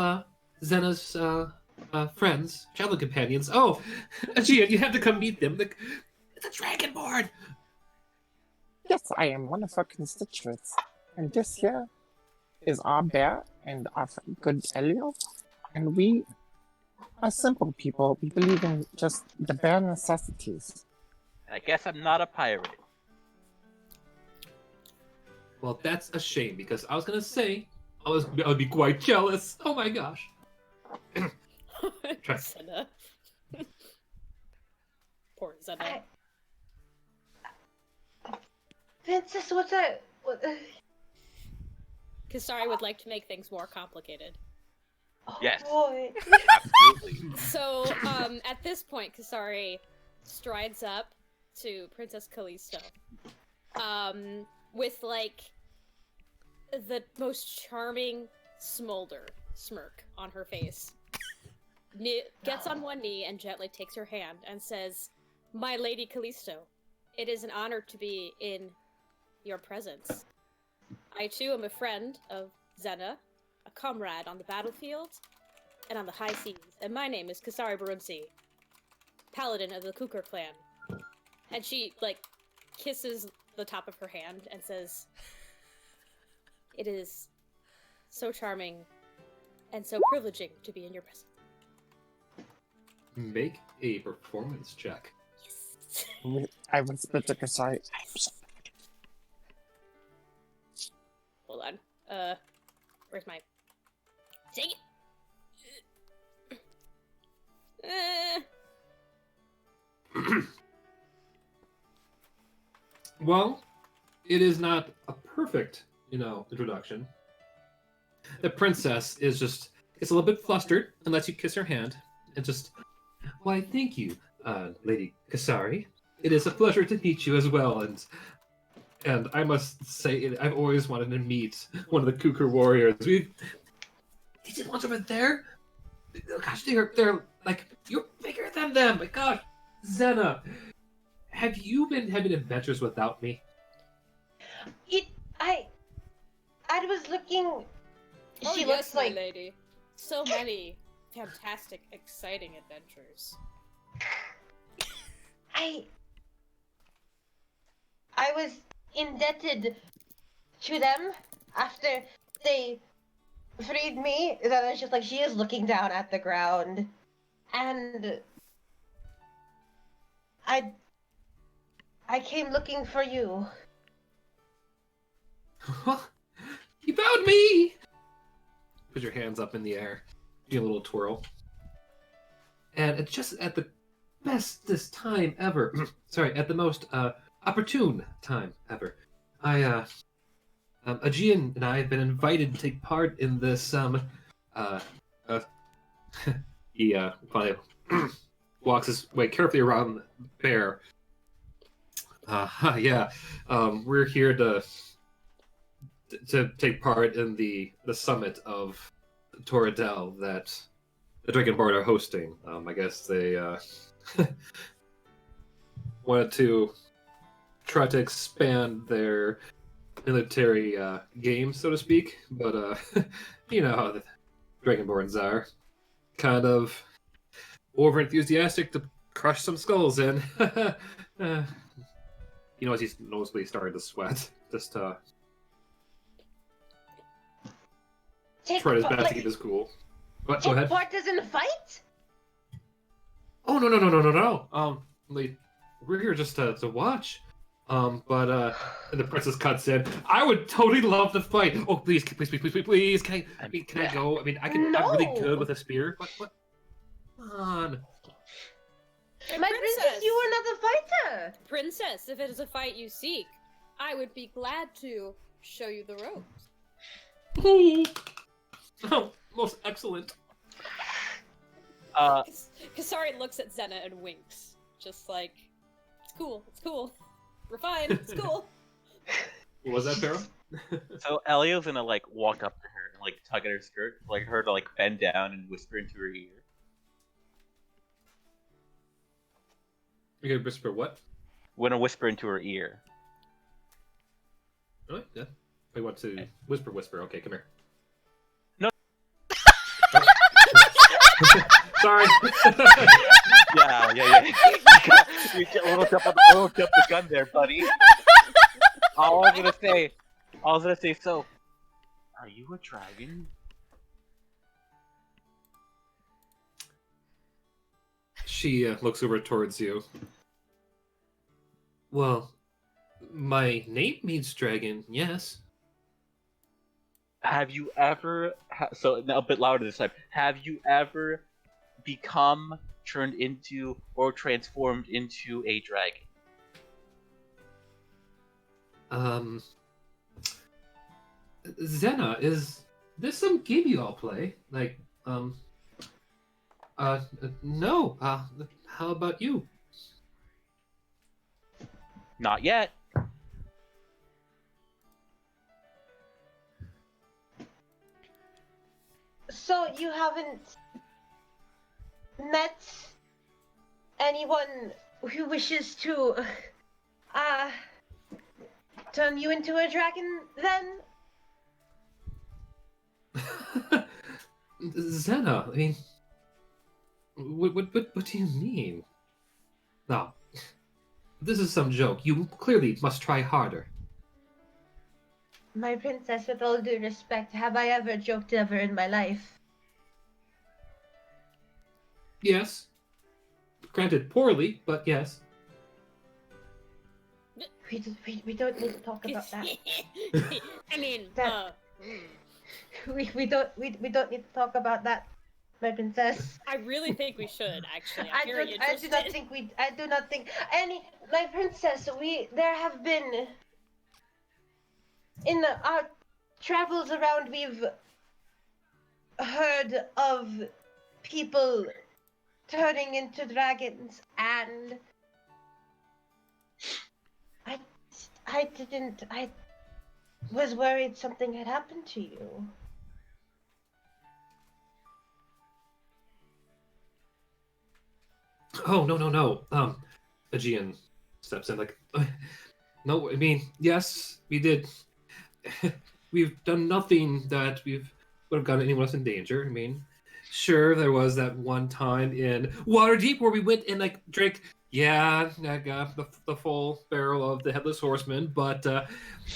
[SPEAKER 1] Xenna's friends, childhood companions? Oh, Aegean, you have to come meet them. It's a dragonborn.
[SPEAKER 7] Yes, I am one of our constituents, and this here is our bear and our good Elio, and we are simple people. We believe in just the bare necessities.
[SPEAKER 2] I guess I'm not a pirate.
[SPEAKER 1] Well, that's a shame because I was gonna say I would be quite jealous. Oh my gosh.
[SPEAKER 5] Xenna. Poor Xenna.
[SPEAKER 8] Princess, what's that?
[SPEAKER 5] Kesari would like to make things more complicated.
[SPEAKER 2] Yes.
[SPEAKER 8] Boy.
[SPEAKER 2] Absolutely.
[SPEAKER 5] So, at this point, Kesari strides up to Princess Callisto with like the most charming smolder smirk on her face. Gets on one knee and gently takes her hand and says, "My Lady Callisto, it is an honor to be in your presence. I too am a friend of Xenna, a comrade on the battlefield and on the high seas, and my name is Kesari Barumsi, paladin of the Kukar clan." And she, like, kisses the top of her hand and says, "It is so charming and so privileging to be in your presence."
[SPEAKER 1] Make a performance check.
[SPEAKER 5] Yes.
[SPEAKER 7] I would spit to Kasai.
[SPEAKER 5] Hold on. Where's my... Dang it!
[SPEAKER 1] Well, it is not a perfect, introduction. The princess is just, it's a little bit flustered and lets you kiss her hand and just, "Why, thank you, Lady Kesari. It is a pleasure to meet you as well, and I must say, I've always wanted to meet one of the Kukar warriors. They did ones over there. Gosh, they're like, you're bigger than them. My gosh, Xenna, have you been having adventures without me?"
[SPEAKER 8] I was looking.
[SPEAKER 5] Oh,
[SPEAKER 8] She
[SPEAKER 5] yes,
[SPEAKER 8] looks
[SPEAKER 5] my
[SPEAKER 8] like
[SPEAKER 5] lady. So many fantastic, exciting adventures.
[SPEAKER 8] I was indebted to them after they freed me. That is just like she is looking down at the ground, and I came looking for you.
[SPEAKER 1] You found me! Put your hands up in the air. Do a little twirl. And it's just at the bestest time ever. Sorry, at the most opportune time ever. Aegean and I have been invited to take part in this, he, finally walks his way carefully around the bear. Yeah, we're here to take part in the summit of Torridel that the Dragonborn are hosting. I guess they wanted to try to expand their military game, so to speak, but you know how the Dragonborns are. Kind of over-enthusiastic to crush some skulls in. As he's noticeably starting to sweat. Just try his best to keep his cool. What? Go ahead.
[SPEAKER 8] Part doesn't fight?
[SPEAKER 1] Oh no! We're here just to watch. But and the princess cuts in. "I would totally love to fight. Oh, please, Can I go? I mean, I'm really good with a spear. But come on.
[SPEAKER 8] My princess, you are not a fighter.
[SPEAKER 5] Princess, if it is a fight you seek, I would be glad to show you the ropes.
[SPEAKER 1] Oh, most excellent.
[SPEAKER 5] Kesari looks at Xenna and winks. Just like, it's cool. We're fine, it's cool.
[SPEAKER 1] What was that, Pharaoh?
[SPEAKER 2] So Elio's gonna walk up to her and tug at her skirt, her to bend down and whisper into her ear.
[SPEAKER 1] You're gonna whisper what?
[SPEAKER 2] We're gonna whisper into her ear.
[SPEAKER 1] Really? Yeah. I want to whisper. Okay, come here.
[SPEAKER 2] No.
[SPEAKER 1] Sorry.
[SPEAKER 2] Yeah. You get a little jump the gun there, buddy. I was gonna say, so, are you a dragon?
[SPEAKER 1] She looks over towards you. Well, my name means dragon, yes.
[SPEAKER 2] Have you ever, so now a bit louder this time, have you ever become turned into or transformed into a dragon?
[SPEAKER 1] Xenna, is this some game you all play? No. How about you?
[SPEAKER 2] Not yet.
[SPEAKER 8] So you haven't met anyone who wishes to, turn you into a dragon, then?
[SPEAKER 1] Xenna, I mean, what do you mean? No, this is some joke. You clearly must try harder.
[SPEAKER 8] My princess, with all due respect, have I ever joked ever in my life?
[SPEAKER 1] Yes. Granted, poorly, but yes.
[SPEAKER 8] We don't need to talk about that.
[SPEAKER 5] I mean,
[SPEAKER 8] We don't need to talk about that, my princess.
[SPEAKER 5] I really think we should, actually.
[SPEAKER 8] I do not think my princess, there have been in our travels around, we've heard of people turning into dragons, and I was worried something had happened to you.
[SPEAKER 1] Oh, no. Aegean steps in like, no, I mean, yes, we did. We've done nothing that would have gotten anyone else in danger. I mean, sure, there was that one time in Waterdeep where we went and like drank, I got the full barrel of the Headless Horseman, but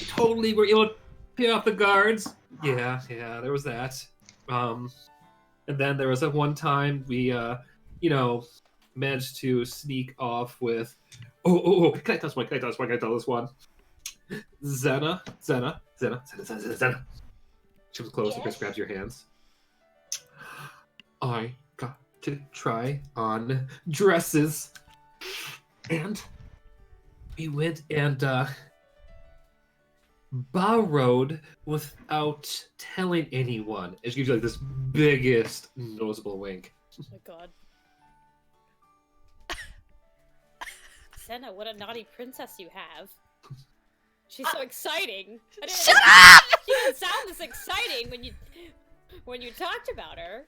[SPEAKER 1] totally were able to pay off the guards. Yeah, there was that. And then there was that one time we, managed to sneak off with. Oh! Can I tell this one? Xenna. She was close.
[SPEAKER 8] Yes?
[SPEAKER 1] Chris grabs your hands. I got to try on dresses, and we went and borrowed without telling anyone. And she gives you like this biggest noticeable wink.
[SPEAKER 5] oh my god. Xenna, what a naughty princess you have. She's so exciting.
[SPEAKER 3] Shut up!
[SPEAKER 5] She didn't sound this exciting when you talked about her.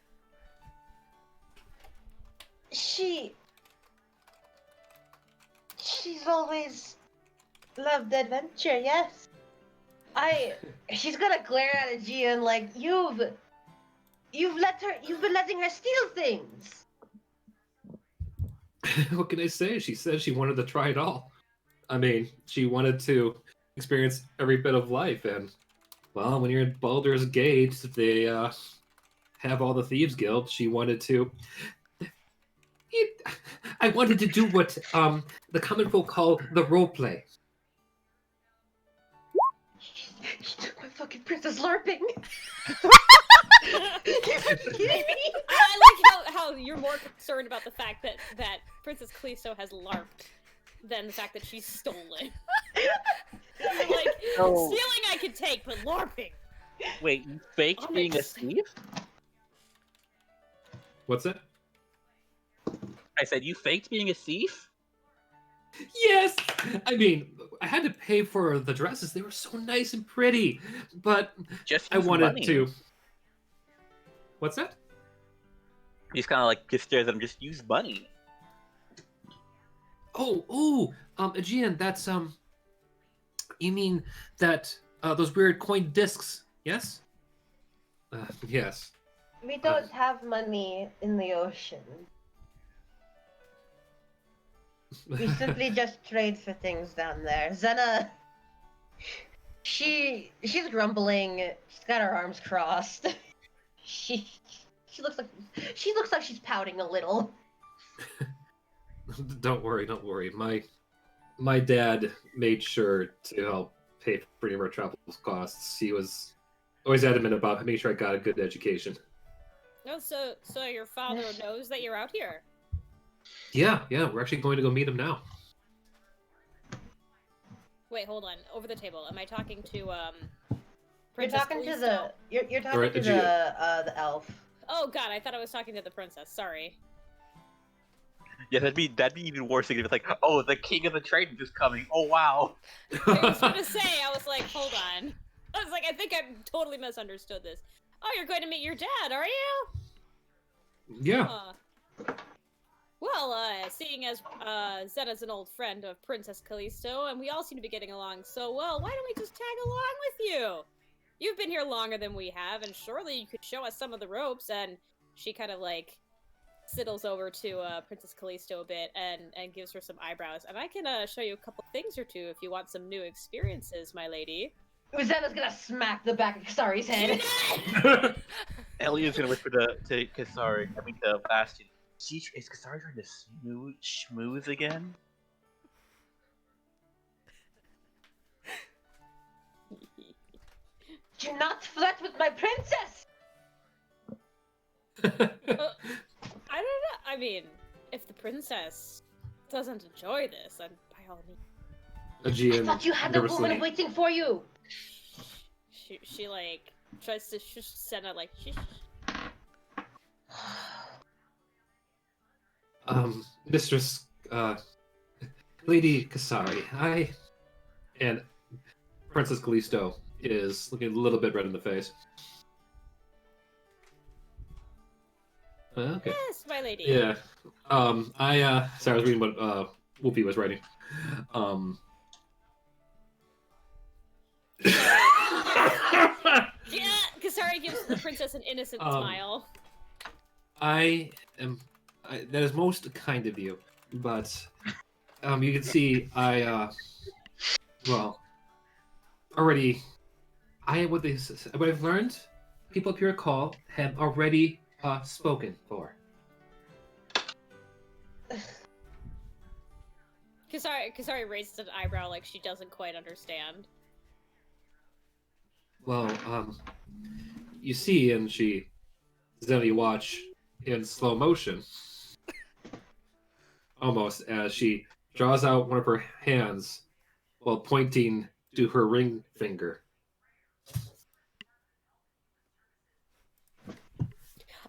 [SPEAKER 8] She's always loved adventure, yes. She's gonna glare at Aegean like, you've been letting her steal things.
[SPEAKER 1] What can I say? She said she wanted to try it all. I mean, she wanted to experience every bit of life, and well, when you're in Baldur's Gate, they have all the Thieves Guild. She wanted to. I wanted to do what the common folk call the role play.
[SPEAKER 8] She took my fucking princess LARPing. You kidding me?
[SPEAKER 5] I like how you're more concerned about the fact that Princess Callisto has LARPed than the fact that she's stolen. Like,
[SPEAKER 7] Oh.
[SPEAKER 5] stealing I can take, but LARPing!
[SPEAKER 2] Wait, you faked
[SPEAKER 5] I'm
[SPEAKER 2] being a
[SPEAKER 5] ex-
[SPEAKER 2] thief?
[SPEAKER 1] What's that?
[SPEAKER 2] I said you faked being a thief?
[SPEAKER 1] Yes! I mean, I had to pay for the dresses. They were so nice and pretty. But
[SPEAKER 2] Just
[SPEAKER 1] I
[SPEAKER 2] use
[SPEAKER 1] wanted
[SPEAKER 2] money.
[SPEAKER 1] to. What's that?
[SPEAKER 2] He's kind of like just stares at him. Just use money.
[SPEAKER 1] Aegean, that's you mean that those weird coin discs? Yes. Yes.
[SPEAKER 8] We don't have money in the ocean. We simply just trade for things down there. Xenna, she's grumbling. She's got her arms crossed. She looks like she's pouting a little.
[SPEAKER 1] Don't worry. My dad made sure to help pay for any of our travel costs. He was always adamant about making sure I got a good education.
[SPEAKER 5] No, so your father knows that you're out here.
[SPEAKER 1] Yeah, we're actually going to go meet him now.
[SPEAKER 5] Wait, hold on. Over the table. Am I talking to
[SPEAKER 8] You're
[SPEAKER 5] Princess
[SPEAKER 8] talking to
[SPEAKER 5] Callisto?
[SPEAKER 8] you're
[SPEAKER 1] Or
[SPEAKER 8] talking to
[SPEAKER 1] Aegean.
[SPEAKER 8] the elf.
[SPEAKER 5] Oh god, I thought I was talking to the princess. Sorry.
[SPEAKER 2] Yeah, that'd be even worse if it's like, oh, the king of the trident is coming. Oh wow.
[SPEAKER 5] I was gonna say, I was like, hold on. I was like, I think I totally misunderstood this. Oh, you're going to meet your dad, are you?
[SPEAKER 1] Yeah.
[SPEAKER 5] Well, seeing as Xena's an old friend of Princess Callisto, and we all seem to be getting along so well, why don't we just tag along with you? You've been here longer than we have, and surely you could show us some of the ropes. And she kind of like sidles over to Princess Callisto a bit and gives her some eyebrows. And I can show you a couple things or two if you want some new experiences, my lady.
[SPEAKER 8] Xena's gonna smack the back of Kesari's head.
[SPEAKER 2] Elio's gonna whisper to Kesari. I mean to Bastion. Is Kesari trying to schmooze again?
[SPEAKER 8] Do not flirt with my princess!
[SPEAKER 5] I don't know. I mean, if the princess doesn't enjoy this, then by all means.
[SPEAKER 8] I thought you had a woman waiting for you!
[SPEAKER 5] She like, tries to shush Xena, like, shh.
[SPEAKER 1] Mistress, Lady Kesari, and Princess Callisto is looking a little bit red in the face. Okay.
[SPEAKER 5] Yes, my lady.
[SPEAKER 1] Yeah. Sorry, I was reading what Whoopi was writing.
[SPEAKER 5] Yeah, Kesari gives the princess an innocent smile.
[SPEAKER 1] That is most kind of you, but you can see what I've learned, people up here at Call have already spoken for.
[SPEAKER 5] Kesari raises an eyebrow like she doesn't quite understand.
[SPEAKER 1] Well, you see, and Xenna, you watch in slow motion, almost, as she draws out one of her hands while pointing to her ring finger.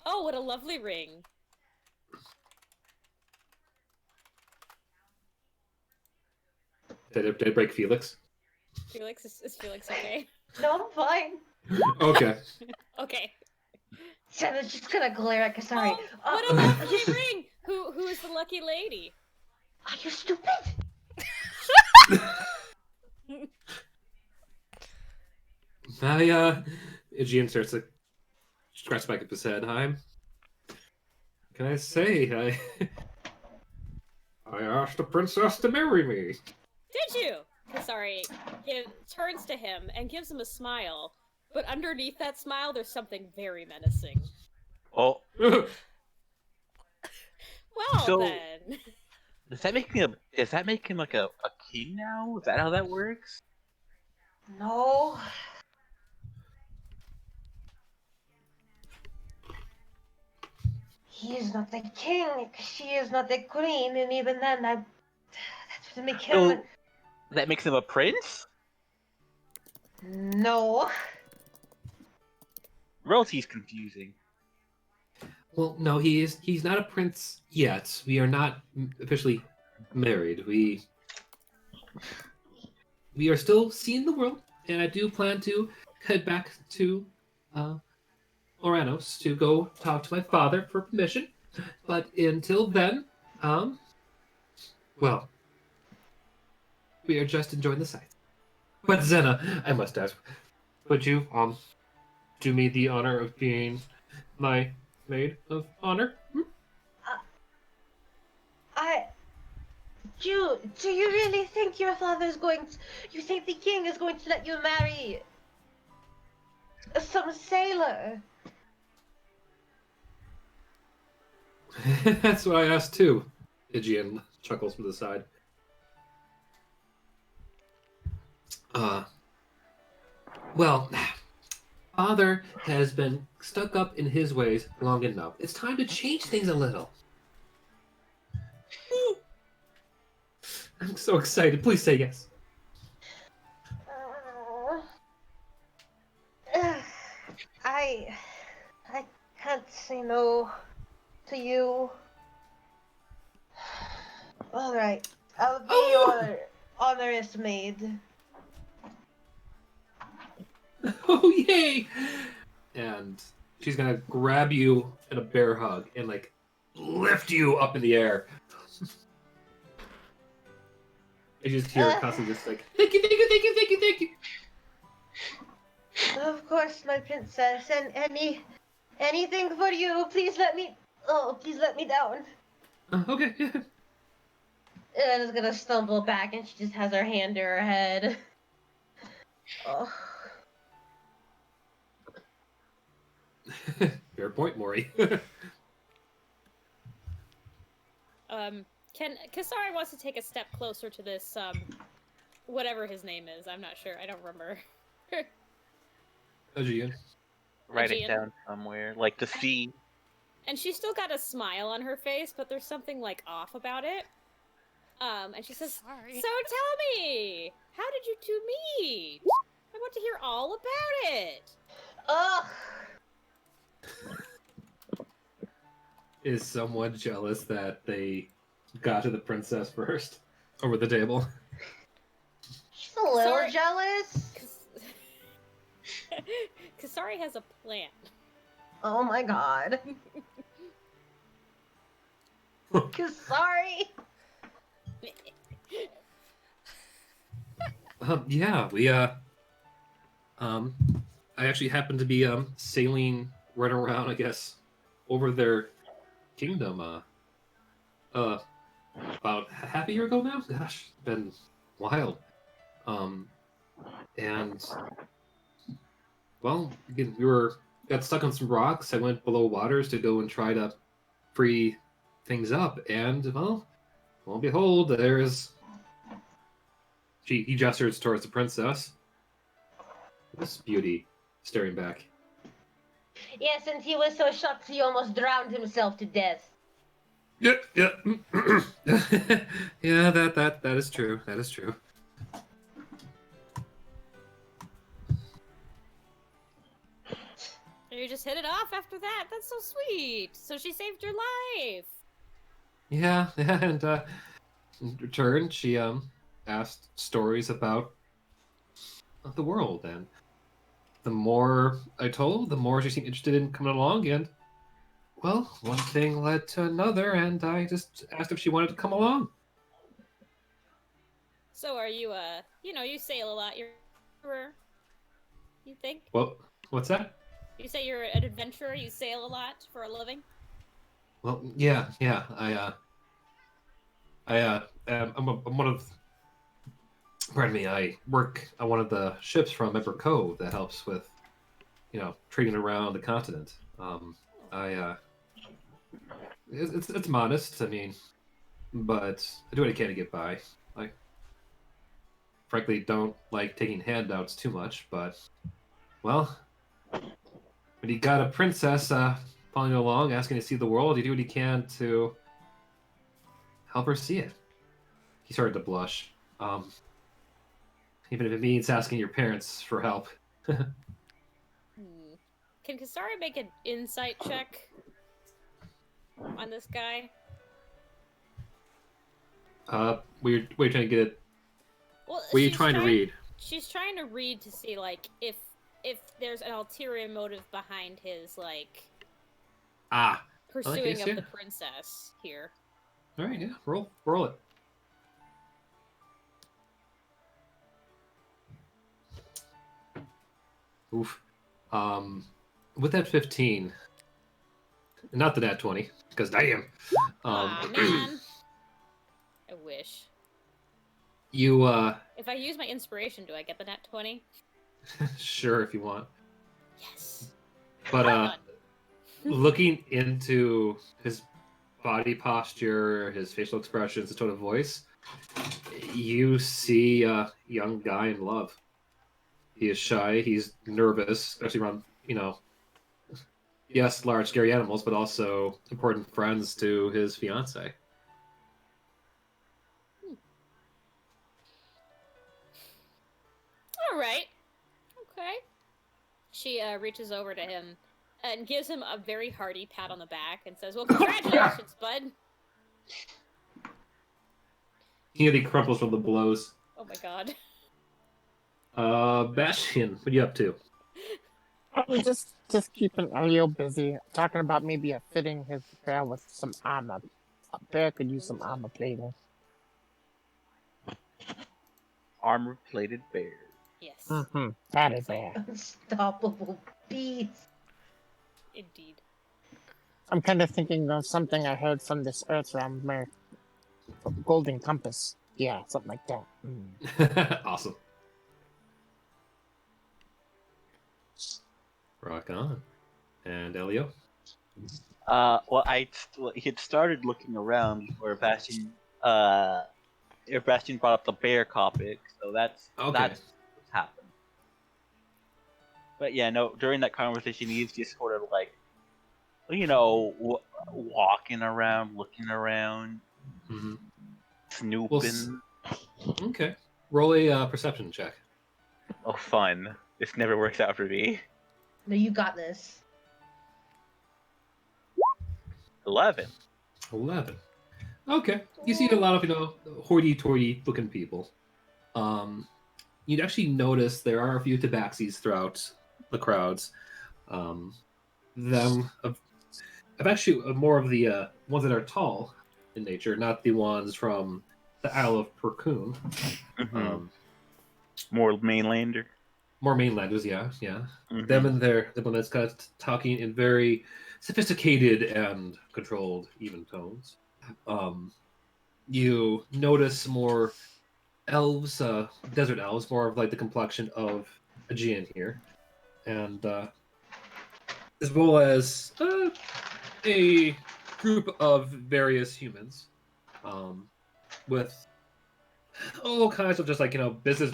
[SPEAKER 5] Oh, what a lovely ring.
[SPEAKER 1] Did it break Felix?
[SPEAKER 5] Is Felix okay?
[SPEAKER 8] No, I'm fine.
[SPEAKER 1] Okay.
[SPEAKER 5] Okay.
[SPEAKER 8] Xena's just gonna glare at Kesari.
[SPEAKER 5] Oh, what a lovely ring! Who is the lucky lady?
[SPEAKER 8] Are you stupid?
[SPEAKER 1] Aegean starts to scratch back up his head. Can I say? I asked the princess to marry me.
[SPEAKER 5] Did you? Kesari turns to him and gives him a smile, but underneath that smile, there's something very menacing.
[SPEAKER 2] Oh.
[SPEAKER 5] Well
[SPEAKER 2] So-
[SPEAKER 5] then.
[SPEAKER 2] Does that make him like a king now? Is that how that works?
[SPEAKER 8] No. He is not the king. She is not the queen, and even then, that would make him.
[SPEAKER 2] So, that makes him a prince?
[SPEAKER 8] No.
[SPEAKER 2] Royalty's confusing.
[SPEAKER 1] Well, no, he's not a prince yet. We are not officially married. We are still seeing the world, and I do plan to head back to Oranos to go talk to my father for permission. But until then, well, we are just enjoying the sights. But Xenna, I must ask, would you do me the honor of being my maid of honor?
[SPEAKER 8] Do you really think your father's going to... You think the king is going to let you marry... some sailor?
[SPEAKER 1] That's what I asked too. Aegean chuckles from the side. Well, father has been stuck up in his ways long enough. It's time to change things a little. I'm so excited. Please say yes.
[SPEAKER 8] I can't say no to you. Alright, I'll be your honorist maid.
[SPEAKER 1] Oh, yay! and she's gonna grab you in a bear hug and like lift you up in the air. I just hear her constantly just like, thank you, thank you, thank you, thank you, thank you.
[SPEAKER 8] Of course, my princess, and anything for you. Please let me down.
[SPEAKER 1] Okay, yeah.
[SPEAKER 8] And is gonna stumble back, and she just has her hand to her head. Oh.
[SPEAKER 1] Fair point, Maury.
[SPEAKER 5] Kesari wants to take a step closer to this, whatever his name is. I'm not sure. I don't remember.
[SPEAKER 1] Aegean.
[SPEAKER 2] Write it
[SPEAKER 5] Aegean.
[SPEAKER 2] down somewhere, like the sea.
[SPEAKER 5] And she's still got a smile on her face, but there's something, like, off about it. And she says,
[SPEAKER 3] Sorry.
[SPEAKER 5] So tell me, how did you two meet? I want to hear all about it.
[SPEAKER 8] Ugh.
[SPEAKER 1] Is someone jealous that they got to the princess first over the table?
[SPEAKER 8] She's a little
[SPEAKER 5] Sorry.
[SPEAKER 8] jealous.
[SPEAKER 5] Kesari has a plan.
[SPEAKER 8] Oh my god. Sorry.
[SPEAKER 1] Yeah, we I actually happened to be sailing right around, I guess, over their kingdom about half a year ago now. Gosh, it's been wild. And well, again, got stuck on some rocks. I went below waters to go and try to free things up, and well, lo and behold, there's he gestures towards the princess. This beauty staring back.
[SPEAKER 8] Yes, and he was so shocked he almost drowned himself to death.
[SPEAKER 1] Yeah. Yeah, that is true. That is true.
[SPEAKER 5] You just hit it off after that. That's so sweet. So she saved your life.
[SPEAKER 1] Yeah, and in return, she asked stories about the world, and the more I told, the more she seemed interested in coming along, and well, one thing led to another, and I just asked if she wanted to come along.
[SPEAKER 5] So are you, you sail a lot. You think?
[SPEAKER 1] Well, what's that?
[SPEAKER 5] You say you're an adventurer, you sail a lot for a living?
[SPEAKER 1] Well, yeah, I'm one of. Pardon me. I work on one of the ships from Ember Cove that helps with, trading around the continent. It's modest. I mean, but I do what I can to get by. I frankly don't like taking handouts too much, but well, when you got a princess following you along, asking to see the world, you do what you can to help her see it. He started to blush. Even if it means asking your parents for help.
[SPEAKER 5] Can Kesari make an insight check on this guy?
[SPEAKER 1] We're trying to get it.
[SPEAKER 5] Well,
[SPEAKER 1] What are you trying to read?
[SPEAKER 5] She's trying to read to see, like, if there's an ulterior motive behind his, like, pursuing of the princess here.
[SPEAKER 1] All right, yeah, roll it. Oof. With that 15, not the nat 20, because damn.
[SPEAKER 5] Man. I wish.
[SPEAKER 1] You,
[SPEAKER 5] If I use my inspiration, do I get the nat 20?
[SPEAKER 1] Sure, if you want.
[SPEAKER 5] Yes.
[SPEAKER 1] But, looking into his body posture, his facial expressions, his tone of voice, you see a young guy in love. He is shy, he's nervous, especially around, yes, large, scary animals, but also important friends to his fiancée.
[SPEAKER 5] All right. Okay. She reaches over to him and gives him a very hearty pat on the back and says, "Well, congratulations, bud."
[SPEAKER 1] He nearly crumples from the blows.
[SPEAKER 5] Oh my god.
[SPEAKER 1] Bastion, what are you up to?
[SPEAKER 7] I'm just keeping Elio busy, talking about maybe fitting his bear with some armor. A bear could use some armor plating.
[SPEAKER 2] Armor-plated bear.
[SPEAKER 5] Yes,
[SPEAKER 7] Mm-hmm. That is bear.
[SPEAKER 8] Unstoppable beast.
[SPEAKER 5] indeed.
[SPEAKER 7] I'm kind of thinking of something I heard from this Earth realm where golden compass. Yeah, something like that.
[SPEAKER 1] Awesome. Rock on. And Elio?
[SPEAKER 2] Well, he had started looking around before Bastion brought up the bear topic, so that's what's happened. But yeah, no, during that conversation, he's just sort of like, walking around, looking around, snooping.
[SPEAKER 1] Okay. Roll a perception check.
[SPEAKER 2] Oh, fun. This never works out for me.
[SPEAKER 8] No, you got this.
[SPEAKER 2] 11.
[SPEAKER 1] 11. Okay. You see a lot of, hoity-toity looking people. You'd actually notice there are a few tabaxis throughout the crowds. I've actually more of the ones that are tall in nature, not the ones from the Isle of Percoon.
[SPEAKER 2] More mainlander.
[SPEAKER 1] More mainlanders, yeah. Them and the one that's kind of talking in very sophisticated and controlled, even tones. You notice more elves, desert elves, more of like the complexion of Aegean here, and as well as a group of various humans, with all kinds of just like business,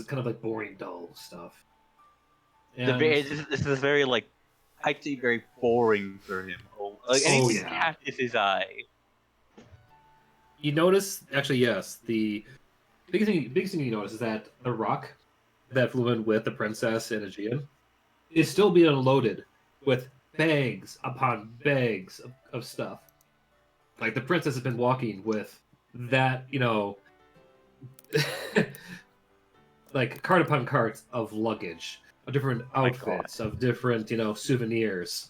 [SPEAKER 1] kind of like boring, dull stuff. And
[SPEAKER 2] This is very I'd say very boring for him. Anything catches his eye.
[SPEAKER 1] You notice, actually, yes, the biggest thing you notice is that the rock that flew in with the princess and Aegean is still being unloaded with bags upon bags of stuff. Like the princess has been walking with that, like cart upon cart of luggage, of different outfits, of different, souvenirs.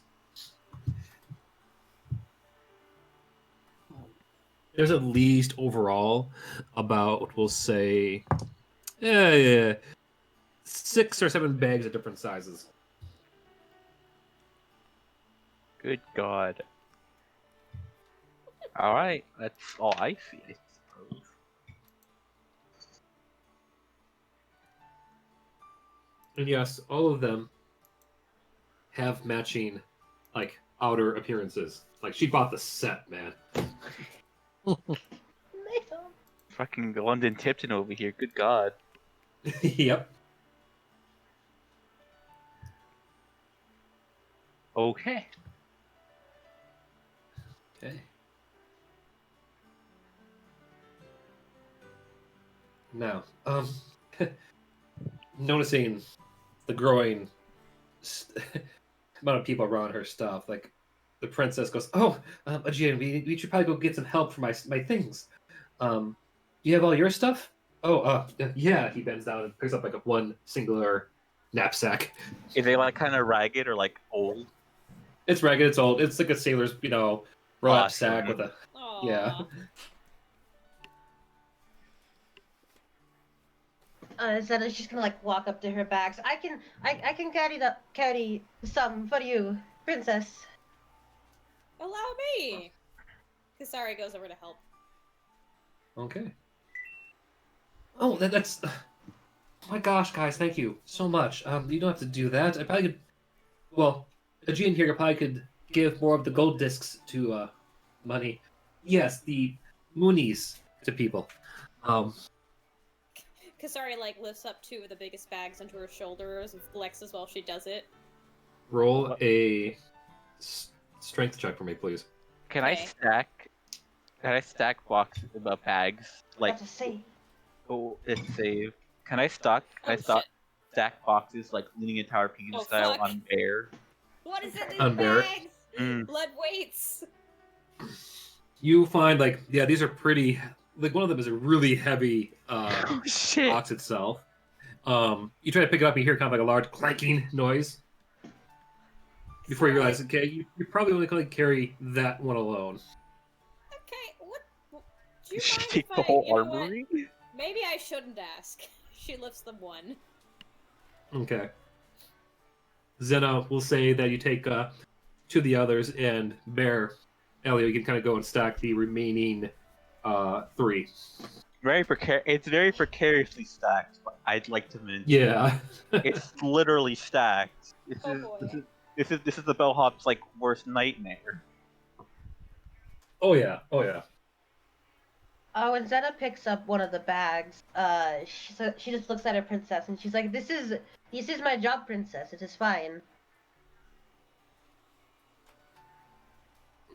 [SPEAKER 1] There's at least overall about, we'll say, 6 or 7 bags of different sizes.
[SPEAKER 2] Good God. Alright, that's all I see, I suppose.
[SPEAKER 1] And yes, all of them have matching, outer appearances. Like, she bought the set, man.
[SPEAKER 2] Fucking London Tipton over here, good God.
[SPEAKER 1] Yep.
[SPEAKER 2] Okay.
[SPEAKER 1] Now, noticing the growing amount of people around her stuff, like the princess goes, Aegean, we should probably go get some help for my things. You have all your stuff? Yeah. He bends down and picks up one singular knapsack.
[SPEAKER 2] Is it kind of ragged or old?
[SPEAKER 1] It's ragged. It's old. It's like a sailor's, roll-up sack with a yeah.
[SPEAKER 8] Xenna's just gonna walk up to her bags. I can carry some for you, princess.
[SPEAKER 5] Allow me. Kesari goes over to help.
[SPEAKER 1] Okay. Oh, that's. My gosh, guys, thank you so much. You don't have to do that. I probably could. Well, Aegean here probably could give more of the gold discs to money. Yes, the moonies to people.
[SPEAKER 5] Kesari lifts up 2 of the biggest bags onto her shoulders and flexes while she does it.
[SPEAKER 1] Roll a strength check for me, please.
[SPEAKER 2] Can I stack boxes of bags?
[SPEAKER 8] What to say?
[SPEAKER 2] Oh, it's save. Can I stack boxes leaning in Tower Pekin style
[SPEAKER 5] fuck.
[SPEAKER 2] on bear?
[SPEAKER 5] What is in these
[SPEAKER 1] On bear?
[SPEAKER 5] bags? Blood weights.
[SPEAKER 1] You find these are pretty. One of them is a really heavy
[SPEAKER 2] Shit.
[SPEAKER 1] box itself. You try to pick it up, you hear kind of a large clanking noise. before you realize, okay, you probably only can carry that one alone.
[SPEAKER 5] Okay, what? Do you
[SPEAKER 2] She
[SPEAKER 5] mind
[SPEAKER 2] take
[SPEAKER 5] if
[SPEAKER 2] the whole
[SPEAKER 5] you know what?
[SPEAKER 2] armory?
[SPEAKER 5] Maybe I shouldn't ask. She lifts them one.
[SPEAKER 1] Okay. Xenna will say that you take two of the others, and Bear, Elio, you can kind of go and stack the remaining 3.
[SPEAKER 2] It's very precariously stacked, but I'd like to mention.
[SPEAKER 1] Yeah.
[SPEAKER 2] It's literally stacked.
[SPEAKER 5] Oh boy.
[SPEAKER 2] This is the bellhop's like worst nightmare.
[SPEAKER 1] Oh yeah. Oh yeah.
[SPEAKER 8] When Xena picks up one of the bags, she just looks at her princess and she's like, This is my job, princess. It is fine."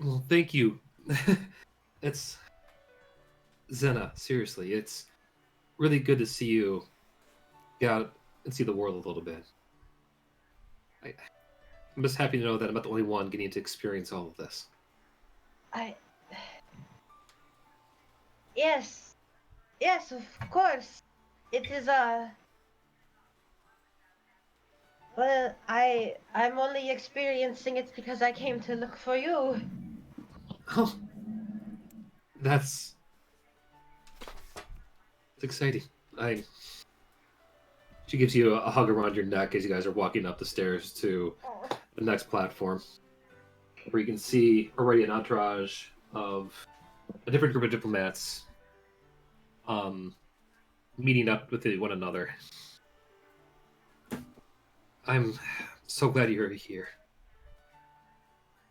[SPEAKER 1] Well, thank you. It's Xenna. Seriously, it's really good to see you get out and see the world a little bit. I'm just happy to know that I'm not the only one getting to experience all of this.
[SPEAKER 8] Yes, of course. It is, well, I'm only experiencing it because I came to look for you.
[SPEAKER 1] Oh, that's exciting. She gives you a hug around your neck as you guys are walking up the stairs to the next platform, where you can see already an entourage of a different group of diplomats meeting up with one another. I'm so glad you're here.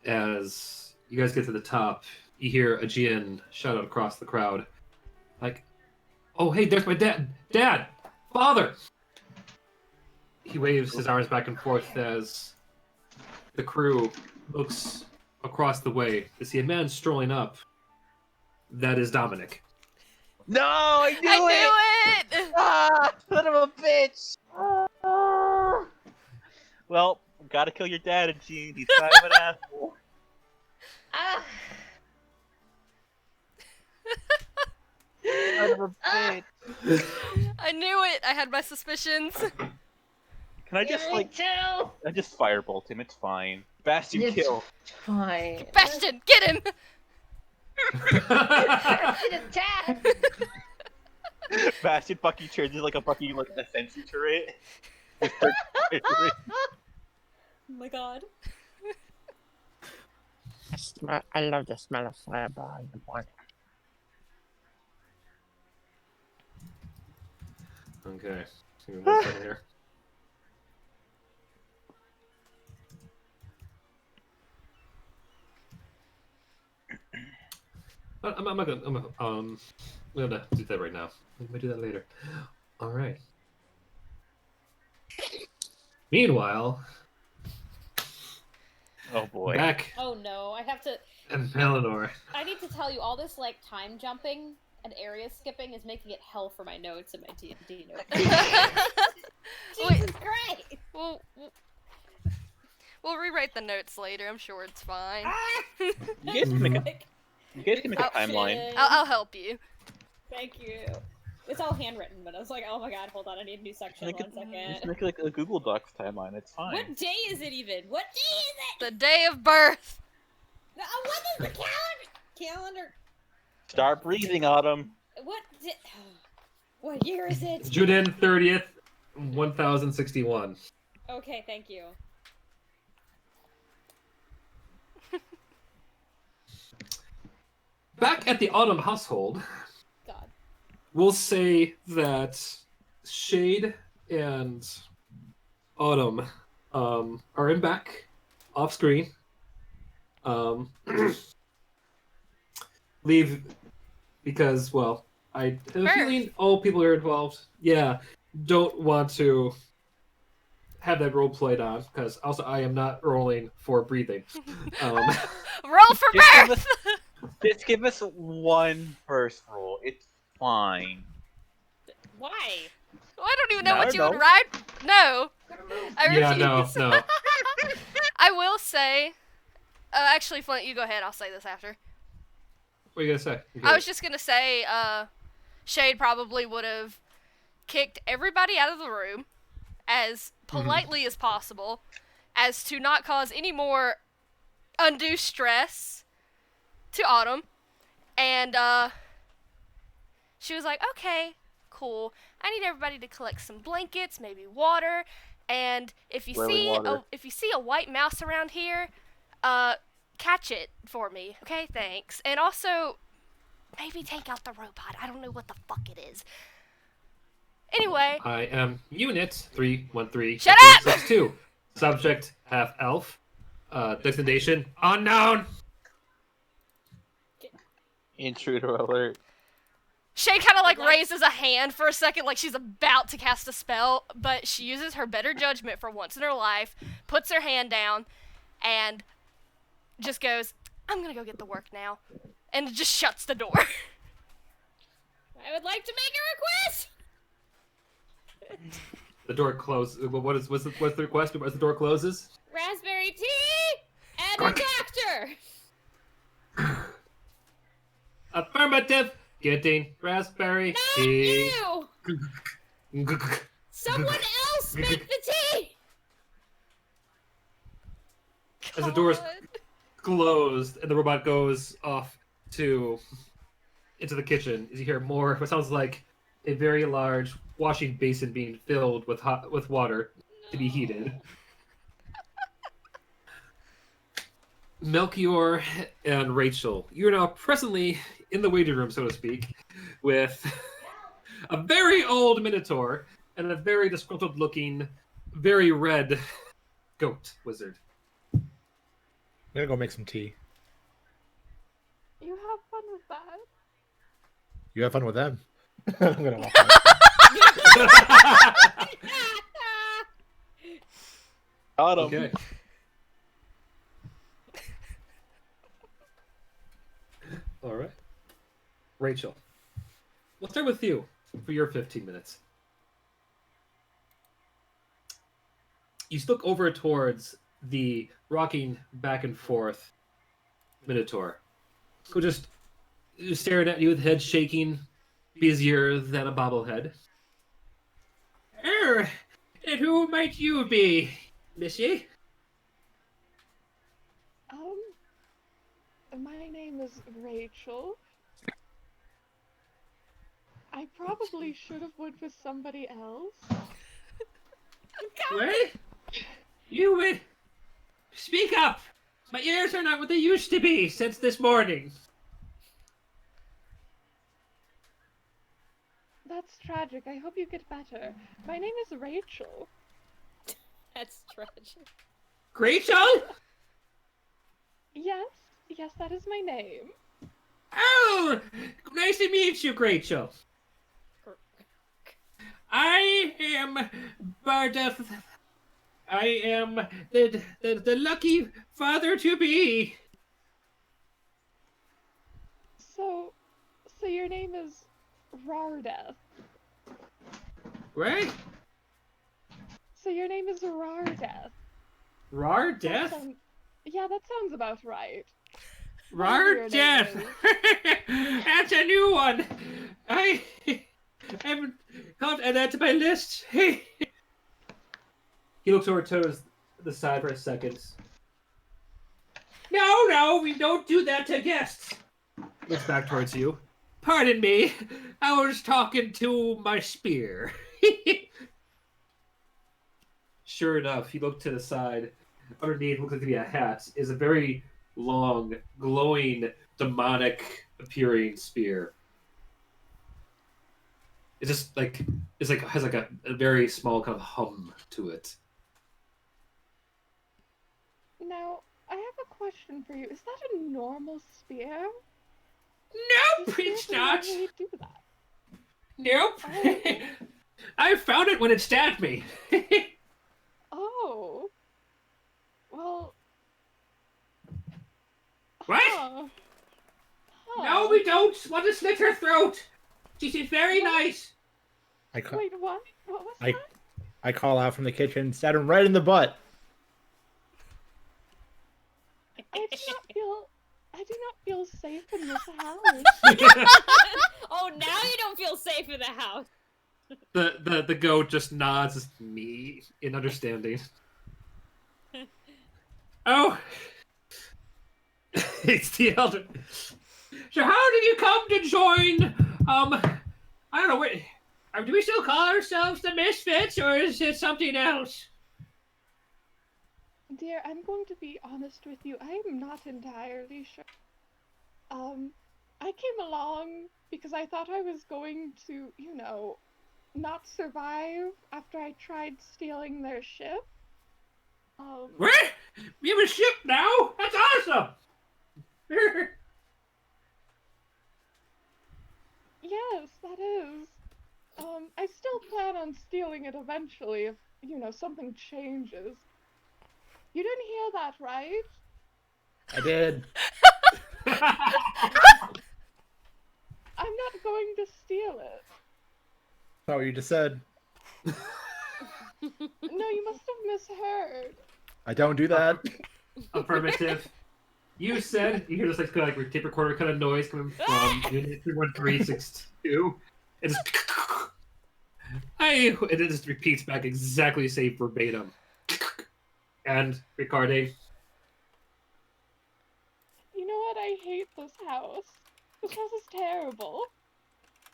[SPEAKER 1] As you guys get to the top, you hear Aegean shout out across the crowd, like, "Oh, hey, there's my dad! Dad! Father!" He waves his arms back and forth as the crew looks across the way to see a man strolling up. That is Dominic.
[SPEAKER 2] No, I knew
[SPEAKER 3] I knew it!
[SPEAKER 2] Ah, son of a bitch! Well, gotta kill your dad, Eugene. He's kind of an asshole.
[SPEAKER 8] Ah!
[SPEAKER 2] Son of a bitch.
[SPEAKER 3] I knew it! I had my suspicions.
[SPEAKER 2] Can I just I just firebolt him? It's fine. Bastion
[SPEAKER 8] It's
[SPEAKER 2] kill.
[SPEAKER 8] fine.
[SPEAKER 3] Bastion, get him!
[SPEAKER 8] Bastion attack!
[SPEAKER 2] Bastion fucking turns into like a fucking like a sentry turret.
[SPEAKER 5] Oh my god.
[SPEAKER 7] I love the smell of fireball in the morning.
[SPEAKER 1] Okay. Give me 1 second here. I'm gonna do that right now. I'm gonna do that later. All right. Meanwhile,
[SPEAKER 2] Oh boy.
[SPEAKER 1] back
[SPEAKER 5] Oh no, I have to.
[SPEAKER 1] in Pelennor.
[SPEAKER 5] I need to tell you, all this like time jumping and area skipping is making it hell for my notes and my D&D notes. Jesus Christ!
[SPEAKER 3] We'll rewrite the notes later. I'm sure it's fine.
[SPEAKER 2] You guys can make a timeline.
[SPEAKER 5] Shit.
[SPEAKER 3] I'll help you.
[SPEAKER 5] Thank you. It's all handwritten, but I was like, oh my god, hold on, I need a new section.
[SPEAKER 2] Just
[SPEAKER 5] 1
[SPEAKER 2] make
[SPEAKER 5] second.
[SPEAKER 2] like a Google Docs timeline. It's fine.
[SPEAKER 5] What day is it even? What day is it?
[SPEAKER 3] The day of birth.
[SPEAKER 5] What is the calendar?
[SPEAKER 2] Start breathing, Autumn.
[SPEAKER 5] What year is it?
[SPEAKER 1] June 30th, 1061.
[SPEAKER 5] Okay, thank you.
[SPEAKER 1] Back at the Autumn household,
[SPEAKER 5] God.
[SPEAKER 1] we'll say that Shade and Autumn are in back, off screen. Leave because, well, I have a feeling all people who are involved, don't want to have that role played on, because also I am not rolling for breathing.
[SPEAKER 3] Roll for birth!
[SPEAKER 2] Just give us one first roll. It's fine.
[SPEAKER 5] Why?
[SPEAKER 3] Well, I don't even know
[SPEAKER 2] No,
[SPEAKER 3] what you would
[SPEAKER 2] no.
[SPEAKER 3] write. No. I refuse.
[SPEAKER 1] Yeah, no.
[SPEAKER 3] I will say... actually, Flint, you go ahead. I'll say this after.
[SPEAKER 1] What are you gonna say?
[SPEAKER 3] I was just gonna say, Shade probably would have kicked everybody out of the room as politely as possible, as to not cause any more undue stress to Autumn. And she was like, okay, cool. I need everybody to collect some blankets, maybe water, and if you see a white mouse around here, catch it for me. Okay, thanks. And also, maybe take out the robot. I don't know what the fuck it is. Anyway.
[SPEAKER 1] I am Unit 313.
[SPEAKER 3] Shut up!
[SPEAKER 1] 62. Subject half elf. Destination unknown.
[SPEAKER 2] Intruder alert.
[SPEAKER 3] Shay kind of like raises a hand for a second, like she's about to cast a spell, but she uses her better judgment for once in her life, puts her hand down, and just goes, I'm gonna go get the work now, and just shuts the door.
[SPEAKER 5] I would like to make a request!
[SPEAKER 1] The door closes. What's the request as the door closes?
[SPEAKER 5] Raspberry tea and a doctor!
[SPEAKER 1] Affirmative. Getting raspberry tea.
[SPEAKER 5] You! Someone else make the tea!
[SPEAKER 1] As the door is closed and the robot goes off into the kitchen, as you hear more, what sounds like a very large washing basin being filled with water to be heated. Melchior and Rachel, you're now presently in the waiting room, so to speak, with a very old Minotaur and a very disgruntled-looking, very red goat wizard.
[SPEAKER 6] I'm gonna go make some tea.
[SPEAKER 4] You have fun with that.
[SPEAKER 6] You have fun with them. I'm gonna walk out.
[SPEAKER 2] Autumn.
[SPEAKER 1] Okay. All right. Rachel, we'll start with you for your 15 minutes. You look over towards the rocking back and forth Minotaur, who just staring at you with head shaking, busier than a bobblehead. And who might you be, Missy?
[SPEAKER 4] My name is Rachel. I probably should have went with somebody else.
[SPEAKER 1] What? You, speak up! My ears are not what they used to be since this morning.
[SPEAKER 4] That's tragic. I hope you get better. My name is Rachel.
[SPEAKER 5] That's tragic.
[SPEAKER 1] Rachel?
[SPEAKER 4] Yes, that is my name.
[SPEAKER 1] Oh, nice to meet you, Rachel. I am Bardeth. I am the lucky father-to-be.
[SPEAKER 4] So your name is Rardeth.
[SPEAKER 1] Right?
[SPEAKER 4] So your name is Rardeth.
[SPEAKER 1] Rardeth?
[SPEAKER 4] Yeah, that sounds about right.
[SPEAKER 1] Rardeth! That's a new one! I haven't add that to my list. He looks over to the side for a second. No, we don't do that to guests. Looks back towards you. Pardon me, I was talking to my spear. Sure enough, he looked to the side. Underneath, looks like to be a hat, is a very long, glowing, demonic-appearing spear. It's just has a very small kind of hum to it.
[SPEAKER 4] Now, I have a question for you. Is that a normal spear?
[SPEAKER 1] Nope, it's not.
[SPEAKER 4] Does really do that?
[SPEAKER 1] Nope.
[SPEAKER 4] Oh.
[SPEAKER 1] I found it when it stabbed me.
[SPEAKER 4] Oh. Well.
[SPEAKER 1] What?
[SPEAKER 4] Huh.
[SPEAKER 1] No, we don't want to slit her throat. She's very nice.
[SPEAKER 4] Wait, what? What was that?
[SPEAKER 6] I call out from the kitchen, stab him right in the butt.
[SPEAKER 4] I do not feel safe in this house.
[SPEAKER 5] Oh, now you don't feel safe in the house.
[SPEAKER 1] The goat just nods me in understanding. Oh, it's the elder. So how did you come to join? I don't know. What, do we still call ourselves the Misfits, or is it something else?
[SPEAKER 4] Dear, I'm going to be honest with you. I'm not entirely sure. I came along because I thought I was going to, not survive after I tried stealing their ship.
[SPEAKER 1] What? We have a ship now? That's awesome!
[SPEAKER 4] Yes, that is. I still plan on stealing it eventually if, something changes. You didn't hear that, right?
[SPEAKER 6] I did.
[SPEAKER 4] I'm not going to steal it.
[SPEAKER 6] That's what you just said.
[SPEAKER 4] No, you must have misheard.
[SPEAKER 6] I don't do that.
[SPEAKER 1] Affirmative. You said, you hear this like tape recorder kind of noise coming from Unit 31362. It just, and it just repeats back exactly the same verbatim. And Ricarde.
[SPEAKER 4] You know what? I hate this house. This house is terrible.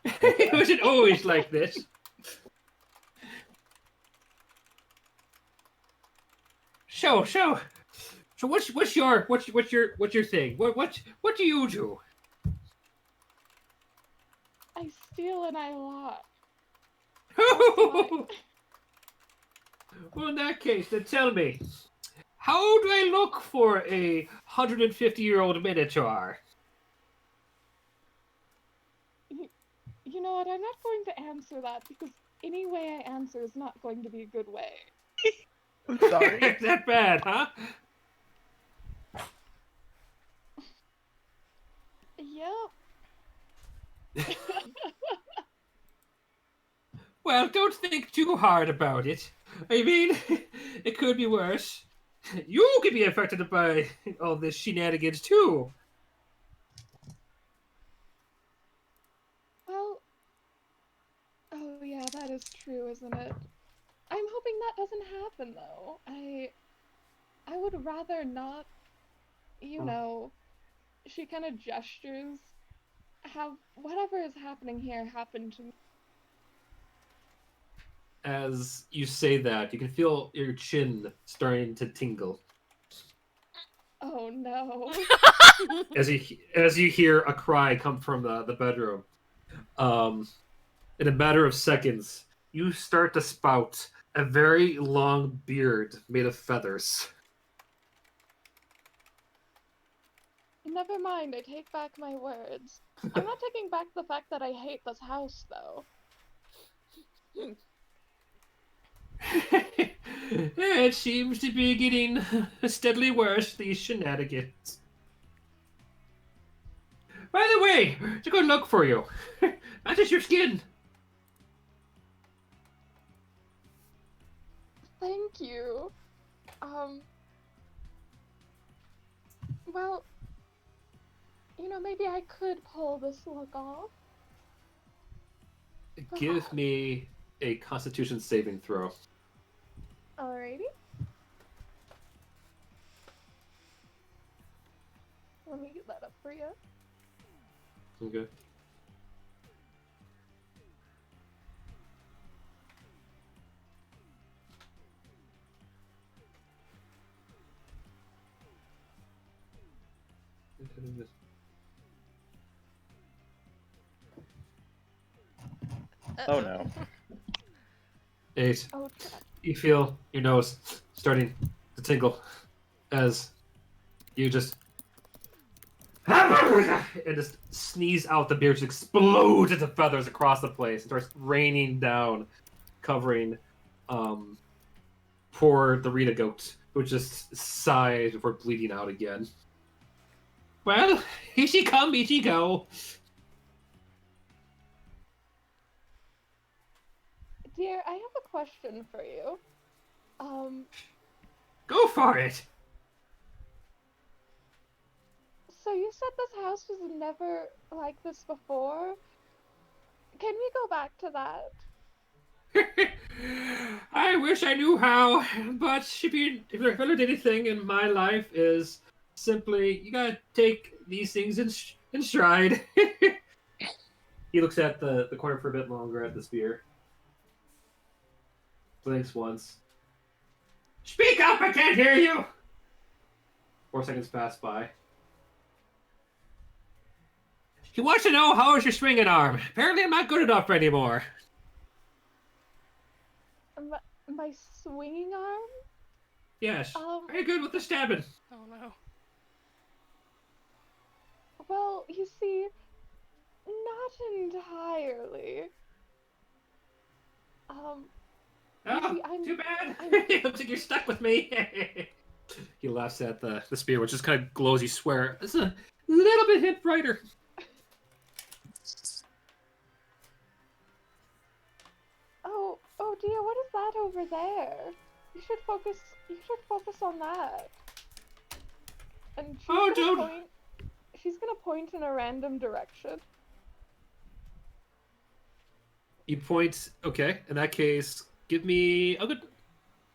[SPEAKER 1] It wasn't always like this. So what's your thing? What do you do?
[SPEAKER 4] I steal and I lie.
[SPEAKER 1] Well, in that case, then tell me, how do I look for a 150-year-old Minotaur?
[SPEAKER 4] You know what? I'm not going to answer that because any way I answer is not going to be a good way.
[SPEAKER 6] I'm sorry.
[SPEAKER 1] Is that bad, huh?
[SPEAKER 4] Yep.
[SPEAKER 1] Well, don't think too hard about it. I mean, it could be worse. You could be affected by all this shenanigans, too.
[SPEAKER 4] Well, oh yeah, that is true, isn't it? I'm hoping that doesn't happen, though. I would rather not, she kind of gestures, have whatever is happening here happen to me.
[SPEAKER 1] As you say that, you can feel your chin starting to tingle.
[SPEAKER 4] Oh no.
[SPEAKER 1] As you hear a cry come from the bedroom. In a matter of seconds, you start to spout a very long beard made of feathers.
[SPEAKER 4] Never mind, I take back my words. I'm not taking back the fact that I hate this house, though.
[SPEAKER 1] It seems to be getting steadily worse, these shenanigans. By the way, it's a good look for you. Matches your skin.
[SPEAKER 4] Thank you. Well, maybe I could pull this look off.
[SPEAKER 1] Give me a Constitution saving throw.
[SPEAKER 4] Alrighty. Let me get that up for you.
[SPEAKER 1] Okay.
[SPEAKER 2] Oh no.
[SPEAKER 1] 8.
[SPEAKER 4] Oh,
[SPEAKER 1] You feel your nose starting to tingle as you just and just sneeze out. The beard just explodes into feathers across the place. It starts raining down, covering poor the Rita goat, who just sighs before bleeding out again. Well, here she come, here she go.
[SPEAKER 4] dear, I have a question for you.
[SPEAKER 1] Go for it.
[SPEAKER 4] So you said this house was never like this before? Can we go back to that?
[SPEAKER 1] I wish I knew how, but if I learned anything in my life is simply you gotta take these things in stride. He looks at the corner for a bit longer at the spear. Blinks once. Speak up! I can't hear you! 4 seconds pass by. He wants to know how is your swinging arm. Apparently I'm not good enough anymore.
[SPEAKER 4] My swinging arm?
[SPEAKER 1] Yes. Very good with the stabbing.
[SPEAKER 3] Oh no.
[SPEAKER 4] Well, you see, not entirely.
[SPEAKER 1] Oh,
[SPEAKER 4] see,
[SPEAKER 1] too bad. Looks like you're stuck with me. He laughs at the spear, which just kind of glows. You swear it's a little bit hit brighter.
[SPEAKER 4] Oh dear, what is that over there? You should focus on that. And she's gonna point in a random direction.
[SPEAKER 1] You point. Okay, in that case, give me a good.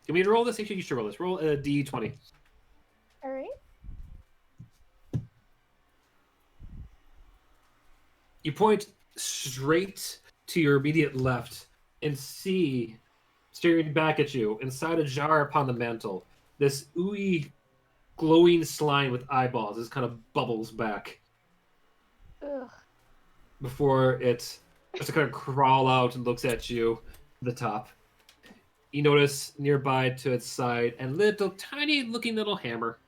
[SPEAKER 1] Give me to roll this. Actually, you should roll this. Roll a d20.
[SPEAKER 4] All right.
[SPEAKER 1] You point straight to your immediate left and see, staring back at you, inside a jar upon the mantle, this ooey, glowing slime with eyeballs just kind of bubbles back.
[SPEAKER 4] Ugh.
[SPEAKER 1] Before it just kind of crawl out and looks at you from the top. You notice nearby to its side a little tiny looking little hammer.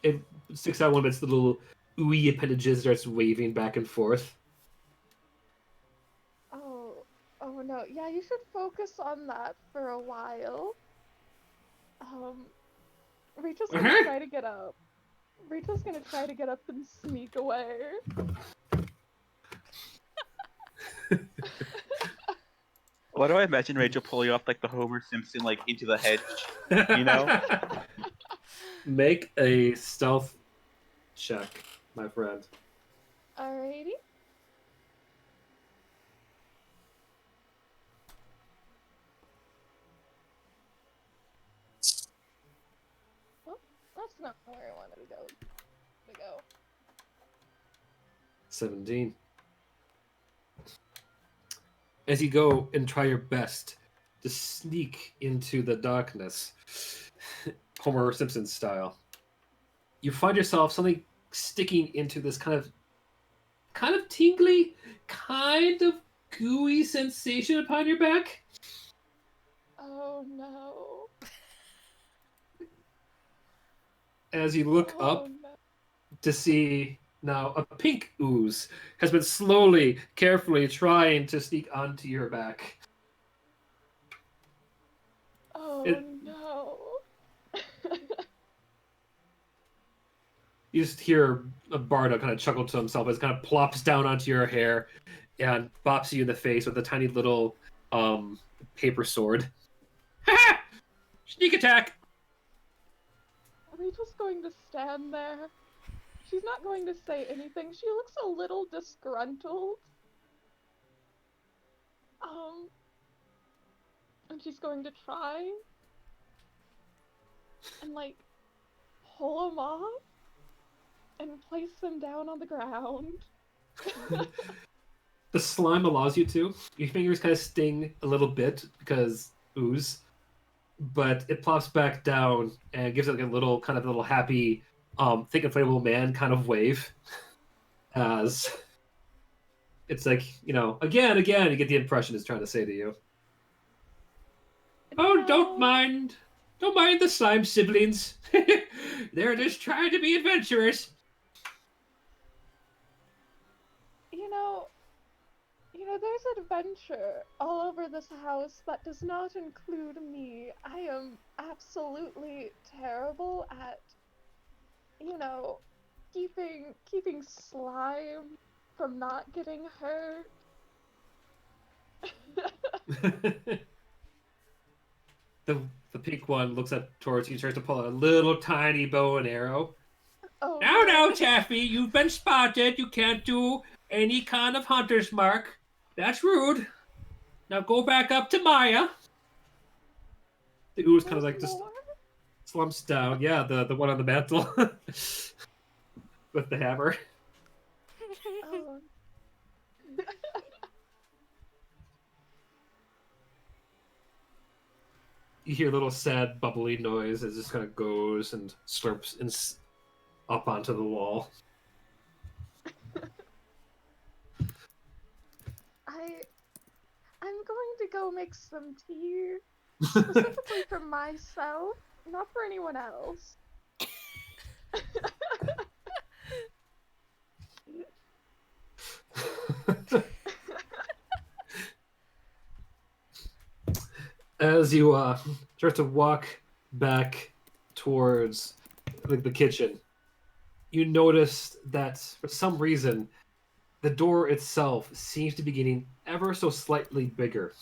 [SPEAKER 1] It sticks out one of its little ooey appendages, starts waving back and forth.
[SPEAKER 4] Oh no, yeah, you should focus on that for a while. Rachel's gonna try to get up. Rachel's gonna try to get up and sneak away.
[SPEAKER 2] Why do I imagine Rachel pulling off like the Homer Simpson, like into the hedge? You know?
[SPEAKER 1] Make a stealth check, my friend.
[SPEAKER 4] Alrighty. Well, that's not where I wanted to go.
[SPEAKER 1] 17. As you go and try your best to sneak into the darkness, Homer Simpson style, you find yourself something sticking into this kind of tingly, kind of gooey sensation upon your back.
[SPEAKER 4] Oh no.
[SPEAKER 1] As you look up to see now a pink ooze has been slowly, carefully trying to sneak onto your back.
[SPEAKER 4] Oh no.
[SPEAKER 1] You just hear a Barda kind of chuckle to himself as it kind of plops down onto your hair and bops you in the face with a tiny little paper sword. Ha! Sneak attack!
[SPEAKER 4] Rachel's going to stand there. She's not going to say anything. She looks a little disgruntled. And she's going to try and like pull him off and place them down on the ground.
[SPEAKER 1] The slime allows you to. Your fingers kind of sting a little bit because ooze, but it plops back down and gives it like a little happy, think inflatable man kind of wave. As it's like, again, you get the impression it's trying to say to you. Oh,
[SPEAKER 4] No.
[SPEAKER 1] don't mind the slime siblings. They're just trying to be adventurous.
[SPEAKER 4] There's adventure all over this house that does not include me. I am absolutely terrible at, keeping slime from not getting hurt.
[SPEAKER 1] The pink one looks up towards you, starts to pull out a little tiny bow and arrow.
[SPEAKER 4] Oh,
[SPEAKER 1] Now, Taffy, you've been spotted. You can't do any kind of hunter's mark. That's rude. Now go back up to Maya. The ooze kind of like just
[SPEAKER 4] More?
[SPEAKER 1] slumps down. Yeah, the one on the mantle with the hammer.
[SPEAKER 4] Oh.
[SPEAKER 1] You hear a little sad bubbly noise as this kind of goes and slurps and up onto the wall.
[SPEAKER 4] I'm going to go make some tea, specifically for myself, not for anyone else.
[SPEAKER 1] As you start to walk back towards the kitchen, you notice that for some reason the door itself seems to be getting ever so slightly bigger.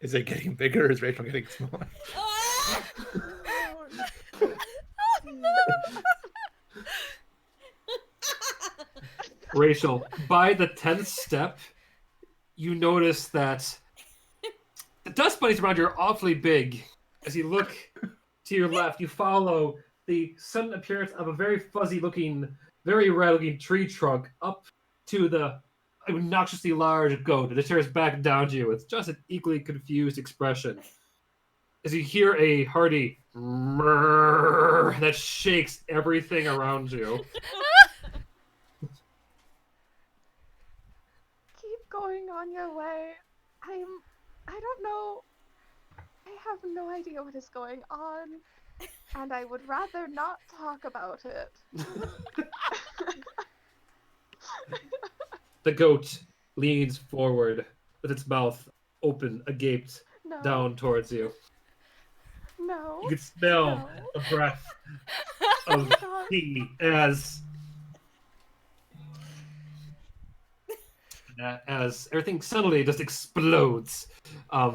[SPEAKER 6] Is it getting bigger or is Rachel getting smaller?
[SPEAKER 1] Rachel, by the 10th step, you notice that the dust bunnies around you are awfully big. As you look to your left, you follow the sudden appearance of a very fuzzy-looking, very red-looking tree trunk up to the obnoxiously large goat that stares back down to you with just an equally confused expression. As you hear a hearty murr that shakes everything around you.
[SPEAKER 4] Keep going on your way. I don't know. I have no idea what is going on, and I would rather not talk about it.
[SPEAKER 1] The goat leans forward with its mouth open, agape,
[SPEAKER 4] No.
[SPEAKER 1] down towards you.
[SPEAKER 4] No.
[SPEAKER 1] You can smell
[SPEAKER 4] No.
[SPEAKER 1] the breath of
[SPEAKER 4] God.
[SPEAKER 1] tea as everything suddenly just explodes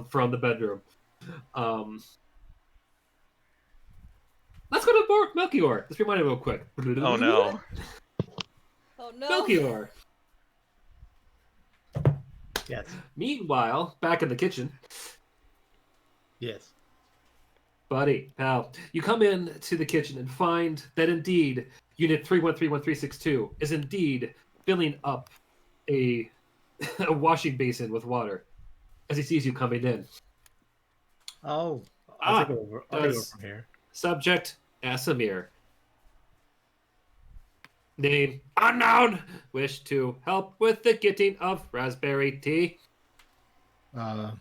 [SPEAKER 1] from the bedroom. Let's go to Melchior. Let's rewind it real quick.
[SPEAKER 2] Oh no.
[SPEAKER 5] Oh no.
[SPEAKER 1] Melchior.
[SPEAKER 6] Yes.
[SPEAKER 1] Meanwhile, back in the kitchen,
[SPEAKER 6] Yes.
[SPEAKER 1] buddy, pal, you come in to the kitchen and find that indeed Unit 313132 is indeed filling up a washing basin with water as he sees you coming in.
[SPEAKER 6] Oh, I'll take over. I'll take over
[SPEAKER 1] does-
[SPEAKER 6] from here.
[SPEAKER 1] Subject, Asimir. Name, unknown. Wish to help with the getting of raspberry tea.
[SPEAKER 6] My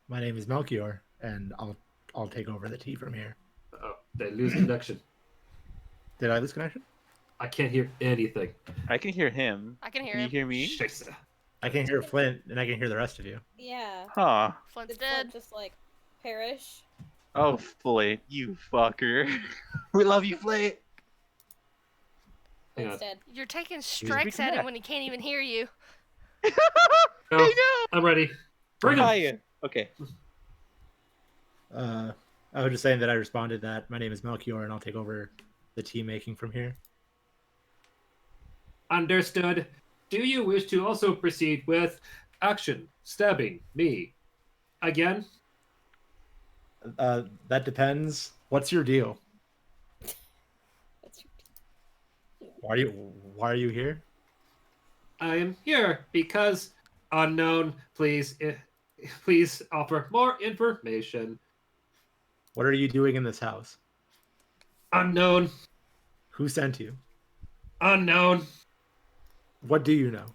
[SPEAKER 6] name is Melchior, and I'll take over the tea from here.
[SPEAKER 1] Oh, they lose connection.
[SPEAKER 6] Did I lose connection?
[SPEAKER 1] I can't hear anything.
[SPEAKER 2] I can hear him.
[SPEAKER 3] I can hear
[SPEAKER 2] Can you
[SPEAKER 3] him.
[SPEAKER 2] hear me?
[SPEAKER 1] Scheiße.
[SPEAKER 6] I can hear Flint, and I can hear the rest of you.
[SPEAKER 5] Yeah.
[SPEAKER 2] Huh.
[SPEAKER 3] Flint's
[SPEAKER 5] Did Flint
[SPEAKER 3] dead.
[SPEAKER 5] just like perish?
[SPEAKER 2] Oh, Flint, you fucker. We love you, Flint.
[SPEAKER 1] Hang on.
[SPEAKER 5] Flint's dead.
[SPEAKER 3] You're taking strikes at him when he can't even hear you.
[SPEAKER 1] No,
[SPEAKER 2] I know.
[SPEAKER 1] I'm ready. Bring him.
[SPEAKER 2] Hiya. Okay.
[SPEAKER 6] I was just saying that I responded that my name is Melchior, and I'll take over the tea making from here.
[SPEAKER 1] Understood. Do you wish to also proceed with action, stabbing me again?
[SPEAKER 6] That depends. What's your deal?
[SPEAKER 5] That's your...
[SPEAKER 6] Why are you here?
[SPEAKER 1] I am here because unknown. Please offer more information.
[SPEAKER 6] What are you doing in this house?
[SPEAKER 1] Unknown.
[SPEAKER 6] Who sent you?
[SPEAKER 1] Unknown.
[SPEAKER 6] What do you know?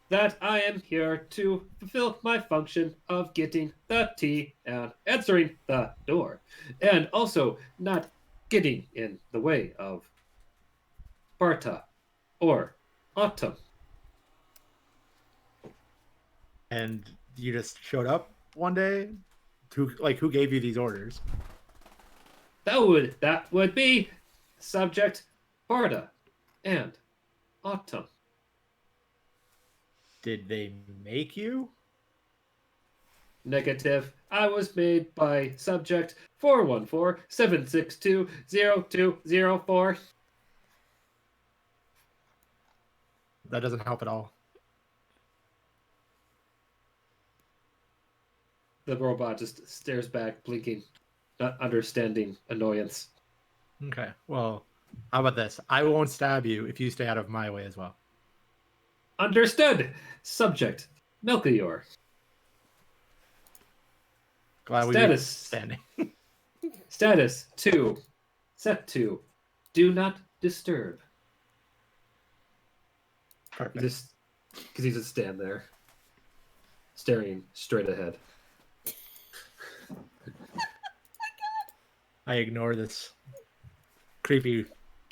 [SPEAKER 1] That I am here to fulfill my function of getting the tea and answering the door, and also not getting in the way of Barta or Autumn.
[SPEAKER 6] And you just showed up one day? Who gave you these orders?
[SPEAKER 1] That would be subject Barta and Autumn.
[SPEAKER 6] Did they make you?
[SPEAKER 1] Negative. I was made by subject 414-762-0204.
[SPEAKER 6] that doesn't help at all.
[SPEAKER 1] The robot just stares back, blinking, not understanding annoyance.
[SPEAKER 6] Okay, well, how about this? I won't stab you if you stay out of my way as well.
[SPEAKER 1] Understood. Subject: Melchior.
[SPEAKER 6] Glad we were
[SPEAKER 1] Status.
[SPEAKER 6] standing.
[SPEAKER 1] Status 2. Set 2. Do not disturb.
[SPEAKER 6] Perfect.
[SPEAKER 1] Just because he just stand there, staring straight ahead.
[SPEAKER 6] I ignore this creepy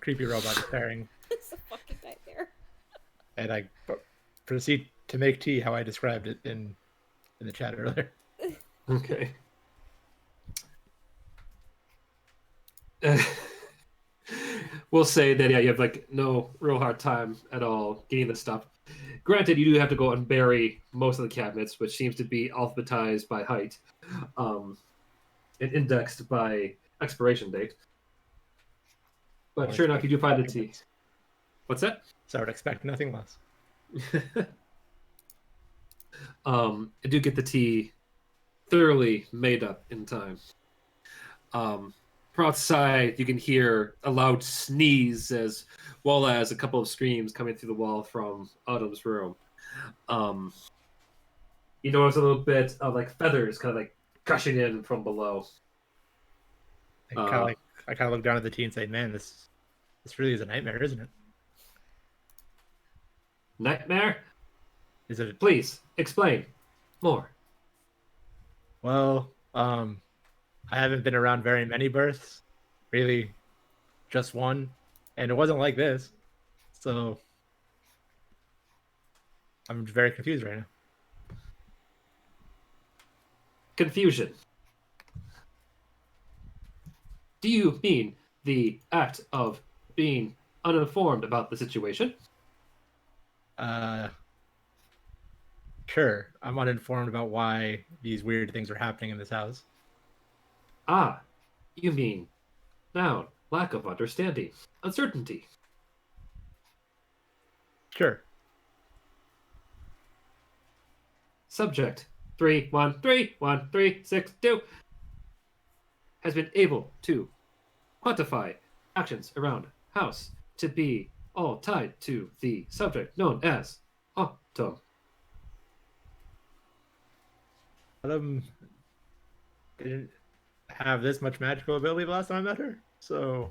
[SPEAKER 6] robot staring,
[SPEAKER 5] It's a fucking nightmare.
[SPEAKER 6] and I proceed to make tea how I described it in the chat earlier.
[SPEAKER 1] Okay. We'll say that you have like no real hard time at all getting this stuff. Granted, you do have to go and bury most of the cabinets, which seems to be alphabetized by height, and indexed by expiration date. But sure enough, you do find the tea. What's that?
[SPEAKER 6] So I would expect nothing less.
[SPEAKER 1] I do get the tea thoroughly made up in time. From outside, you can hear a loud sneeze as well as a couple of screams coming through the wall from Autumn's room. You notice a little bit of like feathers kind of like gushing in from below.
[SPEAKER 6] I kind of look down at the tea and say, "Man, this really is a nightmare, isn't it?
[SPEAKER 1] Nightmare?
[SPEAKER 6] Is it?"
[SPEAKER 1] Please explain more.
[SPEAKER 6] Well, I haven't been around very many births, really, just one, and it wasn't like this, so I'm very confused right now.
[SPEAKER 1] Confusion. Do you mean the act of being uninformed about the situation?
[SPEAKER 6] Sure, I'm uninformed about why these weird things are happening in this house.
[SPEAKER 1] Ah, you mean noun, lack of understanding, uncertainty.
[SPEAKER 6] Sure.
[SPEAKER 1] Subject 313132 has been able to quantify actions around house to be all tied to the subject known as Autumn.
[SPEAKER 6] Autumn didn't have this much magical ability the last time I met her, so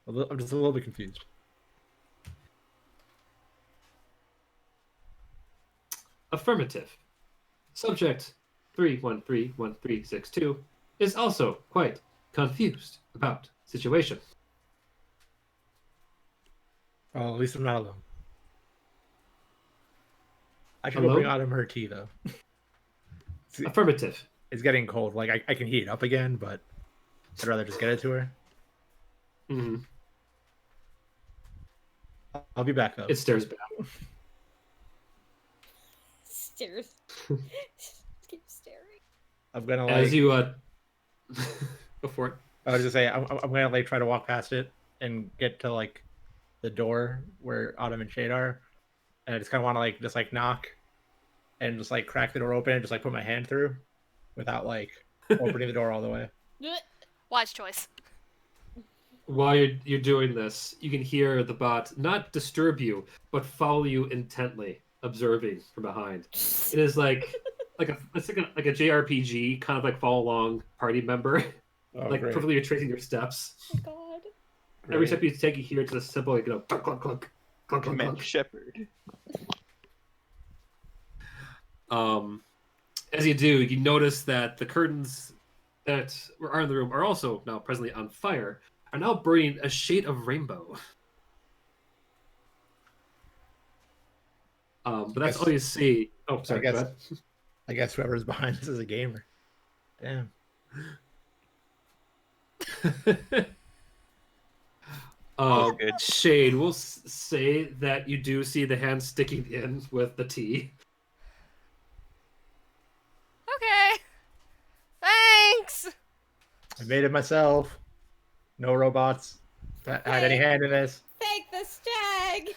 [SPEAKER 6] I'm just a little bit confused.
[SPEAKER 1] Affirmative. Subject 313132 is also quite confused about situation.
[SPEAKER 6] Well, at least I'm not alone. I should
[SPEAKER 1] Alone?
[SPEAKER 6] go bring Autumn her tea, though.
[SPEAKER 1] Affirmative.
[SPEAKER 6] It's getting cold. Like, I can heat it up again, but I'd rather just get it to her.
[SPEAKER 1] Mm-hmm.
[SPEAKER 6] I'll be back, though.
[SPEAKER 1] It stares back.
[SPEAKER 5] Stares. Just keep staring.
[SPEAKER 6] I'm gonna, like...
[SPEAKER 1] As you, go for it.
[SPEAKER 6] I was just saying, I'm gonna, like, try to walk past it and get to, like, the door where Autumn and Shade are. And I just kind of want to, like, just, like, knock and just, like, crack the door open and just, like, put my hand through without, like, opening the door all the way.
[SPEAKER 3] Wise choice.
[SPEAKER 1] While you're doing this, you can hear the bot not disturb you, but follow you intently, observing from behind. It is like a JRPG kind of like follow along party member, like
[SPEAKER 6] great.
[SPEAKER 1] perfectly tracing your steps.
[SPEAKER 5] Oh God.
[SPEAKER 1] Every step you take, you hear it's just simple, like, you know, clunk clunk clunk clunk clunk
[SPEAKER 2] Command
[SPEAKER 1] clunk.
[SPEAKER 2] Shepherd.
[SPEAKER 1] As you do, you notice that the curtains that are in the room are also now presently on fire, are now burning a shade of rainbow. But that's all you see. Oh, sorry.
[SPEAKER 6] I guess whoever's behind this is a gamer. Damn.
[SPEAKER 2] Good.
[SPEAKER 1] Shade, we'll say that you do see the hand sticking in with the tea.
[SPEAKER 3] Okay. Thanks.
[SPEAKER 6] I made it myself. No robots had any hand in this.
[SPEAKER 5] Thank the stag.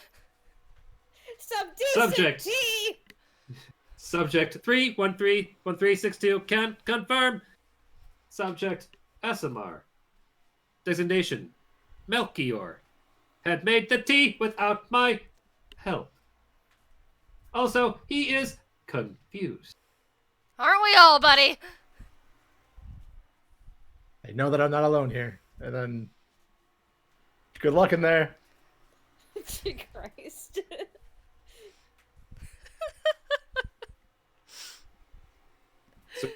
[SPEAKER 1] Subject.
[SPEAKER 5] T!
[SPEAKER 1] Subject 3131362 can confirm. Subject Asimar. Designation Melchior. Had made the tea without my help. Also, he is confused.
[SPEAKER 3] Aren't we all, buddy?
[SPEAKER 6] I know that I'm not alone here. And then, good luck in there.
[SPEAKER 5] Christ.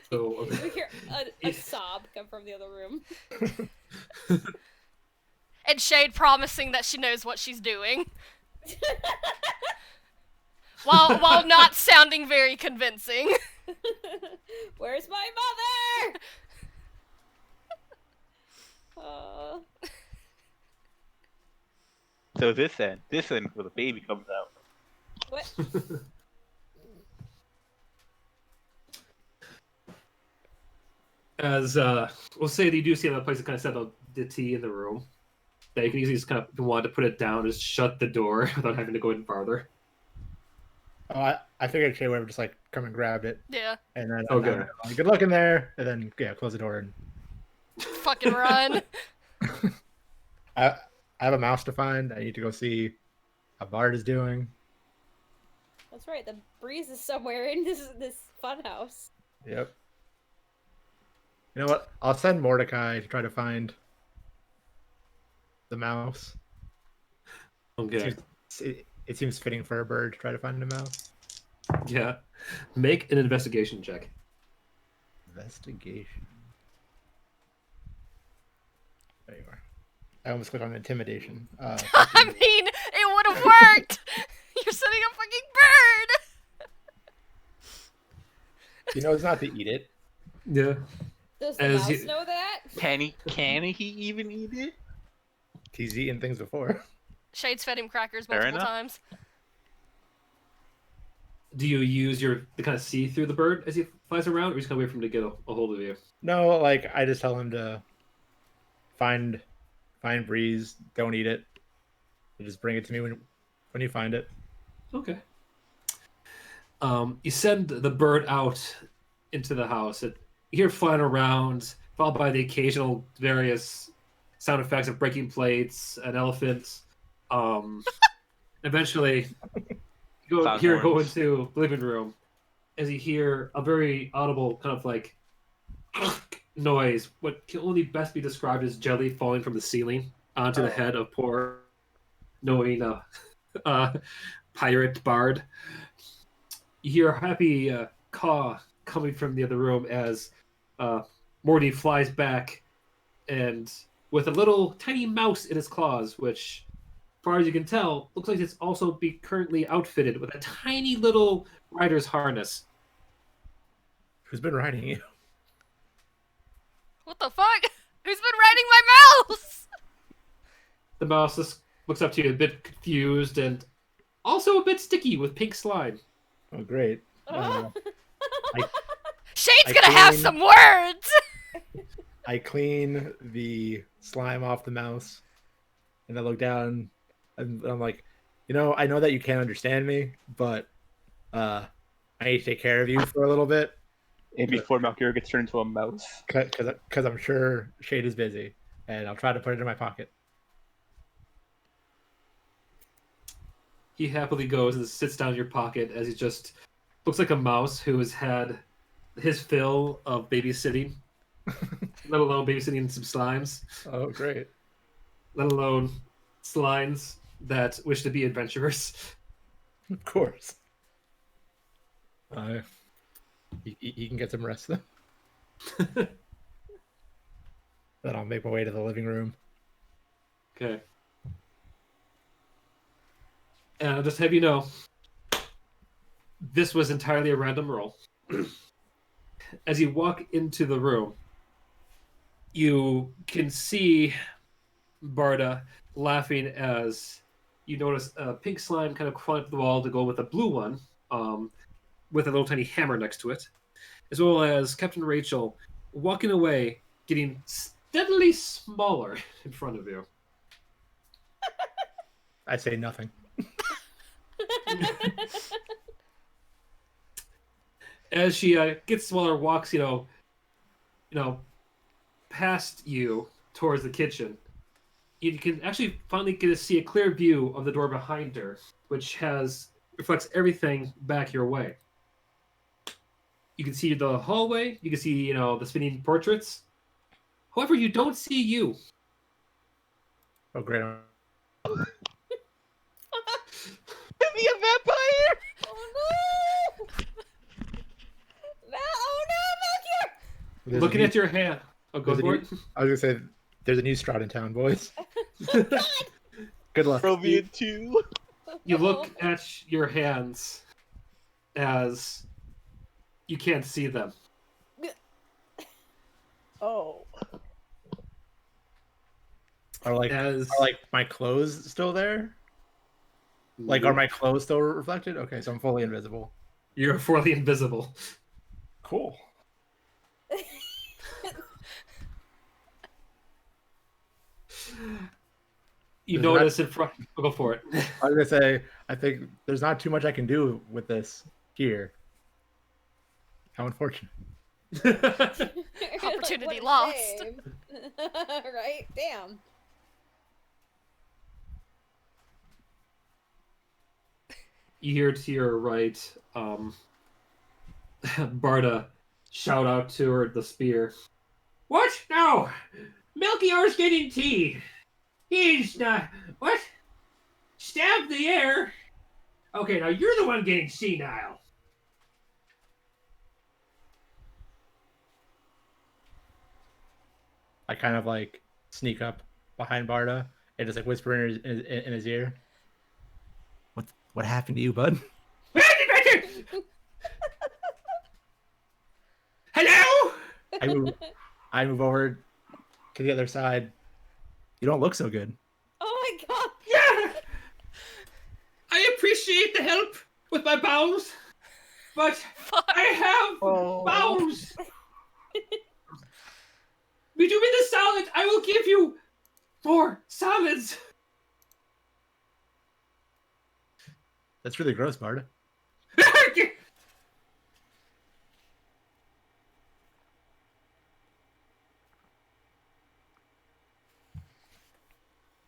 [SPEAKER 1] So
[SPEAKER 5] We hear a sob come from the other room.
[SPEAKER 3] And Shade promising that she knows what she's doing. while not sounding very convincing.
[SPEAKER 5] Where's my mother?
[SPEAKER 2] So this end where the baby comes out.
[SPEAKER 5] What?
[SPEAKER 1] as we'll say that you do see another place to kind of set up the tea in the room. That you can easily just kind of, if you want to put it down, just shut the door without having to go in farther.
[SPEAKER 6] Oh, I figured Shay would have just like come and grabbed it,
[SPEAKER 3] Yeah.
[SPEAKER 6] and then
[SPEAKER 1] Okay.
[SPEAKER 6] Good luck in there, and then close the door. And
[SPEAKER 3] Fucking run.
[SPEAKER 6] I have a mouse to find. I need to go see how Bard is doing.
[SPEAKER 5] That's right, the breeze is somewhere in this funhouse.
[SPEAKER 6] Yep. You know what? I'll send Mordecai to try to find the mouse.
[SPEAKER 1] Okay.
[SPEAKER 6] It seems fitting for a bird to try to find a mouse.
[SPEAKER 1] Yeah. Make an investigation check.
[SPEAKER 6] Investigation. There you are. I almost clicked on intimidation.
[SPEAKER 3] I mean, it would have worked! You're setting a fucking bird!
[SPEAKER 6] You know it's not to eat it.
[SPEAKER 1] Yeah.
[SPEAKER 5] Does the
[SPEAKER 1] As
[SPEAKER 5] mouse
[SPEAKER 1] you-
[SPEAKER 5] know that?
[SPEAKER 2] Can he even eat it?
[SPEAKER 6] He's eaten things before.
[SPEAKER 3] Shade's fed him crackers
[SPEAKER 2] Fair
[SPEAKER 3] multiple
[SPEAKER 2] enough.
[SPEAKER 3] times.
[SPEAKER 1] Do you use to kind of see through the bird as he flies around, or you just kind of wait for him to get a hold of you?
[SPEAKER 6] No, like I just tell him to find Breeze. Don't eat it. You just bring it to me when you find it.
[SPEAKER 1] Okay. You send the bird out into the house. You hear it flying around, followed by the occasional various sound effects of breaking plates, an elephant. Eventually, you go into the living room as you hear a very audible kind of like noise. What can only best be described as jelly falling from the ceiling onto the head of poor knowing pirate Bard. You hear a happy caw coming from the other room as Morty flies back and with a little tiny mouse in his claws, which, as far as you can tell, looks like it's also be currently outfitted with a tiny little rider's harness.
[SPEAKER 6] Who's been riding you?
[SPEAKER 3] What the fuck? Who's been riding my mouse?
[SPEAKER 1] The mouse just looks up to you a bit confused and also a bit sticky with pink slime.
[SPEAKER 6] Oh, great.
[SPEAKER 3] Shade's
[SPEAKER 6] I
[SPEAKER 3] gonna have
[SPEAKER 6] clean-
[SPEAKER 3] some words!
[SPEAKER 6] I clean the slime off the mouse, and I look down, and I'm like, I know that you can't understand me, but I need to take care of you for a little bit.
[SPEAKER 2] And before Melchior gets turned into a mouse.
[SPEAKER 6] Because I'm sure Shade is busy, and I'll try to put it in my pocket.
[SPEAKER 1] He happily goes and sits down in your pocket as he just looks like a mouse who has had his fill of babysitting, let alone babysitting some slimes,
[SPEAKER 6] Oh, great.
[SPEAKER 1] let alone slimes that wish to be adventurers.
[SPEAKER 6] Of course. He can get some rest, though. Then I'll make my way to the living room.
[SPEAKER 1] Okay. And I'll just have you know, this was entirely a random roll. As you walk into the room, you can see Barda laughing as you notice a pink slime kind of crawling up the wall to go with a blue one, with a little tiny hammer next to it, as well as Captain Rachael walking away, getting steadily smaller in front of you.
[SPEAKER 6] I say nothing.
[SPEAKER 1] As she gets smaller, walks, past you towards the kitchen. You can actually finally get to see a clear view of the door behind her, which reflects everything back your way. You can see the hallway. You can see, the spinning portraits. However, you don't see you.
[SPEAKER 6] Oh, great.
[SPEAKER 2] Be a vampire!
[SPEAKER 5] Oh no! Oh no, Melchior!
[SPEAKER 1] Looking at your hand. Oh, go for it.
[SPEAKER 6] I was gonna say, there's a new Stroud in town, boys. Good luck.
[SPEAKER 2] Provian 2.
[SPEAKER 1] You look at your hands as you can't see them.
[SPEAKER 2] Oh.
[SPEAKER 6] Are my clothes still there? Like, are my clothes still reflected? Okay, so I'm fully invisible.
[SPEAKER 1] You're fully invisible.
[SPEAKER 6] Cool.
[SPEAKER 1] You notice in front. Go for it.
[SPEAKER 6] I was gonna say, I think there's not too much I can do with this here. How unfortunate.
[SPEAKER 3] Opportunity
[SPEAKER 5] What a
[SPEAKER 3] lost.
[SPEAKER 5] shame. Right? Damn.
[SPEAKER 1] You hear to your right, Barda shout out to her the spear. What? No! Melchior's getting tea. He's not. What? Stab the air? Okay, now you're the one getting senile.
[SPEAKER 6] I kind of sneak up behind Barda and just whisper in his ear. What happened to you, bud?
[SPEAKER 1] Hello?
[SPEAKER 6] I move over to the other side. You don't look so good.
[SPEAKER 5] Oh my god!
[SPEAKER 1] Yeah! I appreciate the help with my bowels, but I have bowels. We do me the salad. I will give you 4 salads.
[SPEAKER 6] That's really gross, Barda.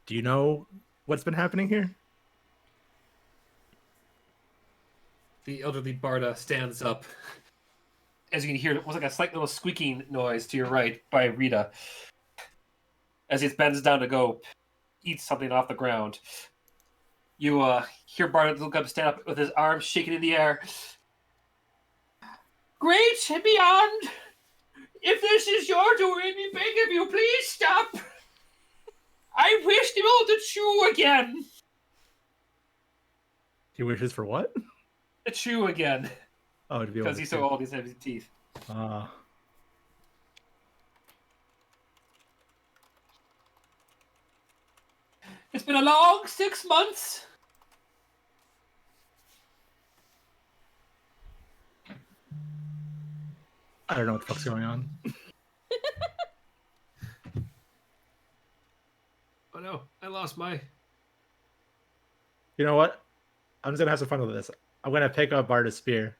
[SPEAKER 6] Do you know what's been happening here?
[SPEAKER 1] The elderly Barda stands up. As you can hear, it was like a slight little squeaking noise to your right by Rita. As he bends down to go eat something off the ground. You hear Barda look up, stand up with his arms shaking in the air. Great and beyond! If this is your doing, we beg of you, please stop! I wish to be able to chew again!
[SPEAKER 6] He wishes for what?
[SPEAKER 1] To chew again.
[SPEAKER 6] Oh, to be able
[SPEAKER 1] Because
[SPEAKER 6] to
[SPEAKER 1] he's so old, he's having teeth. It's been a long 6 months.
[SPEAKER 6] I don't know what the fuck's going on.
[SPEAKER 1] Oh no, I lost my...
[SPEAKER 6] You know what? I'm just gonna have some fun with this. I'm gonna pick up Barda's spear.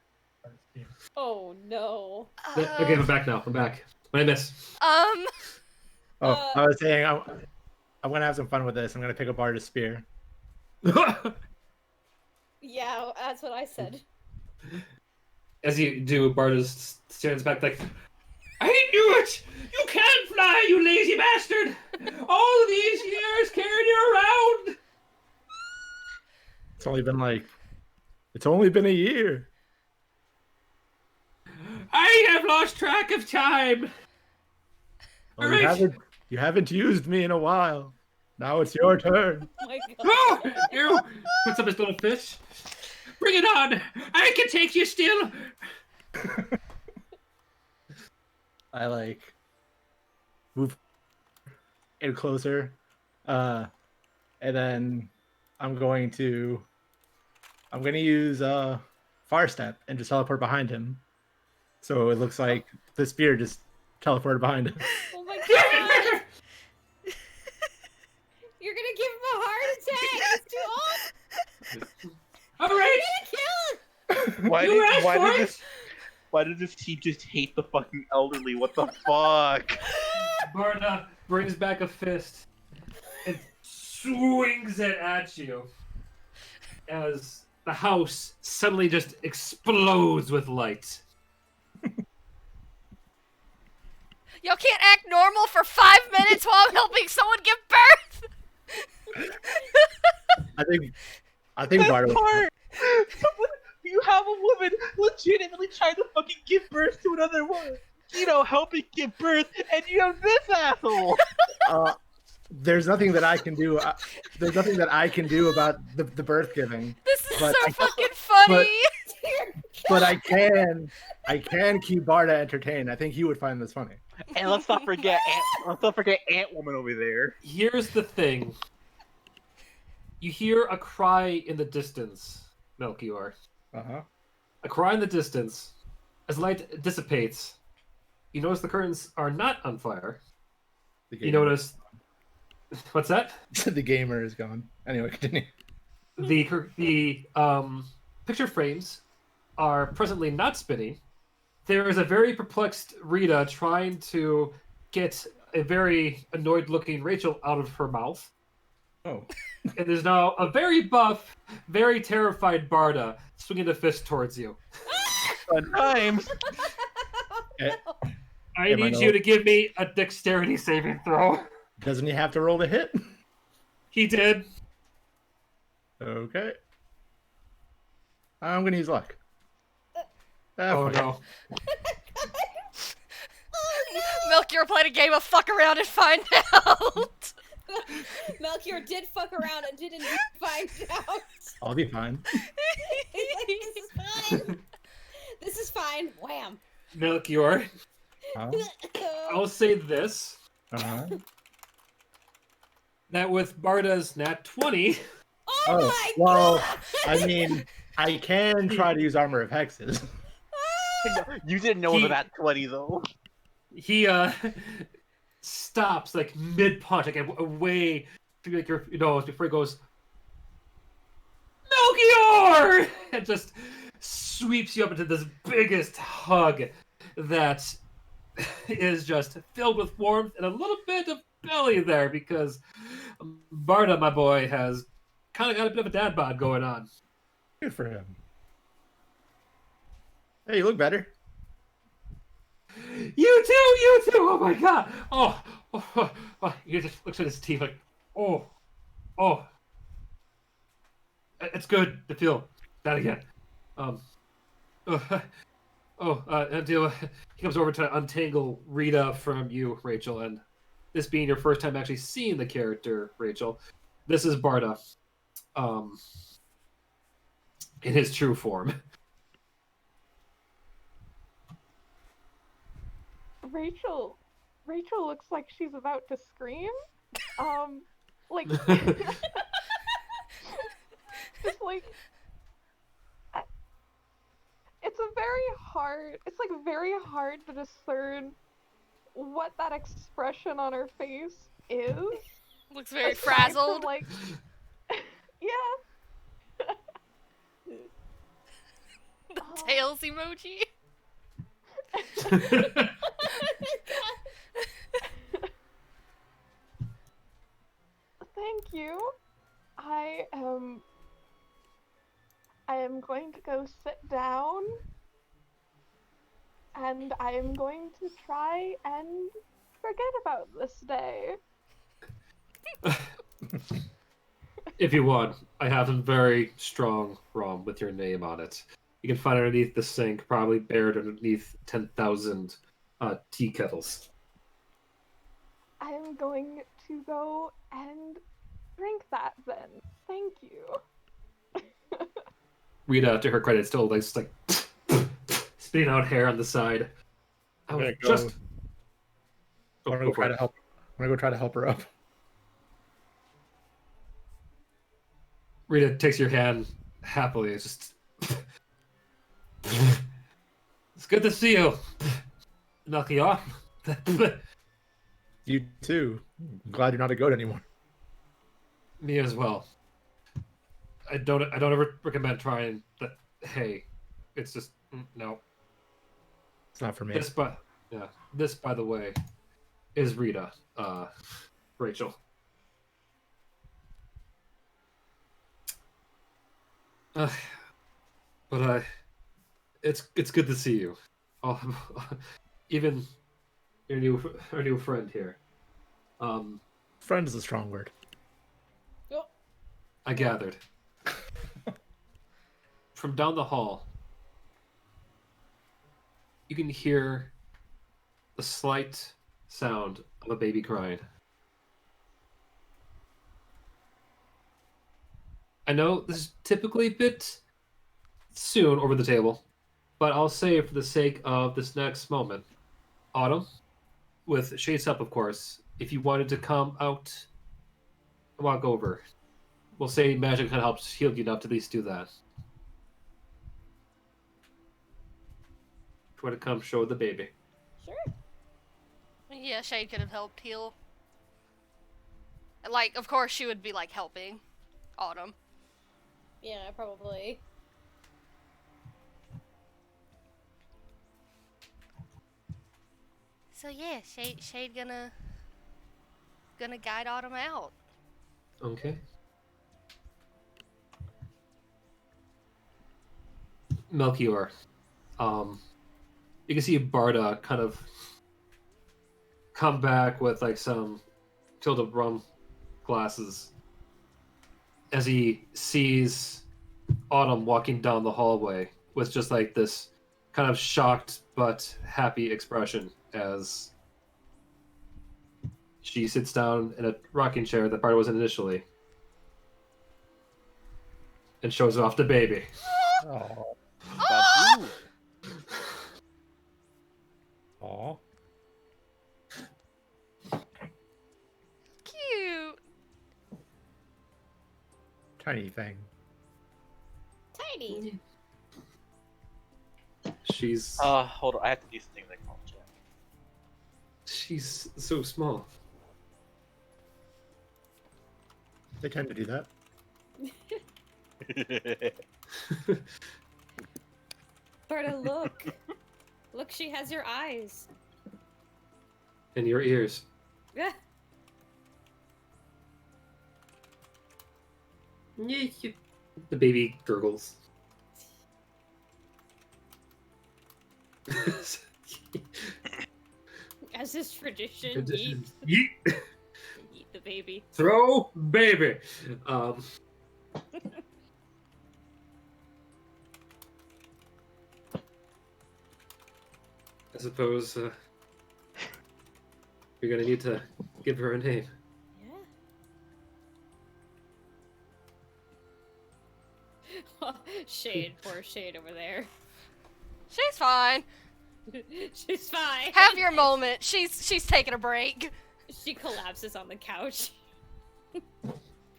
[SPEAKER 5] Oh no.
[SPEAKER 1] Okay, I'm back now. I'm back. What did I miss?
[SPEAKER 6] I was saying I'm gonna have some fun with this. I'm gonna pick up Barda's spear.
[SPEAKER 5] Yeah, that's what I said.
[SPEAKER 1] As you do, Barda stands back like, I knew it! You can't fly, you lazy bastard! All these years carrying you around!
[SPEAKER 6] It's only been a year.
[SPEAKER 1] I have lost track of time!
[SPEAKER 6] Well,
[SPEAKER 1] Alright.
[SPEAKER 6] you haven't used me in a while. Now it's your turn.
[SPEAKER 5] Oh my god.
[SPEAKER 1] Oh! You puts up his little fish. Bring it on! I can take you still!
[SPEAKER 6] I move in closer, and then I'm gonna use Far Step and just teleport behind him, so it looks like the spear just teleported behind him.
[SPEAKER 5] Oh my god. You're gonna give him a heart attack. It's too old.
[SPEAKER 1] All right.
[SPEAKER 2] Why did this team just hate the fucking elderly? What the fuck?
[SPEAKER 1] Barda brings back a fist and swings it at you as the house suddenly just explodes with light.
[SPEAKER 3] Y'all can't act normal for 5 minutes while I'm helping someone give birth.
[SPEAKER 6] I think
[SPEAKER 2] That
[SPEAKER 6] Barda.
[SPEAKER 2] part! You have a woman legitimately trying to fucking give birth to another woman. Helping give birth, and you have this asshole.
[SPEAKER 6] There's nothing that I can do. There's nothing that I can do about the birth giving.
[SPEAKER 3] This is so fucking funny.
[SPEAKER 6] But I can keep Barda entertained. I think he would find this funny.
[SPEAKER 2] And let's not forget Ant Woman over there.
[SPEAKER 1] Here's the thing. You hear a cry in the distance, Melchior.
[SPEAKER 6] Uh-huh.
[SPEAKER 1] A cry in the distance. As light dissipates, you notice the curtains are not on fire. You notice... What's that?
[SPEAKER 6] The gamer is gone. Anyway, continue.
[SPEAKER 1] The picture frames are presently not spinning. There is a very perplexed Rita trying to get a very annoyed-looking Rachel out of her mouth.
[SPEAKER 6] Oh.
[SPEAKER 1] And there's now a very buff, very terrified Barda swinging a fist towards you.
[SPEAKER 2] Fun times.
[SPEAKER 1] I need you to give me a dexterity saving throw.
[SPEAKER 6] Doesn't he have to roll the hit?
[SPEAKER 1] He did.
[SPEAKER 6] Okay. I'm gonna use luck.
[SPEAKER 1] Oh no.
[SPEAKER 3] Melchior played a game of fuck around and find out.
[SPEAKER 5] Melchior did fuck around and didn't find out.
[SPEAKER 6] I'll be fine.
[SPEAKER 5] He's like, this is fine. This is fine. Wham.
[SPEAKER 1] Melchior, I'll say this.
[SPEAKER 6] Uh-huh.
[SPEAKER 1] That with Barda's nat 20...
[SPEAKER 5] Oh my
[SPEAKER 6] well,
[SPEAKER 5] god!
[SPEAKER 6] I mean, I can try to use Armor of Hexes.
[SPEAKER 2] You didn't know that 20 though.
[SPEAKER 1] He stops like mid punch, like away, like before he goes, Melchior, and just sweeps you up into this biggest hug that is just filled with warmth and a little bit of belly there because Barda, my boy, has kind of got a bit of a dad bod going on.
[SPEAKER 6] Good for him. Hey, you look better.
[SPEAKER 1] You too! Oh my god! Oh. He just looks at his teeth like, oh. It's good to feel that again. He comes over to untangle Rita from you, Rachel, and this being your first time actually seeing the character, Rachel, this is Barda, in his true form.
[SPEAKER 4] Rachel looks like she's about to scream. Like, just like, it's very hard to discern what that expression on her face is.
[SPEAKER 3] Looks very
[SPEAKER 4] Aside
[SPEAKER 3] frazzled.
[SPEAKER 4] from, like, yeah.
[SPEAKER 3] The tails emoji.
[SPEAKER 4] Thank you. I am going to go sit down, and I am going to try and forget about this day.
[SPEAKER 1] If you want, I have some very strong rum with your name on it. You can find it underneath the sink, probably buried underneath 10,000 tea kettles.
[SPEAKER 4] I am going to go and drink that then. Thank you.
[SPEAKER 1] Rita, to her credit, still like spitting out hair on the side.
[SPEAKER 6] I'm gonna go try to help her up.
[SPEAKER 1] Rita takes your hand happily. It's just... It's good to see you, Melchior.
[SPEAKER 6] You too. I'm glad you're not a goat anymore.
[SPEAKER 1] Me as well. I don't ever recommend trying that. Hey, it's just no.
[SPEAKER 6] It's not for me.
[SPEAKER 1] This, by the way, is Rita, Rachel. But it's good to see you. Even our new friend here.
[SPEAKER 6] Friend is a strong word.
[SPEAKER 1] I gathered from down the hall. You can hear the slight sound of a baby crying. I know this is typically a bit soon over the table, but I'll say for the sake of this next moment, Autumn, with Shade's help, of course, if you wanted to come out and walk over, we'll say magic kind of helps heal you enough to at least do that. If you want to come show the baby.
[SPEAKER 5] Sure.
[SPEAKER 3] Yeah, Shade could have helped heal. Like, of course, she would be like helping Autumn.
[SPEAKER 5] Yeah, probably.
[SPEAKER 3] So yeah, Shade gonna guide Autumn out.
[SPEAKER 1] Okay. Melchior. You can see Barda kind of come back with like some filled up rum glasses as he sees Autumn walking down the hallway with just like this kind of shocked but happy expression as she sits down in a rocking chair that Barda was in initially and shows off the baby.
[SPEAKER 6] Oh.
[SPEAKER 2] Babu.
[SPEAKER 6] Aw.
[SPEAKER 3] Cute.
[SPEAKER 6] Tiny thing.
[SPEAKER 5] Tiny.
[SPEAKER 1] She's
[SPEAKER 2] Hold on. I have to do something like call chat.
[SPEAKER 1] she's so small.
[SPEAKER 6] They tend to do that.
[SPEAKER 5] Berta, look. Look, she has your eyes.
[SPEAKER 1] And your ears.
[SPEAKER 5] Yeah.
[SPEAKER 1] The baby gurgles.
[SPEAKER 5] As is tradition, yeet,
[SPEAKER 1] Yeet.
[SPEAKER 5] yeet the baby.
[SPEAKER 1] Throw baby. I suppose you're gonna need to give her a name.
[SPEAKER 5] Yeah. Shade, poor Shade over there.
[SPEAKER 3] She's fine.
[SPEAKER 5] She's fine.
[SPEAKER 3] Have your moment. She's taking a break.
[SPEAKER 5] She collapses on the couch.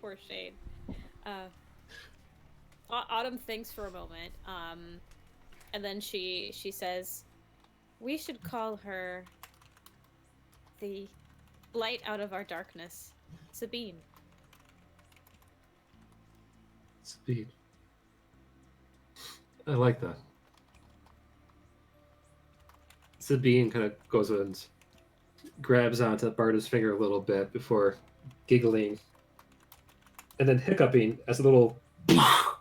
[SPEAKER 5] Poor Shade. Autumn thinks for a moment, and then she says, "We should call her the light out of our darkness, Sabine."
[SPEAKER 1] Speed. I like that. Sabine kind of goes and grabs onto Barda's finger a little bit before giggling and then hiccuping as a little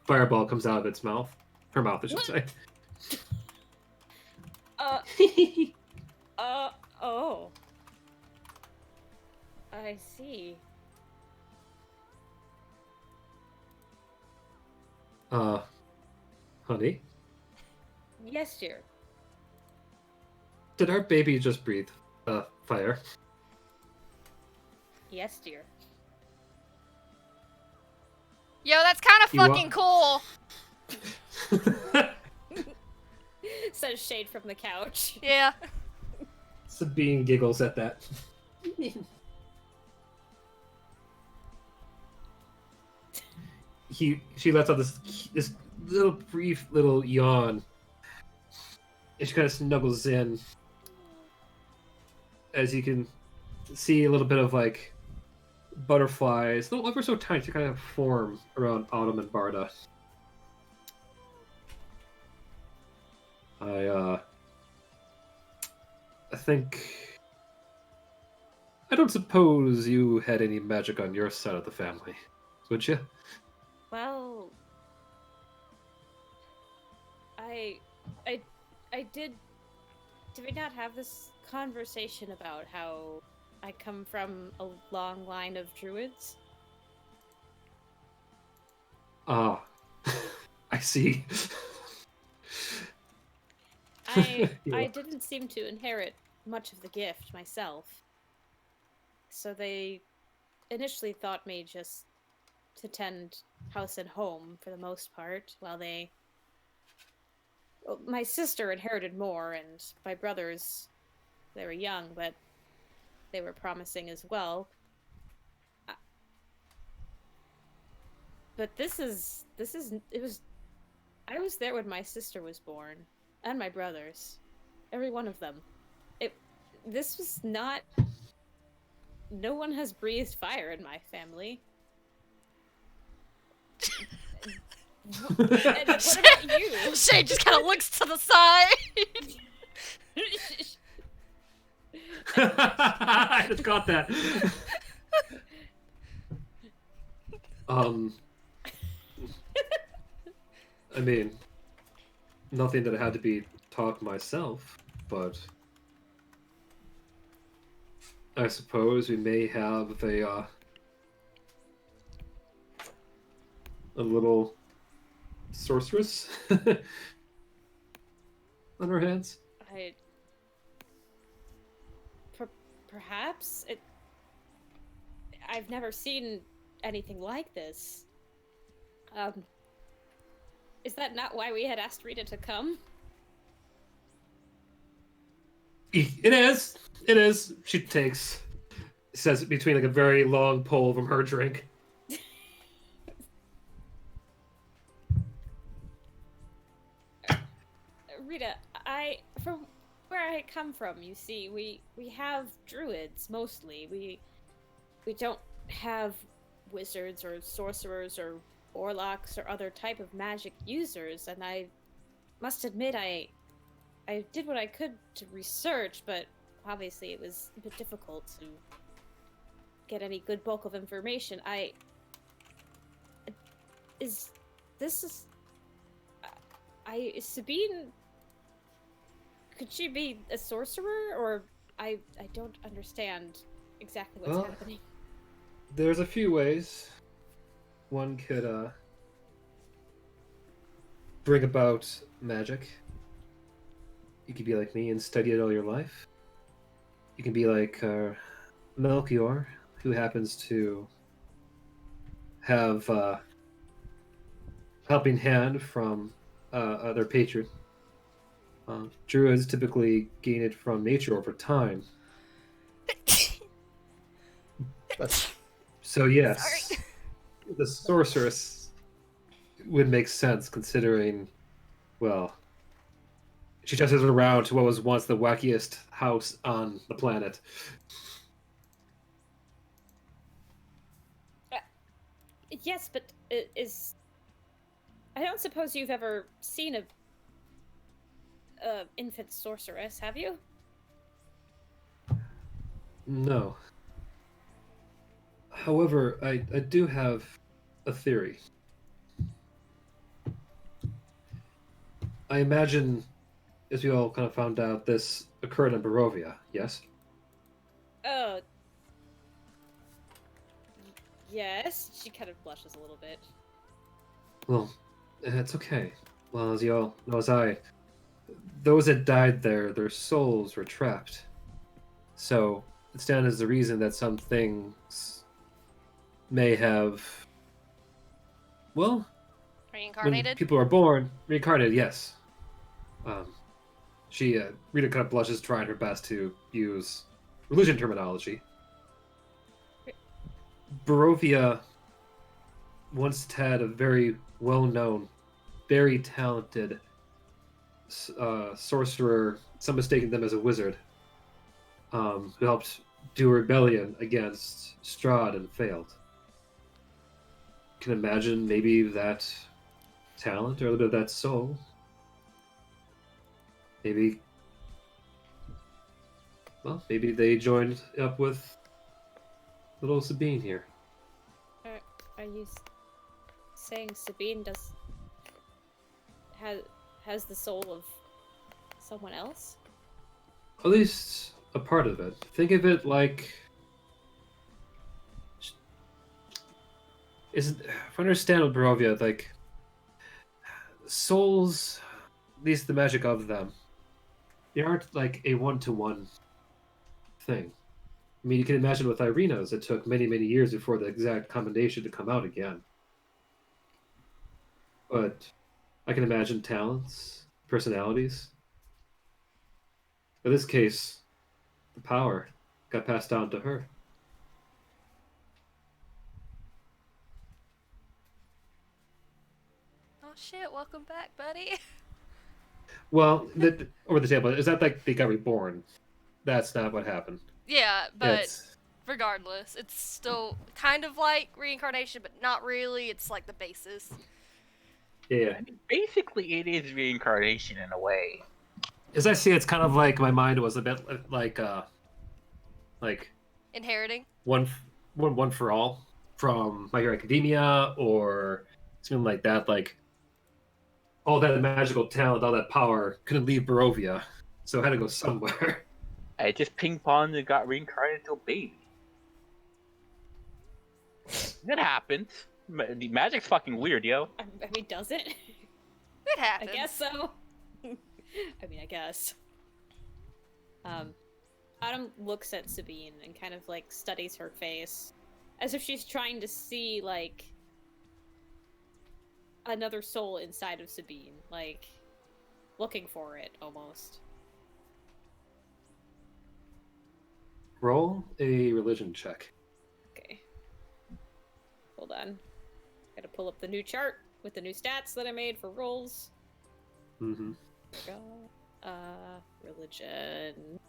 [SPEAKER 1] fireball comes out of its mouth. Her mouth, I should say.
[SPEAKER 5] Oh. I see.
[SPEAKER 1] Honey,
[SPEAKER 5] Yes, dear.
[SPEAKER 1] did our baby just breathe fire?
[SPEAKER 5] Yes, dear.
[SPEAKER 3] Yo, that's kind of
[SPEAKER 1] You wa-
[SPEAKER 3] fucking cool.
[SPEAKER 5] Says Shade from the couch.
[SPEAKER 3] Yeah.
[SPEAKER 1] Sabine giggles at that. She lets out this little brief little yawn. And she kind of snuggles in. As you can see a little bit of like butterflies, little ever so tiny, to kind of form around Autumn and Barda. I think... I don't suppose you had any magic on your side of the family, would you?
[SPEAKER 5] Well, I did. Did we not have this conversation about how I come from a long line of druids?
[SPEAKER 1] Ah, I see.
[SPEAKER 5] I
[SPEAKER 1] Yeah.
[SPEAKER 5] didn't seem to inherit much of the gift myself. So they initially thought me just to tend house and home for the most part, while they... Well, my sister inherited more, and my brothers, they were young, but they were promising as well. But I was there when my sister was born, and my brothers. Every one of them. This was not... No one has breathed fire in my family. And what about you?
[SPEAKER 3] Shay just kind of looks to the side.
[SPEAKER 1] I just got that. I mean, nothing that had to be taught myself, but I suppose we may have a little sorceress on our hands.
[SPEAKER 5] Perhaps I've never seen anything like this. Is that not why we had asked Rita to come?
[SPEAKER 1] It is. It is. She says it between like a very long pull from her drink.
[SPEAKER 5] Rita, from where I come from, you see, we have druids mostly. We don't have wizards or sorcerers or warlocks or other type of magic users, and I must admit I did what I could to research, but obviously it was a bit difficult to get any good bulk of information. Is Sabine, could she be a sorcerer, or I don't understand exactly what's happening.
[SPEAKER 1] There's a few ways one could bring about magic. You could be like me and study it all your life. You can be like Melchior, who happens to have a helping hand from their patron. Druids typically gain it from nature over time. So yes,
[SPEAKER 3] Sorry.
[SPEAKER 1] the sorceress would make sense considering, well, she just is around to what was once the wackiest house on the planet.
[SPEAKER 5] Yes, but I don't suppose you've ever seen a infant sorceress, have you?
[SPEAKER 1] No. However, I do have a theory. I imagine, as we all kind of found out, this occurred in Barovia, yes?
[SPEAKER 5] Yes. She kind of blushes a little bit.
[SPEAKER 1] Well, it's okay. Well, as you all know, as I, those that died there, their souls were trapped. So, it stands as the reason that some things may have, well, when
[SPEAKER 3] Reincarnated?
[SPEAKER 1] people are born, reincarnated, yes. Rita kind of blushes, trying her best to use religion terminology. Barovia once had a very well-known, very talented sorcerer, some mistaking them as a wizard, who helped do rebellion against Strahd and failed. Can imagine maybe that talent or a little bit of that soul. Maybe they joined up with little Sabine here.
[SPEAKER 5] Are you saying Sabine has the soul of someone else?
[SPEAKER 1] At least a part of it. Think of it like, if I understand with Barovia, like souls, at least the magic of them, they aren't like a one-to-one thing. I mean, you can imagine with Irina's, it took many, many years before the exact combination to come out again. But I can imagine talents, personalities. In this case, the power got passed down to her.
[SPEAKER 3] Oh shit, welcome back, buddy.
[SPEAKER 1] Well, over the table, is that like they got reborn? That's not what happened.
[SPEAKER 3] Yeah, but
[SPEAKER 1] It's,
[SPEAKER 3] regardless, it's still kind of like reincarnation, but not really. It's like the basis.
[SPEAKER 1] yeah.
[SPEAKER 2] I mean, basically, it is reincarnation in a way.
[SPEAKER 1] As I see, it's kind of like my mind was a bit like
[SPEAKER 3] Inheriting.
[SPEAKER 1] one for all from My Hero Academia or something like that. Like all that magical talent, all that power couldn't leave Barovia, so it had to go somewhere.
[SPEAKER 2] I just ping ponged and got reincarnated into a baby. It happens. Magic's fucking weird, yo.
[SPEAKER 5] I mean, does it?
[SPEAKER 3] It happens.
[SPEAKER 5] I guess so. I mean, I guess. Autumn looks at Sabine and kind of like studies her face, as if she's trying to see like another soul inside of Sabine, like looking for it almost.
[SPEAKER 1] Roll a religion check.
[SPEAKER 5] Okay. Hold on. Gotta pull up the new chart with the new stats that I made for rolls.
[SPEAKER 1] Mm-hmm.
[SPEAKER 5] Religion.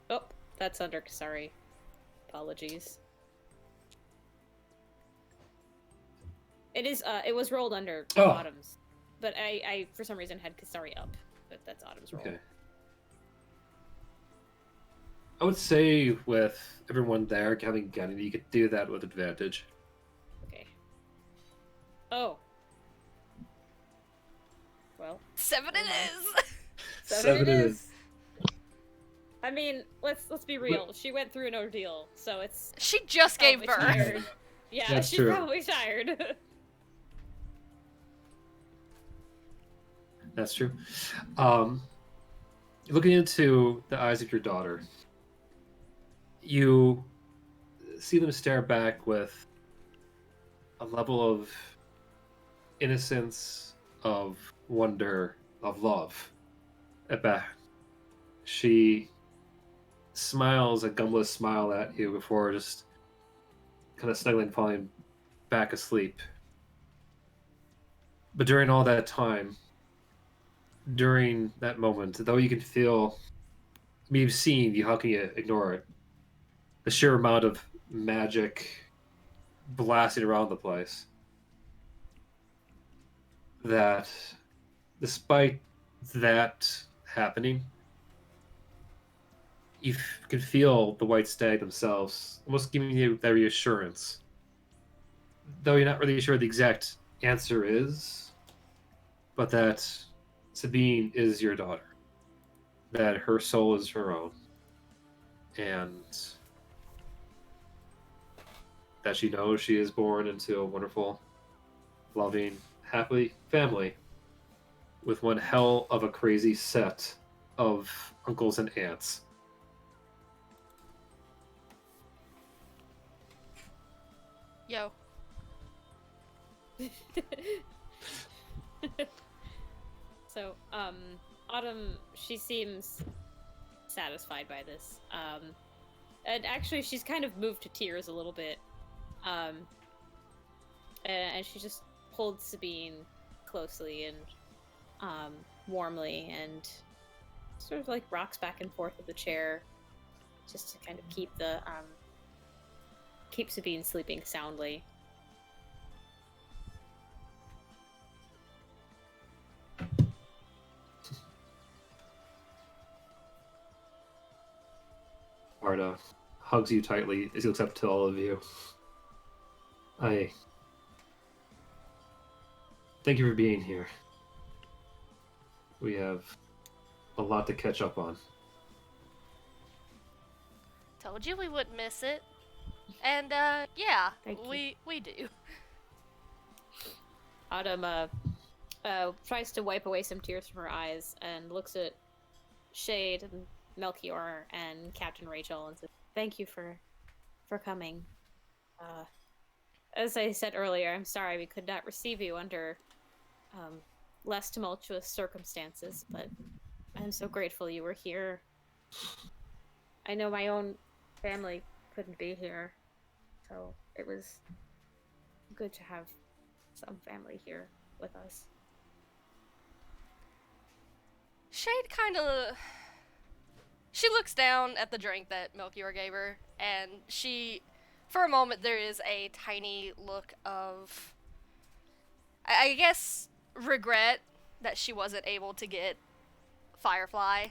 [SPEAKER 5] Oh, that's under Kesari. Apologies. It is, it was rolled under Autumn's. But I, for some reason, had Kesari up. But that's Autumn's roll.
[SPEAKER 1] Okay. I would say with everyone there having gunning, you could do that with advantage.
[SPEAKER 5] Okay. Oh. Well.
[SPEAKER 3] 7 it is.
[SPEAKER 5] Seven it is. I mean, let's be real. She went through an ordeal, so it's.
[SPEAKER 3] She just gave birth.
[SPEAKER 5] Tired. Yeah,
[SPEAKER 1] That's
[SPEAKER 5] she's
[SPEAKER 1] true.
[SPEAKER 5] probably tired.
[SPEAKER 1] That's true. Looking into the eyes of your daughter, you see them stare back with a level of innocence, of wonder, of love. At back, she smiles a gumless smile at you before just kind of snuggling, falling back asleep. But during all that time, during that moment, though you can feel, I mean, you've seen, how can you ignore it? The sheer amount of magic blasting around the place. That, despite that happening, you can feel the white stag themselves almost giving you that reassurance. Though you're not really sure the exact answer is, but that Sabine is your daughter. That her soul is her own. And that she knows she is born into a wonderful, loving, happy family with one hell of a crazy set of uncles and aunts.
[SPEAKER 3] Yo.
[SPEAKER 5] So, Autumn, she seems satisfied by this. And actually, she's kind of moved to tears a little bit. And she just pulled Sabine closely and warmly and sort of like rocks back and forth with the chair, just to kind of keep Sabine sleeping soundly.
[SPEAKER 1] Arda hugs you tightly as he looks up to all of you. I thank you for being here. We have a lot to catch up on.
[SPEAKER 3] Told you we wouldn't miss it. And, yeah, we do.
[SPEAKER 5] Autumn, tries to wipe away some tears from her eyes and looks at Shade and Melchior and Captain Rachael and says, "Thank you for coming. As I said earlier, I'm sorry we could not receive you under less tumultuous circumstances, but I'm so grateful you were here. I know my own family couldn't be here, so it was good to have some family here with us."
[SPEAKER 3] Shade she looks down at the drink that Melchior gave her, and for a moment, there is a tiny look of, I guess, regret that she wasn't able to get Firefly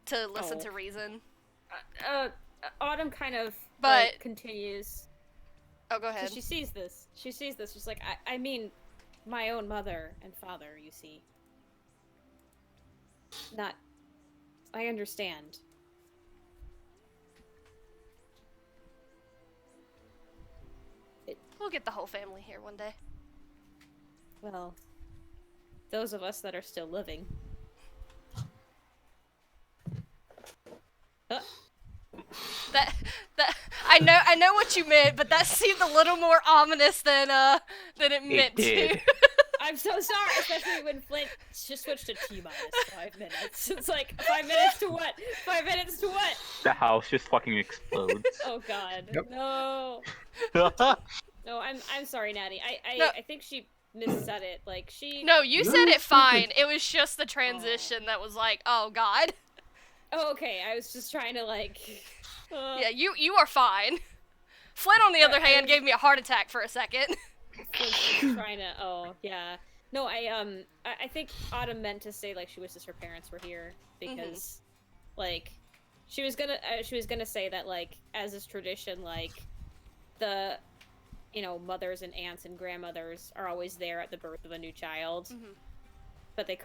[SPEAKER 3] to listen to reason.
[SPEAKER 5] Autumn kind of continues.
[SPEAKER 3] Oh, go ahead.
[SPEAKER 5] She sees this. She's like, I mean, my own mother and father, you see. I understand.
[SPEAKER 3] We'll get the whole family here one day.
[SPEAKER 5] Well, those of us that are still living.
[SPEAKER 3] That I know what you meant, but that seemed a little more ominous than it meant to.
[SPEAKER 5] I'm so sorry, especially when Flint just switched to T-minus 5 minutes. It's like, 5 minutes to what? 5 minutes to what?
[SPEAKER 2] The house just fucking explodes.
[SPEAKER 5] Oh god,
[SPEAKER 6] Yep.
[SPEAKER 5] no. No, I'm sorry, Natty. I think she missaid it. Like, she...
[SPEAKER 3] No, you said it fine. It was just the transition that was like, oh god.
[SPEAKER 5] Oh, okay, I was just trying to, like...
[SPEAKER 3] Yeah, you are fine. Flint, on the other hand, gave me a heart attack for a second.
[SPEAKER 5] Trying to... Oh, yeah. No, I think Autumn meant to say, like, she wishes her parents were here, because, like, she was gonna say that, like, as is tradition, like, the, you know, mothers and aunts and grandmothers are always there at the birth of a new child, but they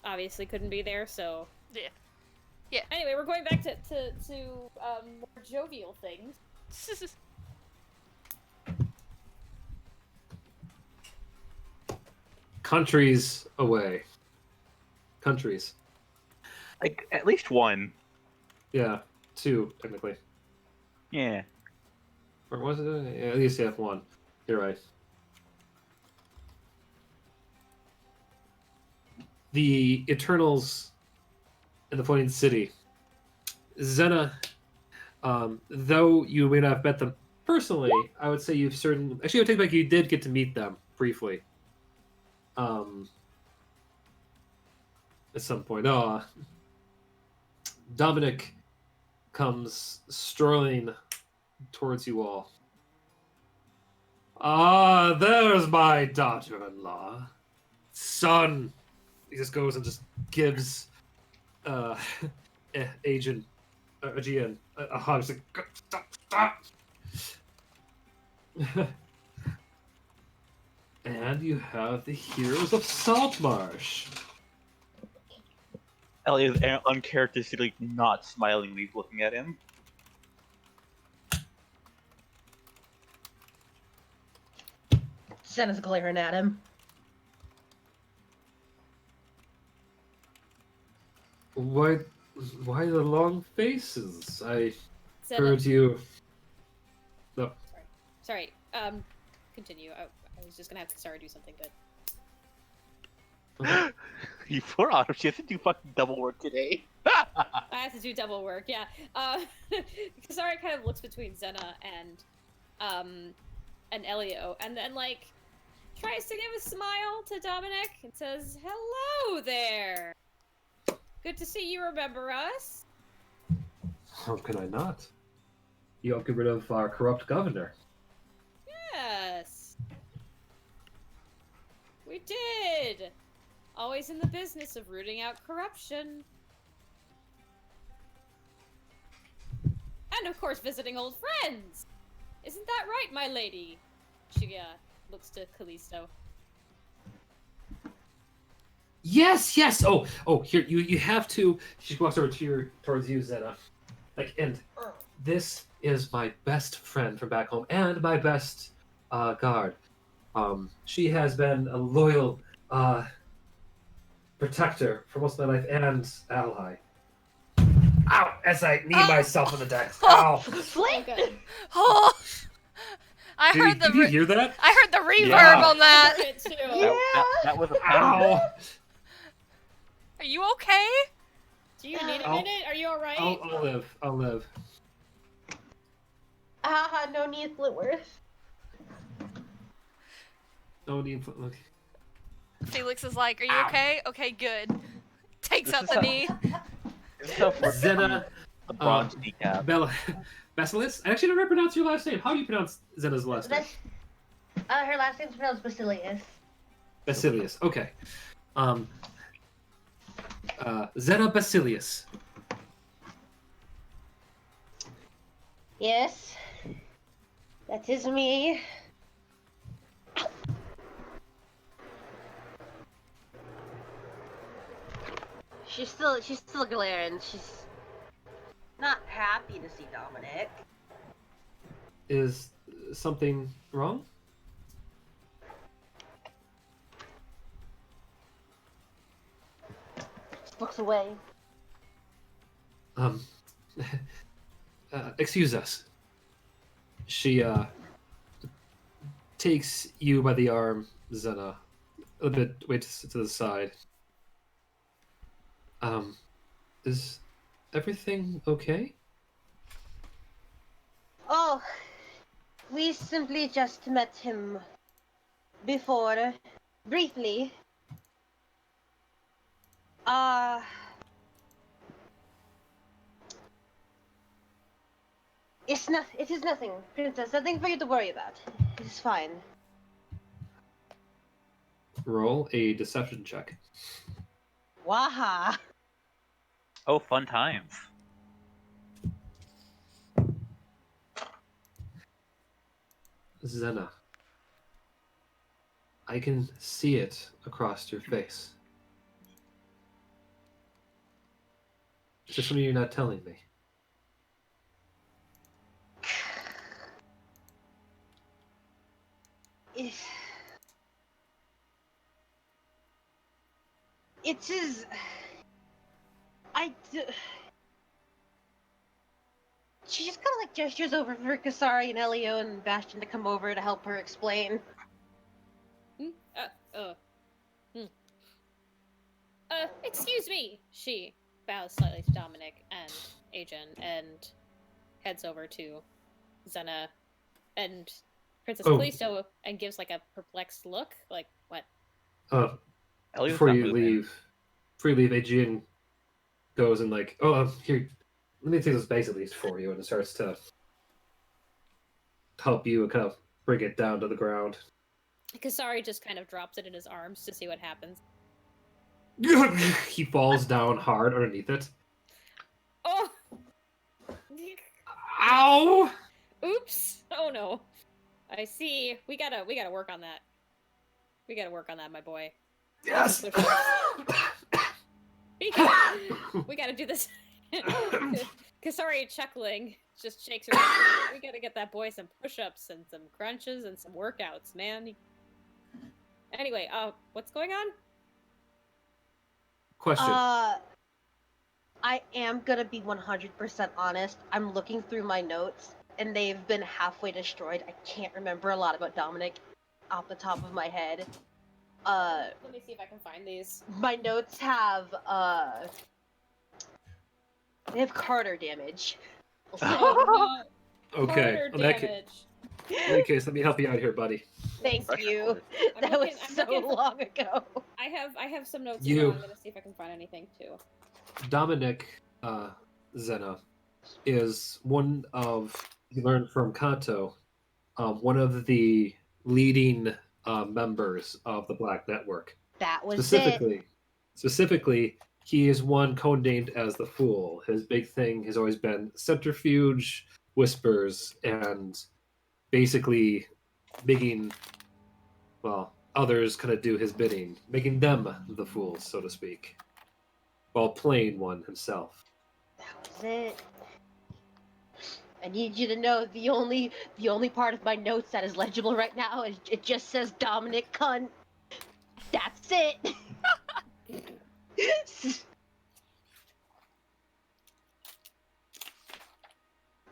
[SPEAKER 5] obviously couldn't be there, so...
[SPEAKER 3] Yeah. Yeah.
[SPEAKER 5] Anyway, we're going back to more jovial things.
[SPEAKER 1] Countries away. Countries.
[SPEAKER 2] Like, at least one.
[SPEAKER 1] Yeah, 2, technically.
[SPEAKER 2] Yeah.
[SPEAKER 1] Or was it? Yeah, at least, yeah, 1. You're right. The Eternals in the Floating City. Xenna, though you may not have met them personally, I would say you've certainly... Actually, I would take back you did get to meet them briefly. At some point. Dominic comes strolling towards you all. "Ah, there's my daughter-in-law. Son." He just goes and just gives Aegean a hug. He's like, "Stop. And you have the heroes of Saltmarsh."
[SPEAKER 2] Ellie is uncharacteristically not smiling when he's looking at him.
[SPEAKER 8] Xenna's glaring at him.
[SPEAKER 1] Why the long faces? I
[SPEAKER 5] Xenna.
[SPEAKER 1] heard you. No.
[SPEAKER 5] Sorry. Continue. I was just gonna have Kesari do something, but...
[SPEAKER 2] You poor Autumn, she has to do fucking double work today.
[SPEAKER 5] I have to do double work, yeah. Kesari kind of looks between Xenna and Elio, and then, like, tries to give a smile to Dominic and says, "Hello there. Good to see you remember us."
[SPEAKER 1] How could I not? You helped get rid of our corrupt governor.
[SPEAKER 5] Yes. We did. Always in the business of rooting out corruption. And of course visiting old friends. Isn't that right, my lady? She looks to Callisto.
[SPEAKER 1] Yes. Oh. Here, you have to. She walks over towards you, Xenna. And this is my best friend from back home and my best guard. She has been a loyal protector for most of my life and ally. Ow! As I knee myself in the deck. Ow!
[SPEAKER 5] Okay.
[SPEAKER 3] Oh, I heard the.
[SPEAKER 1] Did you hear that?
[SPEAKER 3] I heard the reverb
[SPEAKER 2] Yeah.
[SPEAKER 3] on that.
[SPEAKER 5] I heard it too.
[SPEAKER 2] That was a pound.
[SPEAKER 1] Ow!
[SPEAKER 3] Are you okay?
[SPEAKER 5] Do you need a
[SPEAKER 1] I'll-
[SPEAKER 5] minute? Are you alright?
[SPEAKER 1] I'll live.
[SPEAKER 8] Haha, no need Flitworth.
[SPEAKER 1] No need. Okay.
[SPEAKER 3] Felix is like, "Are you
[SPEAKER 1] Ow.
[SPEAKER 3] okay? Okay, good." Takes
[SPEAKER 2] This
[SPEAKER 3] out
[SPEAKER 2] is
[SPEAKER 3] the
[SPEAKER 2] how-
[SPEAKER 3] knee.
[SPEAKER 2] This is how
[SPEAKER 1] Xenna
[SPEAKER 2] the bronze kneecap.
[SPEAKER 1] Basilis? I actually never pronounce your last name. How do you pronounce Xenna's last name?
[SPEAKER 8] Her last name's pronounced Basilius.
[SPEAKER 1] Basilius. Okay. Xenna Basilius.
[SPEAKER 8] Yes. That is me. She's still glaring. She's not happy to see Dominic.
[SPEAKER 1] Is something wrong?
[SPEAKER 8] Just looks away.
[SPEAKER 1] Excuse us. She takes you by the arm, Xenna, a bit way to the side. Is everything okay?
[SPEAKER 8] Oh, we simply just met him before, briefly. It is nothing, Princess. Nothing for you to worry about. It is fine.
[SPEAKER 1] Roll a deception check.
[SPEAKER 8] Waha.
[SPEAKER 2] Oh, fun times.
[SPEAKER 1] Xenna, I can see it across your face. Is there something you're not telling me?
[SPEAKER 8] It is. She just kind of like gestures over for Kesari and Elio and Bastion to come over to help her explain.
[SPEAKER 5] Excuse me. She bows slightly to Dominic and Ajan and heads over to Xenna and Princess Callisto and gives like a perplexed look. Like, what?
[SPEAKER 2] Elio's
[SPEAKER 1] Before
[SPEAKER 2] not
[SPEAKER 1] you
[SPEAKER 2] moving.
[SPEAKER 1] leave, Aegean goes and like, here, let me take this base at least for you, and starts to help you kind of bring it down to the ground.
[SPEAKER 5] Kesari just kind of drops it in his arms to see what happens.
[SPEAKER 1] He falls down hard underneath it.
[SPEAKER 5] Oh!
[SPEAKER 1] Ow!
[SPEAKER 5] Oops! Oh no. I see. We gotta work on that. We gotta work on that, my boy.
[SPEAKER 1] Yes!
[SPEAKER 5] We gotta do this. Kesari, chuckling, just shakes her head. We gotta get that boy some push-ups and some crunches and some workouts, man. Anyway, what's going on?
[SPEAKER 1] Question.
[SPEAKER 8] I am gonna be 100% honest. I'm looking through my notes, and they've been halfway destroyed. I can't remember a lot about Dominic off the top of my head.
[SPEAKER 5] Let me see if I can find these.
[SPEAKER 8] My notes have, they have Carter damage.
[SPEAKER 5] Oh, no.
[SPEAKER 1] Okay,
[SPEAKER 5] Carter
[SPEAKER 1] in that
[SPEAKER 5] damage.
[SPEAKER 1] case, let me help you out here, buddy.
[SPEAKER 8] Thank
[SPEAKER 2] Fresh
[SPEAKER 8] you.
[SPEAKER 2] record.
[SPEAKER 8] That
[SPEAKER 5] I'm
[SPEAKER 8] was
[SPEAKER 5] looking- I'm
[SPEAKER 8] so
[SPEAKER 5] looking for-
[SPEAKER 8] long ago.
[SPEAKER 5] I have some notes.
[SPEAKER 1] You-
[SPEAKER 5] I'm gonna see if I can find anything too.
[SPEAKER 1] Dominic Xenna is one of, you learned from Kanto, one of the leading members of the Black Network.
[SPEAKER 8] That was it.
[SPEAKER 1] Specifically, he is one codenamed as the Fool. His big thing has always been subterfuge, whispers, and basically making, well, others kind of do his bidding, making them the fools, so to speak, while playing one himself.
[SPEAKER 8] That was it. I need you to know the only part of my notes that is legible right now is it just says Dominic cunt. That's it.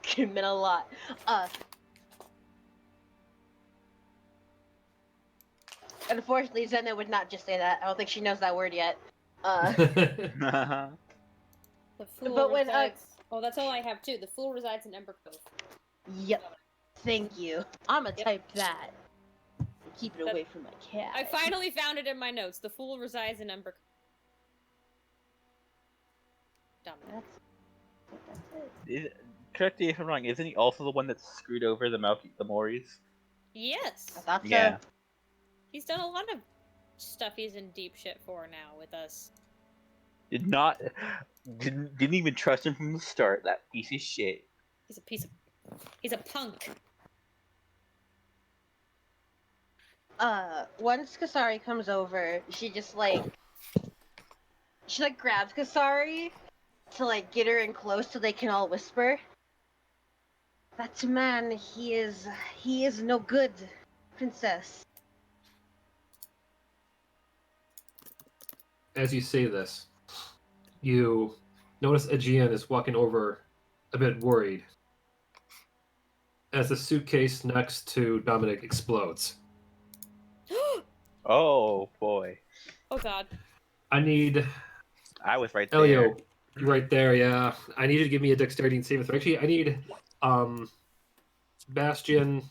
[SPEAKER 8] Could have meant a lot. Unfortunately, Xenna would not just say that. I don't think she knows that word yet.
[SPEAKER 5] The fool
[SPEAKER 8] But when,
[SPEAKER 5] resides. Oh, that's all I have too. The fool resides in Ember Cove.
[SPEAKER 8] Yep. Thank you. I'ma type that. And keep it
[SPEAKER 5] That-
[SPEAKER 8] away from my cat.
[SPEAKER 5] I finally found it in my notes. The fool resides in Ember Cove. Dominic.
[SPEAKER 8] That's it.
[SPEAKER 2] Correct me if I'm wrong. Isn't he also the one that screwed over the Moris?
[SPEAKER 5] Yes.
[SPEAKER 8] I thought so.
[SPEAKER 2] Yeah.
[SPEAKER 5] He's done a lot of stuff he's in deep shit for now with us.
[SPEAKER 2] Didn't even trust him from the start. That piece of shit.
[SPEAKER 5] He's a punk.
[SPEAKER 8] Once Kesari comes over, she grabs Kesari to get her in close so they can all whisper. That man, he is no good, princess.
[SPEAKER 1] As you say this, you notice Aegean is walking over a bit worried as the suitcase next to Dominic explodes.
[SPEAKER 2] Oh boy.
[SPEAKER 5] Oh god.
[SPEAKER 1] I need
[SPEAKER 2] I was right there.
[SPEAKER 1] Elio, you right there, yeah. I need you to give me a dexterity and saving throw. Actually, I need Bastion,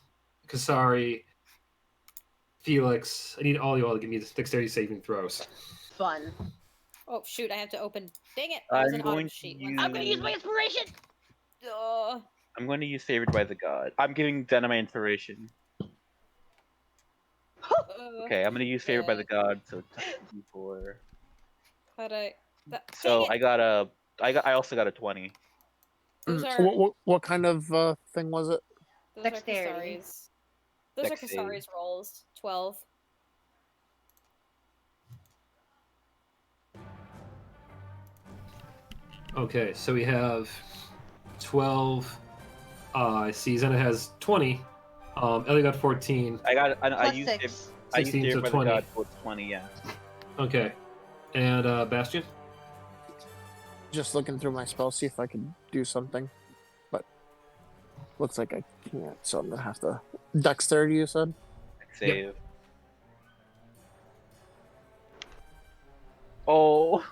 [SPEAKER 1] Kesari, Felix. I need all you all to give me dexterity saving throws.
[SPEAKER 8] Fun.
[SPEAKER 5] Oh shoot, I have to open. Dang it!
[SPEAKER 2] I'm
[SPEAKER 5] That was an auto
[SPEAKER 2] going to
[SPEAKER 5] sheet.
[SPEAKER 2] use-
[SPEAKER 8] I'm gonna use my inspiration!
[SPEAKER 5] Ugh.
[SPEAKER 2] I'm going to use Favored by the God. I'm giving Xenna my inspiration. Okay, I'm going to use Favored by the God, so it's D4.
[SPEAKER 5] But
[SPEAKER 2] So I also got a 20.
[SPEAKER 5] Those
[SPEAKER 7] Mm,
[SPEAKER 5] are
[SPEAKER 7] what kind of thing was it?
[SPEAKER 5] those
[SPEAKER 8] Dexterity.
[SPEAKER 5] are Kesari's. Those
[SPEAKER 2] Dex
[SPEAKER 5] are
[SPEAKER 2] save.
[SPEAKER 5] Kesari's rolls. 12.
[SPEAKER 1] Okay, so we have 12. I see Xenna has 20. Ellie got 14.
[SPEAKER 2] I
[SPEAKER 8] Plus
[SPEAKER 2] used
[SPEAKER 8] 6.
[SPEAKER 2] I used
[SPEAKER 1] 16, so
[SPEAKER 2] Favored by
[SPEAKER 1] 20.
[SPEAKER 2] the God, so it's 20, yeah.
[SPEAKER 1] Okay. And Bastion?
[SPEAKER 7] Just looking through my spell, see if I can do something. But looks like I can't, so I'm gonna have to. Dexterity, you said?
[SPEAKER 2] Save. Oh.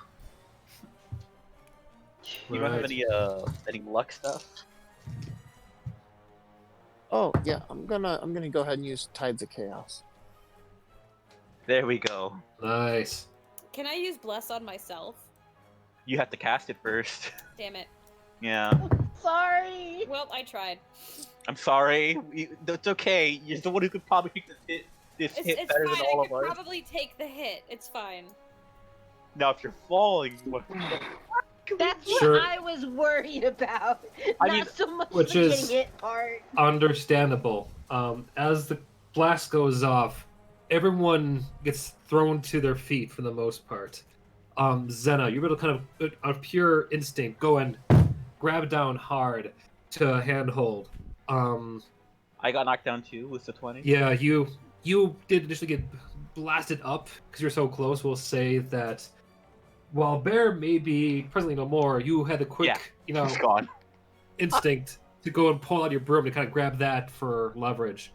[SPEAKER 2] You don't have any luck stuff?
[SPEAKER 7] Oh yeah, I'm gonna go ahead and use Tides of Chaos.
[SPEAKER 2] There we go.
[SPEAKER 1] Nice.
[SPEAKER 5] Can I use bless on myself?
[SPEAKER 2] You have to cast it first.
[SPEAKER 5] Damn it.
[SPEAKER 2] Yeah.
[SPEAKER 8] Sorry!
[SPEAKER 5] Well, I tried.
[SPEAKER 2] I'm sorry. It's okay. You're the one who could probably take this
[SPEAKER 5] It's
[SPEAKER 2] hit better
[SPEAKER 5] fine.
[SPEAKER 2] than all
[SPEAKER 5] I
[SPEAKER 2] of
[SPEAKER 5] could
[SPEAKER 2] us.
[SPEAKER 5] probably take the hit. It's fine.
[SPEAKER 2] Now, if you're falling, what?
[SPEAKER 8] That's what
[SPEAKER 1] Sure.
[SPEAKER 8] I was worried about.
[SPEAKER 2] I
[SPEAKER 8] Not
[SPEAKER 2] mean,
[SPEAKER 8] so much
[SPEAKER 1] which
[SPEAKER 8] the
[SPEAKER 1] is-
[SPEAKER 8] getting hit part.
[SPEAKER 1] Understandable. As the blast goes off, everyone gets thrown to their feet for the most part. Xenna, you're able to kind of, out of pure instinct, go and grab down hard to handhold.
[SPEAKER 2] I got knocked down too with the 20.
[SPEAKER 1] Yeah, you did initially get blasted up because you're so close. We'll say that while Bear may be presently no more, you had the quick,
[SPEAKER 2] It's gone.
[SPEAKER 1] instinct to go and pull out your broom to kind of grab that for leverage.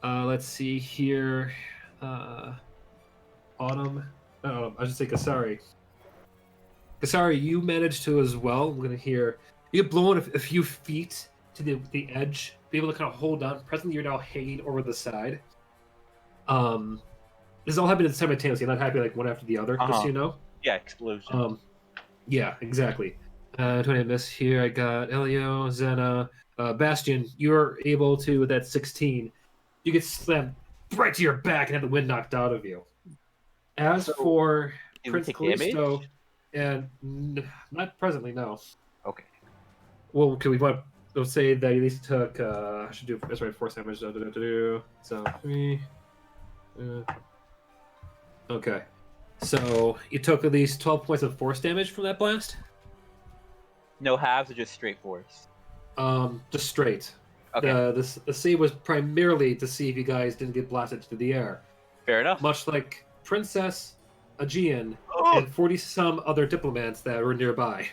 [SPEAKER 1] Let's see here. Autumn. I should say Kesari. Kesari, you managed to as well. We're gonna hear you get blown a few feet to the edge be able to kind of hold on. Presently, you're now hanging over the side. This all happened simultaneously, not happening like one after the other, just so you know.
[SPEAKER 2] Yeah, explosion.
[SPEAKER 1] Yeah, exactly. 20 I miss here. I got Elio, Xenna, Bastion. You're able to, with that 16, you get slammed right to your back and have the wind knocked out of you. As for
[SPEAKER 2] Did we
[SPEAKER 1] Prince
[SPEAKER 2] take
[SPEAKER 1] Callisto,
[SPEAKER 2] damage?
[SPEAKER 1] and not presently, no.
[SPEAKER 2] Okay.
[SPEAKER 1] Well, can we want to say that at least took, I should do, that's right, force damage. So, 3. Okay. So, you took at least 12 points of force damage from that blast?
[SPEAKER 2] No halves or just straight force?
[SPEAKER 1] Just straight.
[SPEAKER 2] Okay.
[SPEAKER 1] The save was primarily to see if you guys didn't get blasted to the air.
[SPEAKER 2] Fair enough.
[SPEAKER 1] Much like Princess, Aegean,
[SPEAKER 2] Oh!
[SPEAKER 1] and 40-some other diplomats that were nearby.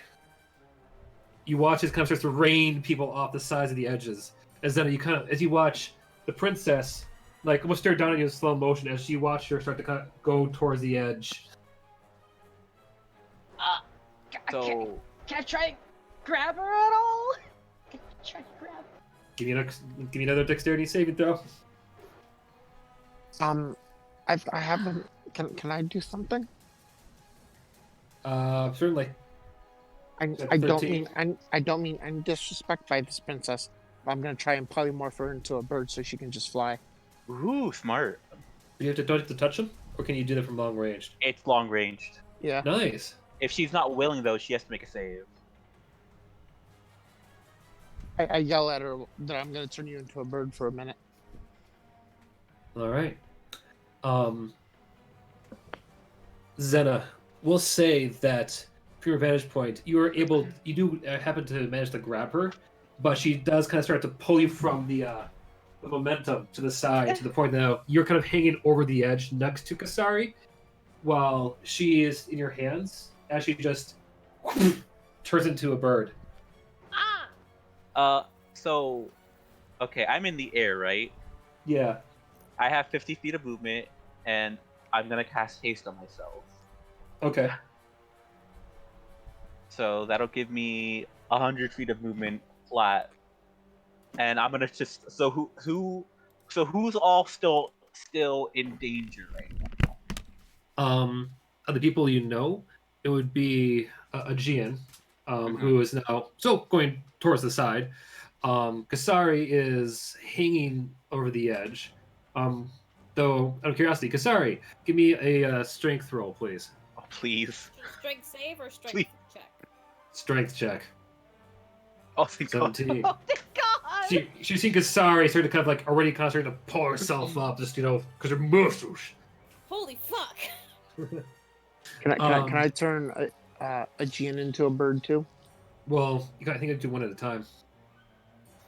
[SPEAKER 1] You watch as it kind of starts to rain people off the sides of the edges. As then as you watch the princess, like, almost stare down at you in slow motion as you watch her start to kind of go towards the edge.
[SPEAKER 2] So,
[SPEAKER 8] Can I try and grab her at all? Can I try to grab her?
[SPEAKER 1] Give me another dexterity saving throw.
[SPEAKER 7] I haven't. Can I do something?
[SPEAKER 1] Certainly.
[SPEAKER 7] I
[SPEAKER 1] That's
[SPEAKER 7] don't
[SPEAKER 1] 13.
[SPEAKER 7] mean I don't mean any disrespect by this princess. But I'm gonna try and polymorph her into a bird so she can just fly.
[SPEAKER 2] ooh, smart.
[SPEAKER 1] Do you have to touch him, or can you do that from long range?
[SPEAKER 2] It's long ranged.
[SPEAKER 7] Yeah.
[SPEAKER 1] Nice.
[SPEAKER 2] If she's not willing, though, she has to make a save.
[SPEAKER 7] I yell at her that I'm gonna turn you into a bird for a minute.
[SPEAKER 1] All right. Xenna, we'll say that from your vantage point, you do happen to manage to grab her, but she does kind of start to pull you from the momentum to the side to the point now you're kind of hanging over the edge next to Kesari, while she is in your hands as she just turns into a bird.
[SPEAKER 2] So, okay, I'm in the air, right?
[SPEAKER 1] Yeah.
[SPEAKER 2] I have 50 feet of movement, and I'm gonna cast haste on myself.
[SPEAKER 1] Okay.
[SPEAKER 2] So that'll give me 100 feet of movement flat, and I'm gonna just who's all still in danger right now?
[SPEAKER 1] Of the people you know, it would be Aegean, who is now still going towards the side. Kesari is hanging over the edge. Though, out of curiosity, Kesari, give me a strength roll, please.
[SPEAKER 2] Oh, please.
[SPEAKER 5] Strength save or strength
[SPEAKER 2] Please.
[SPEAKER 5] check?
[SPEAKER 1] Strength check.
[SPEAKER 2] Oh, thank God.
[SPEAKER 1] 17.
[SPEAKER 8] Oh my god!
[SPEAKER 1] She's seen Kesari start to kind of like already concentrate to pull herself up, just, because her muscles.
[SPEAKER 5] Holy fuck!
[SPEAKER 7] Can I turn Aegean into a bird too?
[SPEAKER 1] Well, I think I do one at a time.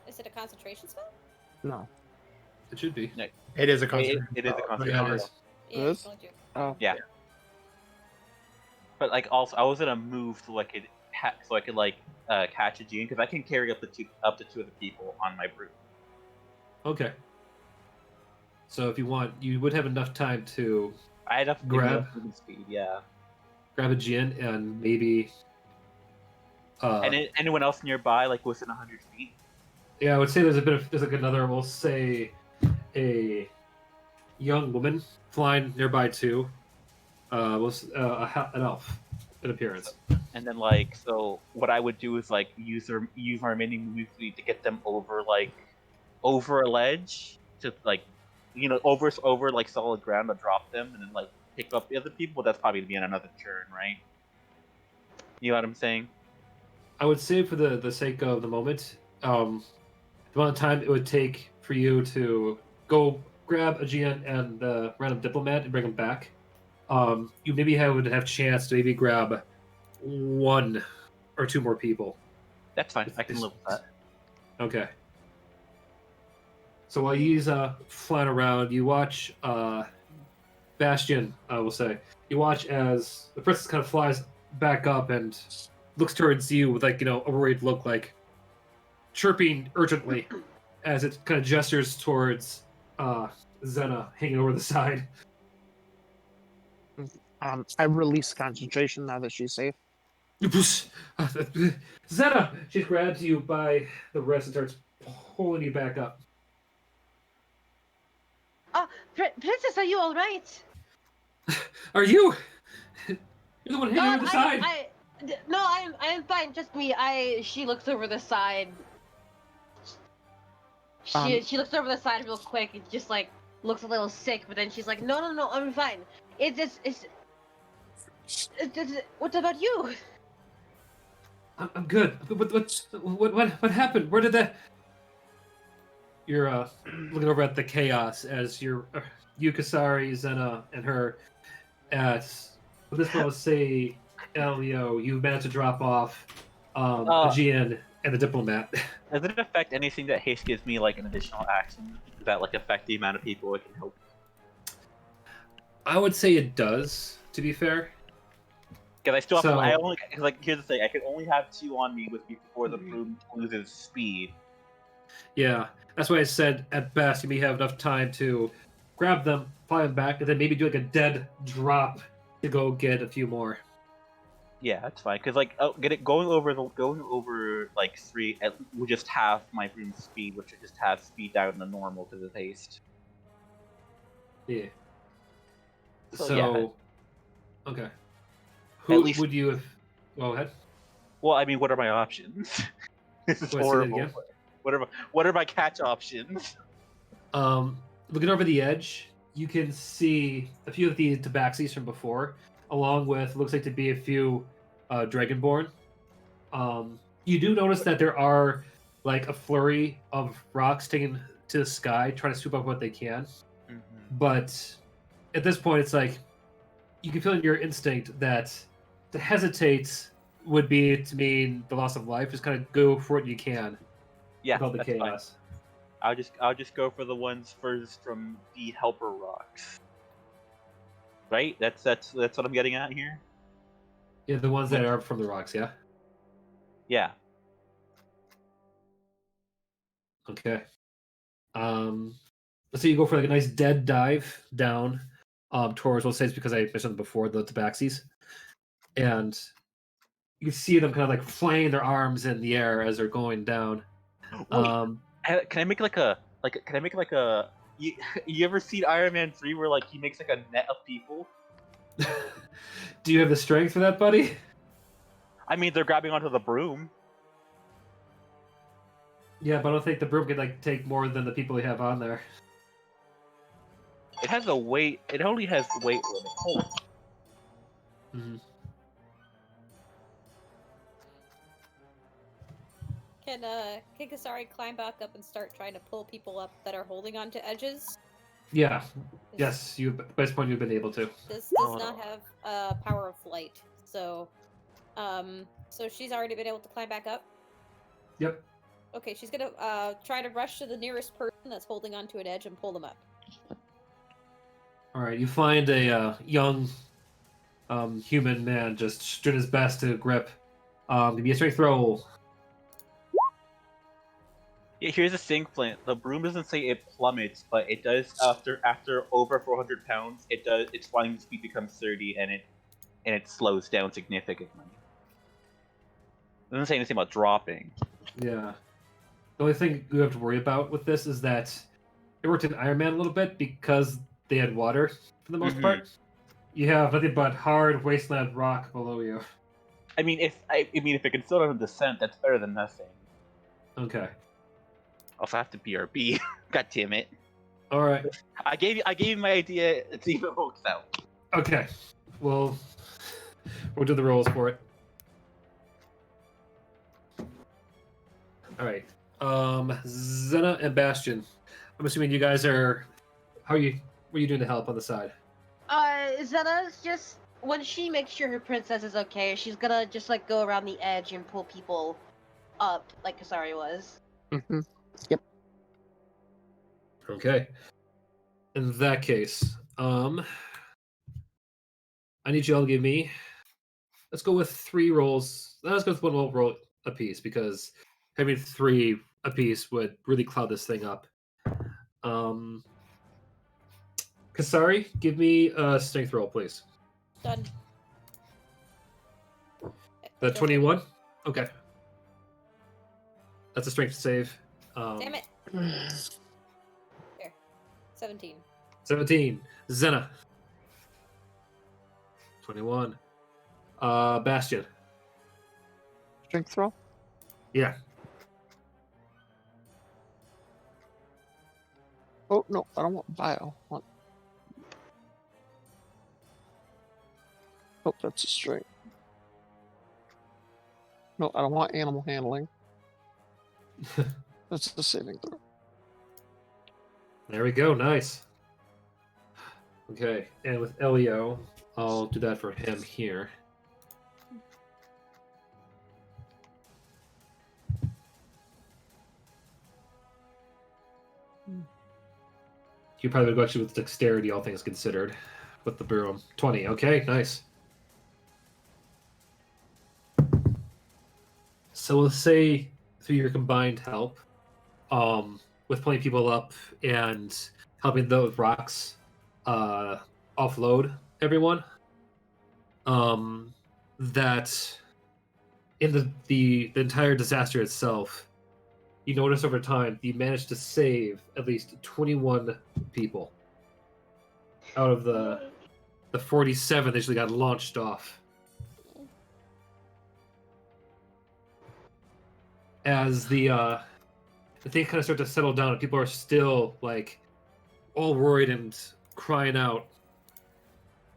[SPEAKER 5] Is it a concentration spell?
[SPEAKER 7] No.
[SPEAKER 1] It should be.
[SPEAKER 6] It is a
[SPEAKER 2] It
[SPEAKER 6] concert.
[SPEAKER 2] is a
[SPEAKER 1] Yeah,
[SPEAKER 2] concentration.
[SPEAKER 1] it is.
[SPEAKER 5] Yeah,
[SPEAKER 7] It is?
[SPEAKER 5] I'll do.
[SPEAKER 7] Oh.
[SPEAKER 2] Yeah. But like, also, I was gonna move so I could catch a gene because I can carry up to two other people on my brute.
[SPEAKER 1] Okay. So if you want, you would have enough time to
[SPEAKER 2] I had enough
[SPEAKER 1] Grab.
[SPEAKER 2] movement speed, yeah.
[SPEAKER 1] grab a gin and maybe.
[SPEAKER 2] And anyone else nearby, like within 100 feet?
[SPEAKER 1] Yeah, I would say there's like another, we'll say, a young woman flying nearby too. An elf in appearance.
[SPEAKER 2] And then so what I would do is use my remaining movement speed to get them over a ledge to over solid ground to drop them and then pick up the other people. That's probably be on another turn, right? You know what I'm saying?
[SPEAKER 1] I would say for the sake of the moment, the amount of time it would take for you to go grab Aegean and the random diplomat and bring them back, you maybe would have chance to maybe grab one or two more people.
[SPEAKER 2] That's fine. I can live with that.
[SPEAKER 1] Okay. So while he's flying around, you watch Bastion, I will say. You watch as the princess kind of flies back up and looks towards you with a worried look, chirping urgently as it kind of gestures towards Xenna hanging over the side.
[SPEAKER 7] I release concentration now that she's safe.
[SPEAKER 1] Xenna! She grabs you by the wrist and starts pulling you back up.
[SPEAKER 8] Princess, are you all right?
[SPEAKER 1] Are you? You're the one hitting over the side.
[SPEAKER 8] No, I am fine. Just me. She looks over the side. She looks over the side real quick and just like looks a little sick, but then she's like, no, I'm fine. What about you?
[SPEAKER 1] I'm good. What happened? Where did that? You're looking over at the chaos as you, Kesari, Xenna, and her. As this will say, Elio, you managed to drop off Aegean and the diplomat.
[SPEAKER 2] Does it affect anything that haste gives me like an additional action? Does that like affect the amount of people it can help?
[SPEAKER 1] I would say it does. To be fair.
[SPEAKER 2] Because I still have
[SPEAKER 1] So-
[SPEAKER 2] I only like here's the thing, I can only have 2 on me with me before the broom loses speed.
[SPEAKER 1] Yeah, that's why I said at best you may have enough time to grab them, fly them back, and then maybe do like a dead drop to go get a few more.
[SPEAKER 2] Yeah, that's fine. Because like going over like 3 will just half my broom speed, which would just have speed down to normal because of haste.
[SPEAKER 1] Yeah.
[SPEAKER 2] So, yeah.
[SPEAKER 1] Okay.
[SPEAKER 2] At
[SPEAKER 1] Who
[SPEAKER 2] least-
[SPEAKER 1] would you have? Go ahead.
[SPEAKER 2] Well, I mean, what are my options? This is
[SPEAKER 1] Wait, say that
[SPEAKER 2] horrible.
[SPEAKER 1] again?
[SPEAKER 2] What are my catch options?
[SPEAKER 1] Looking over the edge, you can see a few of the tabaxis from before, along with looks like to be a few dragonborn. You do notice that there are like a flurry of rocks taken to the sky, trying to swoop up what they can. But at this point, it's like you can feel in your instinct that to hesitate would be to mean the loss of life. Just kind of go for what you can.
[SPEAKER 2] Yeah,
[SPEAKER 1] with all the
[SPEAKER 2] that's
[SPEAKER 1] chaos.
[SPEAKER 2] fine. I'll just go for the ones first from the helper rocks. Right? That's what I'm getting at here.
[SPEAKER 1] Yeah, the ones that are from the rocks. Yeah.
[SPEAKER 2] Yeah.
[SPEAKER 1] Okay. Let's say you go for like a nice dead dive down towards, we'll say it's because I mentioned before, the tabaxis. And you can see them kind of like flaying their arms in the air as they're going down.
[SPEAKER 2] Can I make like a you ever seen Iron Man 3 where like he makes like a net of people?
[SPEAKER 1] Do you have the strength for that, buddy?
[SPEAKER 2] I mean, they're grabbing onto the broom.
[SPEAKER 1] Yeah, but I don't think the broom can like take more than the people we have on there.
[SPEAKER 2] It has a weight. It only has the weight limit. Hold on.
[SPEAKER 1] Mm-hmm.
[SPEAKER 5] Can Kesari climb back up and start trying to pull people up that are holding onto edges?
[SPEAKER 1] Yeah. Yes, you. At this point, you've been able to.
[SPEAKER 5] This does not have power of flight, so she's already been able to climb back up.
[SPEAKER 1] Yep.
[SPEAKER 5] Okay, she's gonna try to rush to the nearest person that's holding onto an edge and pull them up.
[SPEAKER 1] All right, you find a young human man just doing his best to grip. Give me a strength roll.
[SPEAKER 2] Yeah, here's a thing, Flint. The broom doesn't say it plummets, but it does after over 400 pounds. It does. Its flying speed becomes 30, and it slows down significantly. It doesn't say anything about dropping.
[SPEAKER 1] Yeah. The only thing you have to worry about with this is that it worked in Iron Man a little bit because they had water for the most part. You have nothing but hard wasteland rock below you.
[SPEAKER 2] I mean, if it can slow down the descent, that's better than nothing.
[SPEAKER 1] Okay.
[SPEAKER 2] Also, I have to BRB. God damn it!
[SPEAKER 1] All right.
[SPEAKER 2] I gave you my idea. It's even works out.
[SPEAKER 1] Okay. We'll do the rolls for it. All right. Xenna and Bastion. I'm assuming you guys are. What are you doing to help on the side?
[SPEAKER 8] Xenna's just when she makes sure her princess is okay, she's gonna just like go around the edge and pull people up like Kesari was.
[SPEAKER 7] Mm-hmm. Yep.
[SPEAKER 1] Okay. In that case, I need you all to give me. Let's go with 3 rolls. Let's go with 1 roll a piece because having 3 a piece would really cloud this thing up. Kesari, give me a strength roll, please.
[SPEAKER 5] Done.
[SPEAKER 1] The 21? Okay. That's a strength save.
[SPEAKER 5] Damn it. There. 17.
[SPEAKER 1] 17. Xenna. 21. Bastion.
[SPEAKER 7] Strength roll?
[SPEAKER 1] Yeah.
[SPEAKER 7] Oh, no, I don't want bio. I want... Oh, that's a strength. No, I don't want animal handling. That's the saving throw.
[SPEAKER 1] There we go. Nice. Okay, and with Elio, I'll do that for him here. You probably go actually with dexterity, all things considered, with the broom. 20. Okay, nice. So we'll say through your combined help, with pulling people up and helping those rocks offload everyone, that in the entire disaster itself, you notice over time you managed to save at least 21 people out of the 47 that usually got launched off. As the things kind of start to settle down and people are still like all worried and crying out,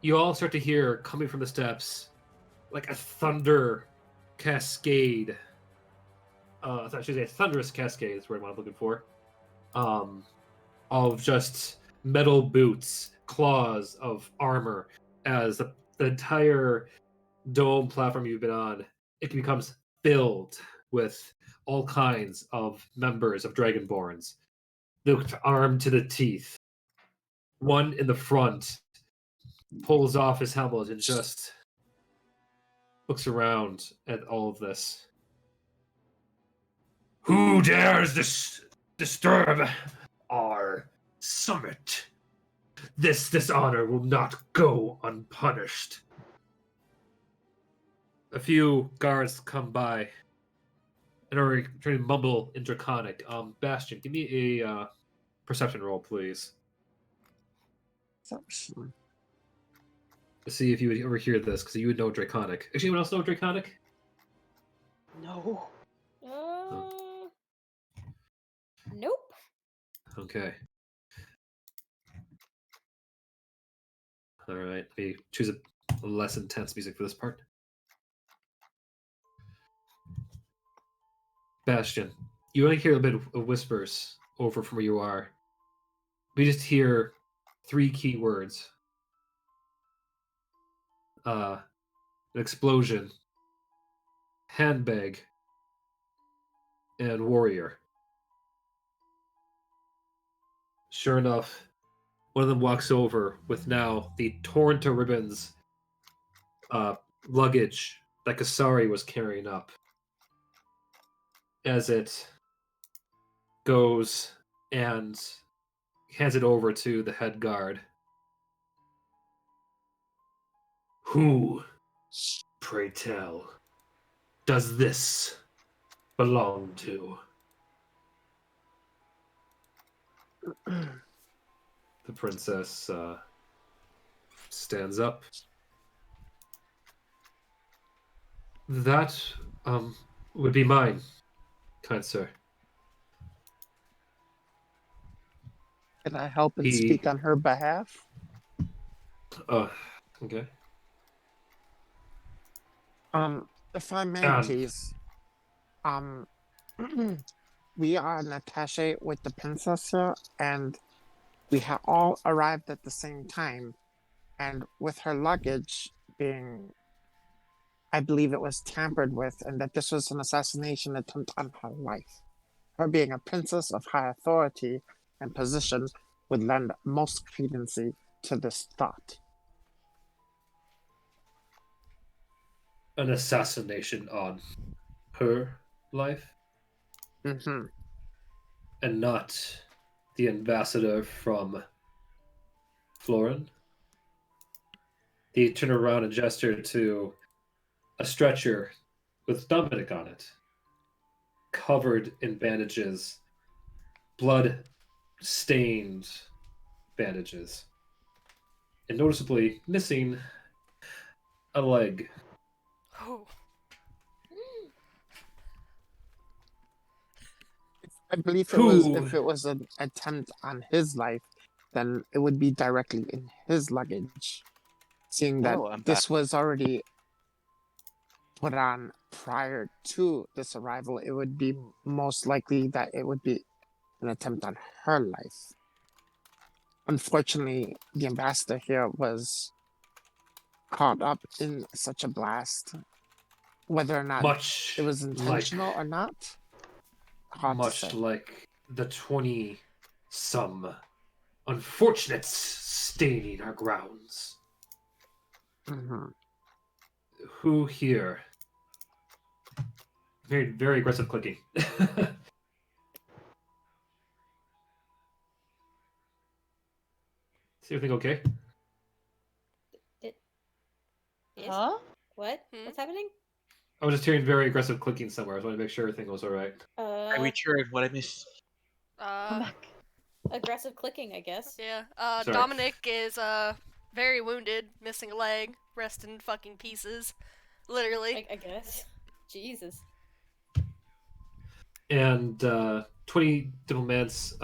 [SPEAKER 1] you all start to hear coming from the steps like a thunder cascade. I should say a thunderous cascade is what I'm looking for. Of just metal boots, claws of armor, as the entire dome platform you've been on, it becomes filled with all kinds of members of Dragonborns. They're armed to the teeth. One in the front pulls off his helmet and just looks around at all of this. Who dares disturb our summit? This dishonor will not go unpunished. A few guards come by and are trying to mumble in Draconic. Bastion, give me a perception roll, please.
[SPEAKER 7] Perception.
[SPEAKER 1] To see if you would overhear this, because you would know Draconic. Actually, anyone else know Draconic?
[SPEAKER 8] No.
[SPEAKER 5] Nope.
[SPEAKER 1] Okay. Alright, let me choose a less intense music for this part. Bastion, you only hear a bit of whispers over from where you are. We just hear 3 key words. An explosion, handbag, and warrior. Sure enough, one of them walks over with now the torn to ribbons luggage that Kesari was carrying up. As it goes and hands it over to the head guard. Who, pray tell, does this belong to? The princess stands up. That would be mine, kind sir.
[SPEAKER 7] Can I help and speak on her behalf?
[SPEAKER 1] Okay.
[SPEAKER 7] If I may, please. We are an attaché with the princess here, and we have all arrived at the same time. And with her luggage being, I believe it was tampered with, and that this was an assassination attempt on her life. Her being a princess of high authority and position would lend most credency to this thought.
[SPEAKER 1] An assassination on her life?
[SPEAKER 7] Mm-hmm.
[SPEAKER 1] And not the ambassador from Florin? He turned around and gestured to a stretcher with Dominic on it, covered in bandages blood-stained bandages, and noticeably missing a leg.
[SPEAKER 3] Oh.
[SPEAKER 7] I believe
[SPEAKER 1] Who-
[SPEAKER 7] if it was an attempt on his life, then it would be directly in his luggage. Seeing that
[SPEAKER 2] Oh, I'm
[SPEAKER 7] this was already put on prior to this arrival, it would be most likely that it would be an attempt on her life. Unfortunately, the ambassador here was caught up in such a blast. Whether or not
[SPEAKER 1] Much
[SPEAKER 7] it was intentional
[SPEAKER 1] like,
[SPEAKER 7] or not, hard to say.
[SPEAKER 1] much like the 20-some unfortunates staining our grounds.
[SPEAKER 7] Mhm.
[SPEAKER 1] Who here? Very, very aggressive clicking. Is everything okay?
[SPEAKER 5] Yes?
[SPEAKER 8] Huh?
[SPEAKER 5] What?
[SPEAKER 3] Hmm?
[SPEAKER 5] What's happening?
[SPEAKER 1] I was just hearing very aggressive clicking somewhere. I just wanted to make sure everything was all right.
[SPEAKER 2] I returned. What I missed?
[SPEAKER 8] Come back.
[SPEAKER 5] Aggressive clicking, I guess.
[SPEAKER 3] Yeah.
[SPEAKER 1] Sorry.
[SPEAKER 3] Dominic is very wounded, missing a leg, rest in fucking pieces. Literally.
[SPEAKER 5] I guess. Jesus.
[SPEAKER 1] And 20 diplomats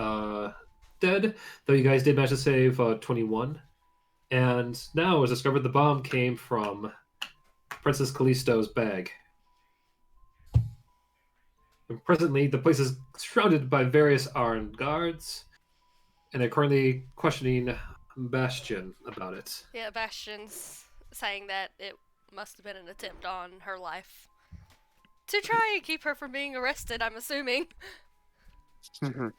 [SPEAKER 1] dead, though you guys did manage to save 21. And now it was discovered the bomb came from Princess Callisto's bag. And presently, the place is surrounded by various armed guards, and they're currently questioning Bastion about it.
[SPEAKER 3] Yeah, Bastion's saying that it must have been an attempt on her life. To try and keep her from being arrested, I'm assuming.
[SPEAKER 7] Mhm.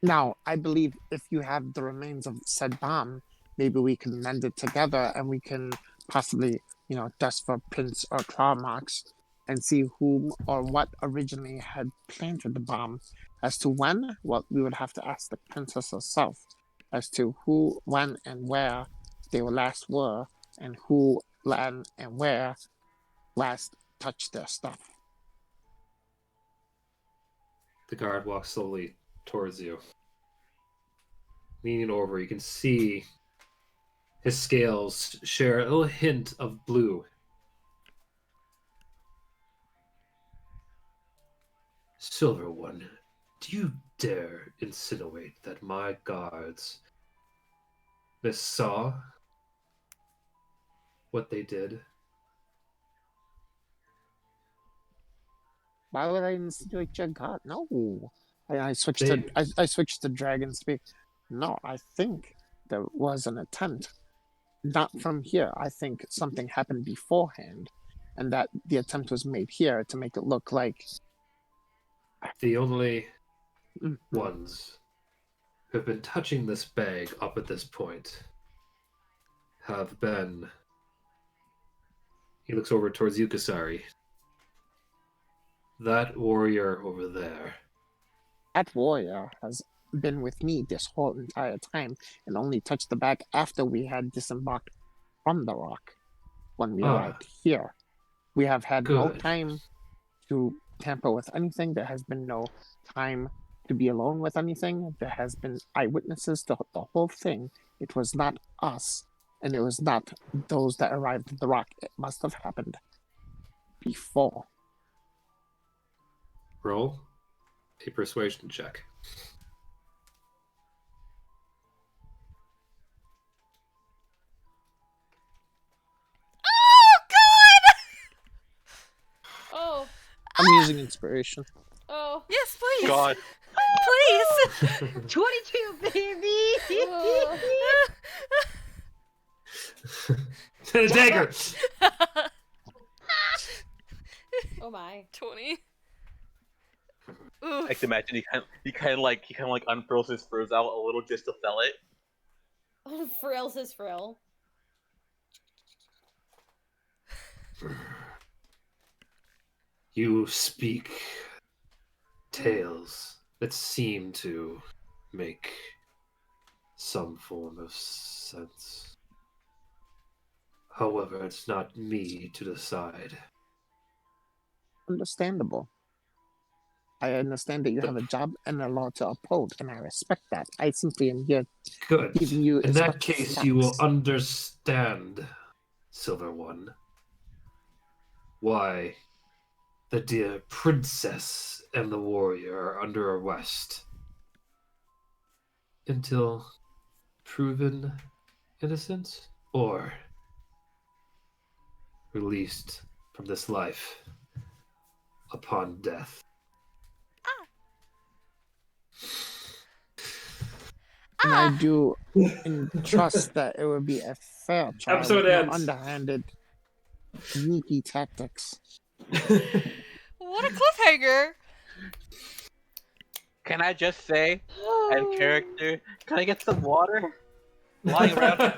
[SPEAKER 7] Now, I believe if you have the remains of said bomb, maybe we can mend it together and we can possibly, dust for prints or claw marks and see whom or what originally had planted the bomb. As to when, well, we would have to ask the princess herself as to who, when, and where they last were, and who, when, and where last touched their stuff.
[SPEAKER 1] The guard walks slowly towards you. Leaning over, you can see his scales share a little hint of blue. Silver One, do you dare insinuate that my guards missaw what they did?
[SPEAKER 7] Why would I insinuate your god? No. I switched
[SPEAKER 1] They-
[SPEAKER 7] to I switched to dragon speak. No, I think there was an attempt. Not from here. I think something happened beforehand, and that the attempt was made here to make it look like
[SPEAKER 1] The only
[SPEAKER 7] Mhm.
[SPEAKER 1] ones who have been touching this bag up at this point have been. He looks over towards you, Kesari. That warrior over there.
[SPEAKER 7] that warrior has been with me this whole entire time and only touched the bag after we had disembarked from the rock when we arrived here. We have had no
[SPEAKER 1] Good.
[SPEAKER 7] time to tamper with anything. There has been no time to be alone with anything. There has been eyewitnesses to the whole thing. It was not us, and it was not those that arrived at the rock. It must have happened before.
[SPEAKER 1] Roll a persuasion check.
[SPEAKER 3] Oh, God!
[SPEAKER 5] Oh,
[SPEAKER 7] I'm using inspiration.
[SPEAKER 5] oh.
[SPEAKER 3] Yes, please.
[SPEAKER 2] God.
[SPEAKER 3] Please.
[SPEAKER 8] 22, baby!
[SPEAKER 5] Oh.
[SPEAKER 1] The dagger!
[SPEAKER 5] Oh my.
[SPEAKER 3] 20.
[SPEAKER 2] I
[SPEAKER 3] Oof.
[SPEAKER 2] can imagine he kind of like unfurls his furs out a little just to fell it.
[SPEAKER 5] Frill's his frill.
[SPEAKER 1] You speak tales that seem to make some form of sense. However, it's not me to decide.
[SPEAKER 7] Understandable. I understand that you have a job and a law to uphold, and I respect that. I simply am here
[SPEAKER 1] Good.
[SPEAKER 7] giving you.
[SPEAKER 1] In
[SPEAKER 7] as
[SPEAKER 1] that
[SPEAKER 7] much
[SPEAKER 1] case, you will
[SPEAKER 7] facts.
[SPEAKER 1] understand, Silver One, why the dear princess and the warrior are under arrest until proven innocent or released from this life upon death.
[SPEAKER 7] And I do trust that it would be a fair trial
[SPEAKER 1] Episode
[SPEAKER 7] with no
[SPEAKER 1] ends.
[SPEAKER 7] underhanded, sneaky tactics.
[SPEAKER 3] What a cliffhanger!
[SPEAKER 2] Can I just say, and character, can I get some water? Lying around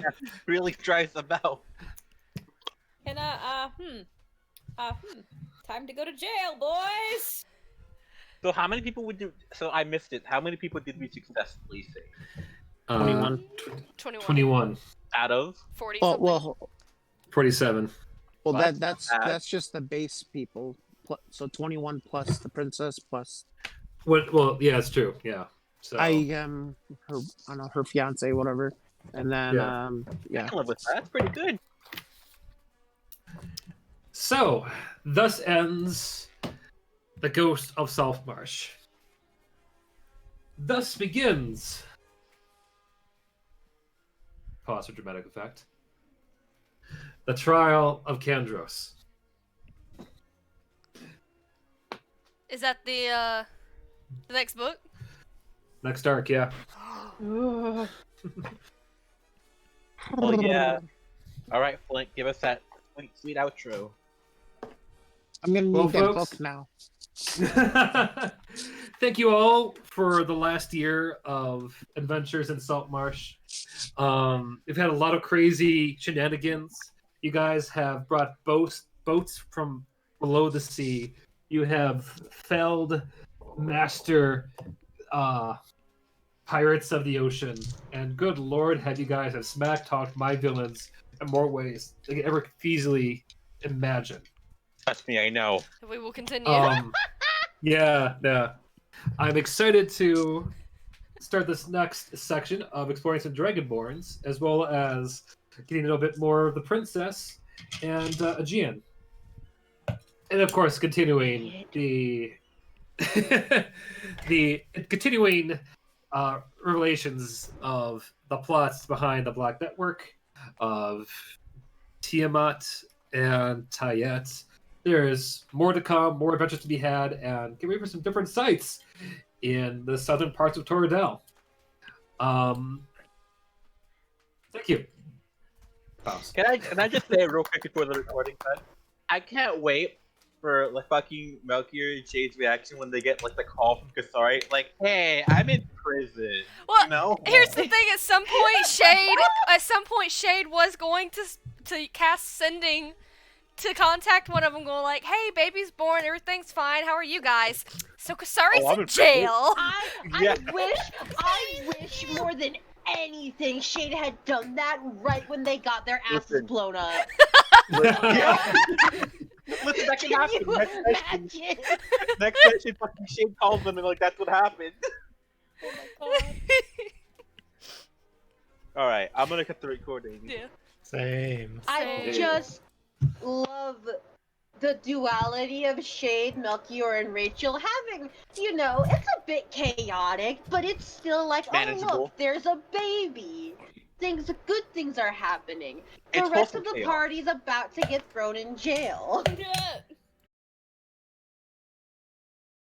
[SPEAKER 2] really drives them out.
[SPEAKER 5] And time to go to jail, boys.
[SPEAKER 2] So how many people would do? So I missed it. How many people did we successfully save?
[SPEAKER 7] 21.
[SPEAKER 1] 21.
[SPEAKER 2] Out of?
[SPEAKER 3] 40
[SPEAKER 7] Oh
[SPEAKER 3] something.
[SPEAKER 7] well,
[SPEAKER 1] 47.
[SPEAKER 7] well
[SPEAKER 2] Well,
[SPEAKER 7] that's just the base people. So 21 plus the princess plus
[SPEAKER 1] Well, yeah, it's true. Yeah. So
[SPEAKER 7] her I don't know, her fiance, whatever, and then
[SPEAKER 2] I
[SPEAKER 7] yeah.
[SPEAKER 2] can live with that. That's pretty good.
[SPEAKER 1] So, thus ends the Ghost of Saltmarsh. Thus begins. Pause for dramatic effect. The trial of Kandros.
[SPEAKER 3] Is that the next book?
[SPEAKER 1] Next arc, yeah.
[SPEAKER 2] Oh yeah. All right, Flint, give us that sweet outro.
[SPEAKER 7] I'm gonna need
[SPEAKER 1] Well,
[SPEAKER 7] that
[SPEAKER 1] folks.
[SPEAKER 7] book now.
[SPEAKER 1] Thank you all for the last year of adventures in Saltmarsh. We've had a lot of crazy shenanigans. You guys have brought boats from below the sea. You have felled master pirates of the ocean, and good lord, have you guys have smack talked my villains in more ways than you could ever feasibly imagine.
[SPEAKER 2] Trust me, I know.
[SPEAKER 3] We will continue.
[SPEAKER 1] Yeah. I'm excited to start this next section of exploring some Dragonborns, as well as getting to know a bit more of the princess and Aegean. And of course, continuing the the continuing revelations of the plots behind the Black Network, of Tiamat and Tayet. There's more to come, more adventures to be had, and get ready for some different sites in the southern parts of Torridel. Thank you. Pause.
[SPEAKER 2] Can I just say real quick before the recording time? I can't wait for like fucking Melchior and Shade's reaction when they get like the call from Kesari, like, "Hey, I'm in prison."
[SPEAKER 3] Well,
[SPEAKER 2] You know?
[SPEAKER 3] here's the thing: at some point, Shade was going to cast sending to contact one of them, going like, "Hey, baby's born, everything's fine. How are you guys?" So Kasari's
[SPEAKER 2] I'm
[SPEAKER 3] in
[SPEAKER 2] in
[SPEAKER 3] jail.
[SPEAKER 2] Yeah.
[SPEAKER 8] I wish more than anything Shade had done that right when they got their asses
[SPEAKER 2] Listen.
[SPEAKER 8] blown up.
[SPEAKER 2] Yeah. Listen, that can happen.
[SPEAKER 8] you imagine?
[SPEAKER 2] Next session, fucking Shade calls them and like, that's what happened.
[SPEAKER 5] Oh my god.
[SPEAKER 2] All right, I'm gonna cut the recording.
[SPEAKER 3] Yeah.
[SPEAKER 6] Same.
[SPEAKER 8] I just love the duality of Shade, Melchior, and Rachel having, it's a bit chaotic, but it's still like, oh
[SPEAKER 2] Manageable.
[SPEAKER 8] look, there's a baby. Good things are happening. The
[SPEAKER 2] It's
[SPEAKER 8] rest
[SPEAKER 2] wholesome
[SPEAKER 8] of the
[SPEAKER 2] chaos.
[SPEAKER 8] party's about to get thrown in jail.
[SPEAKER 5] Yeah.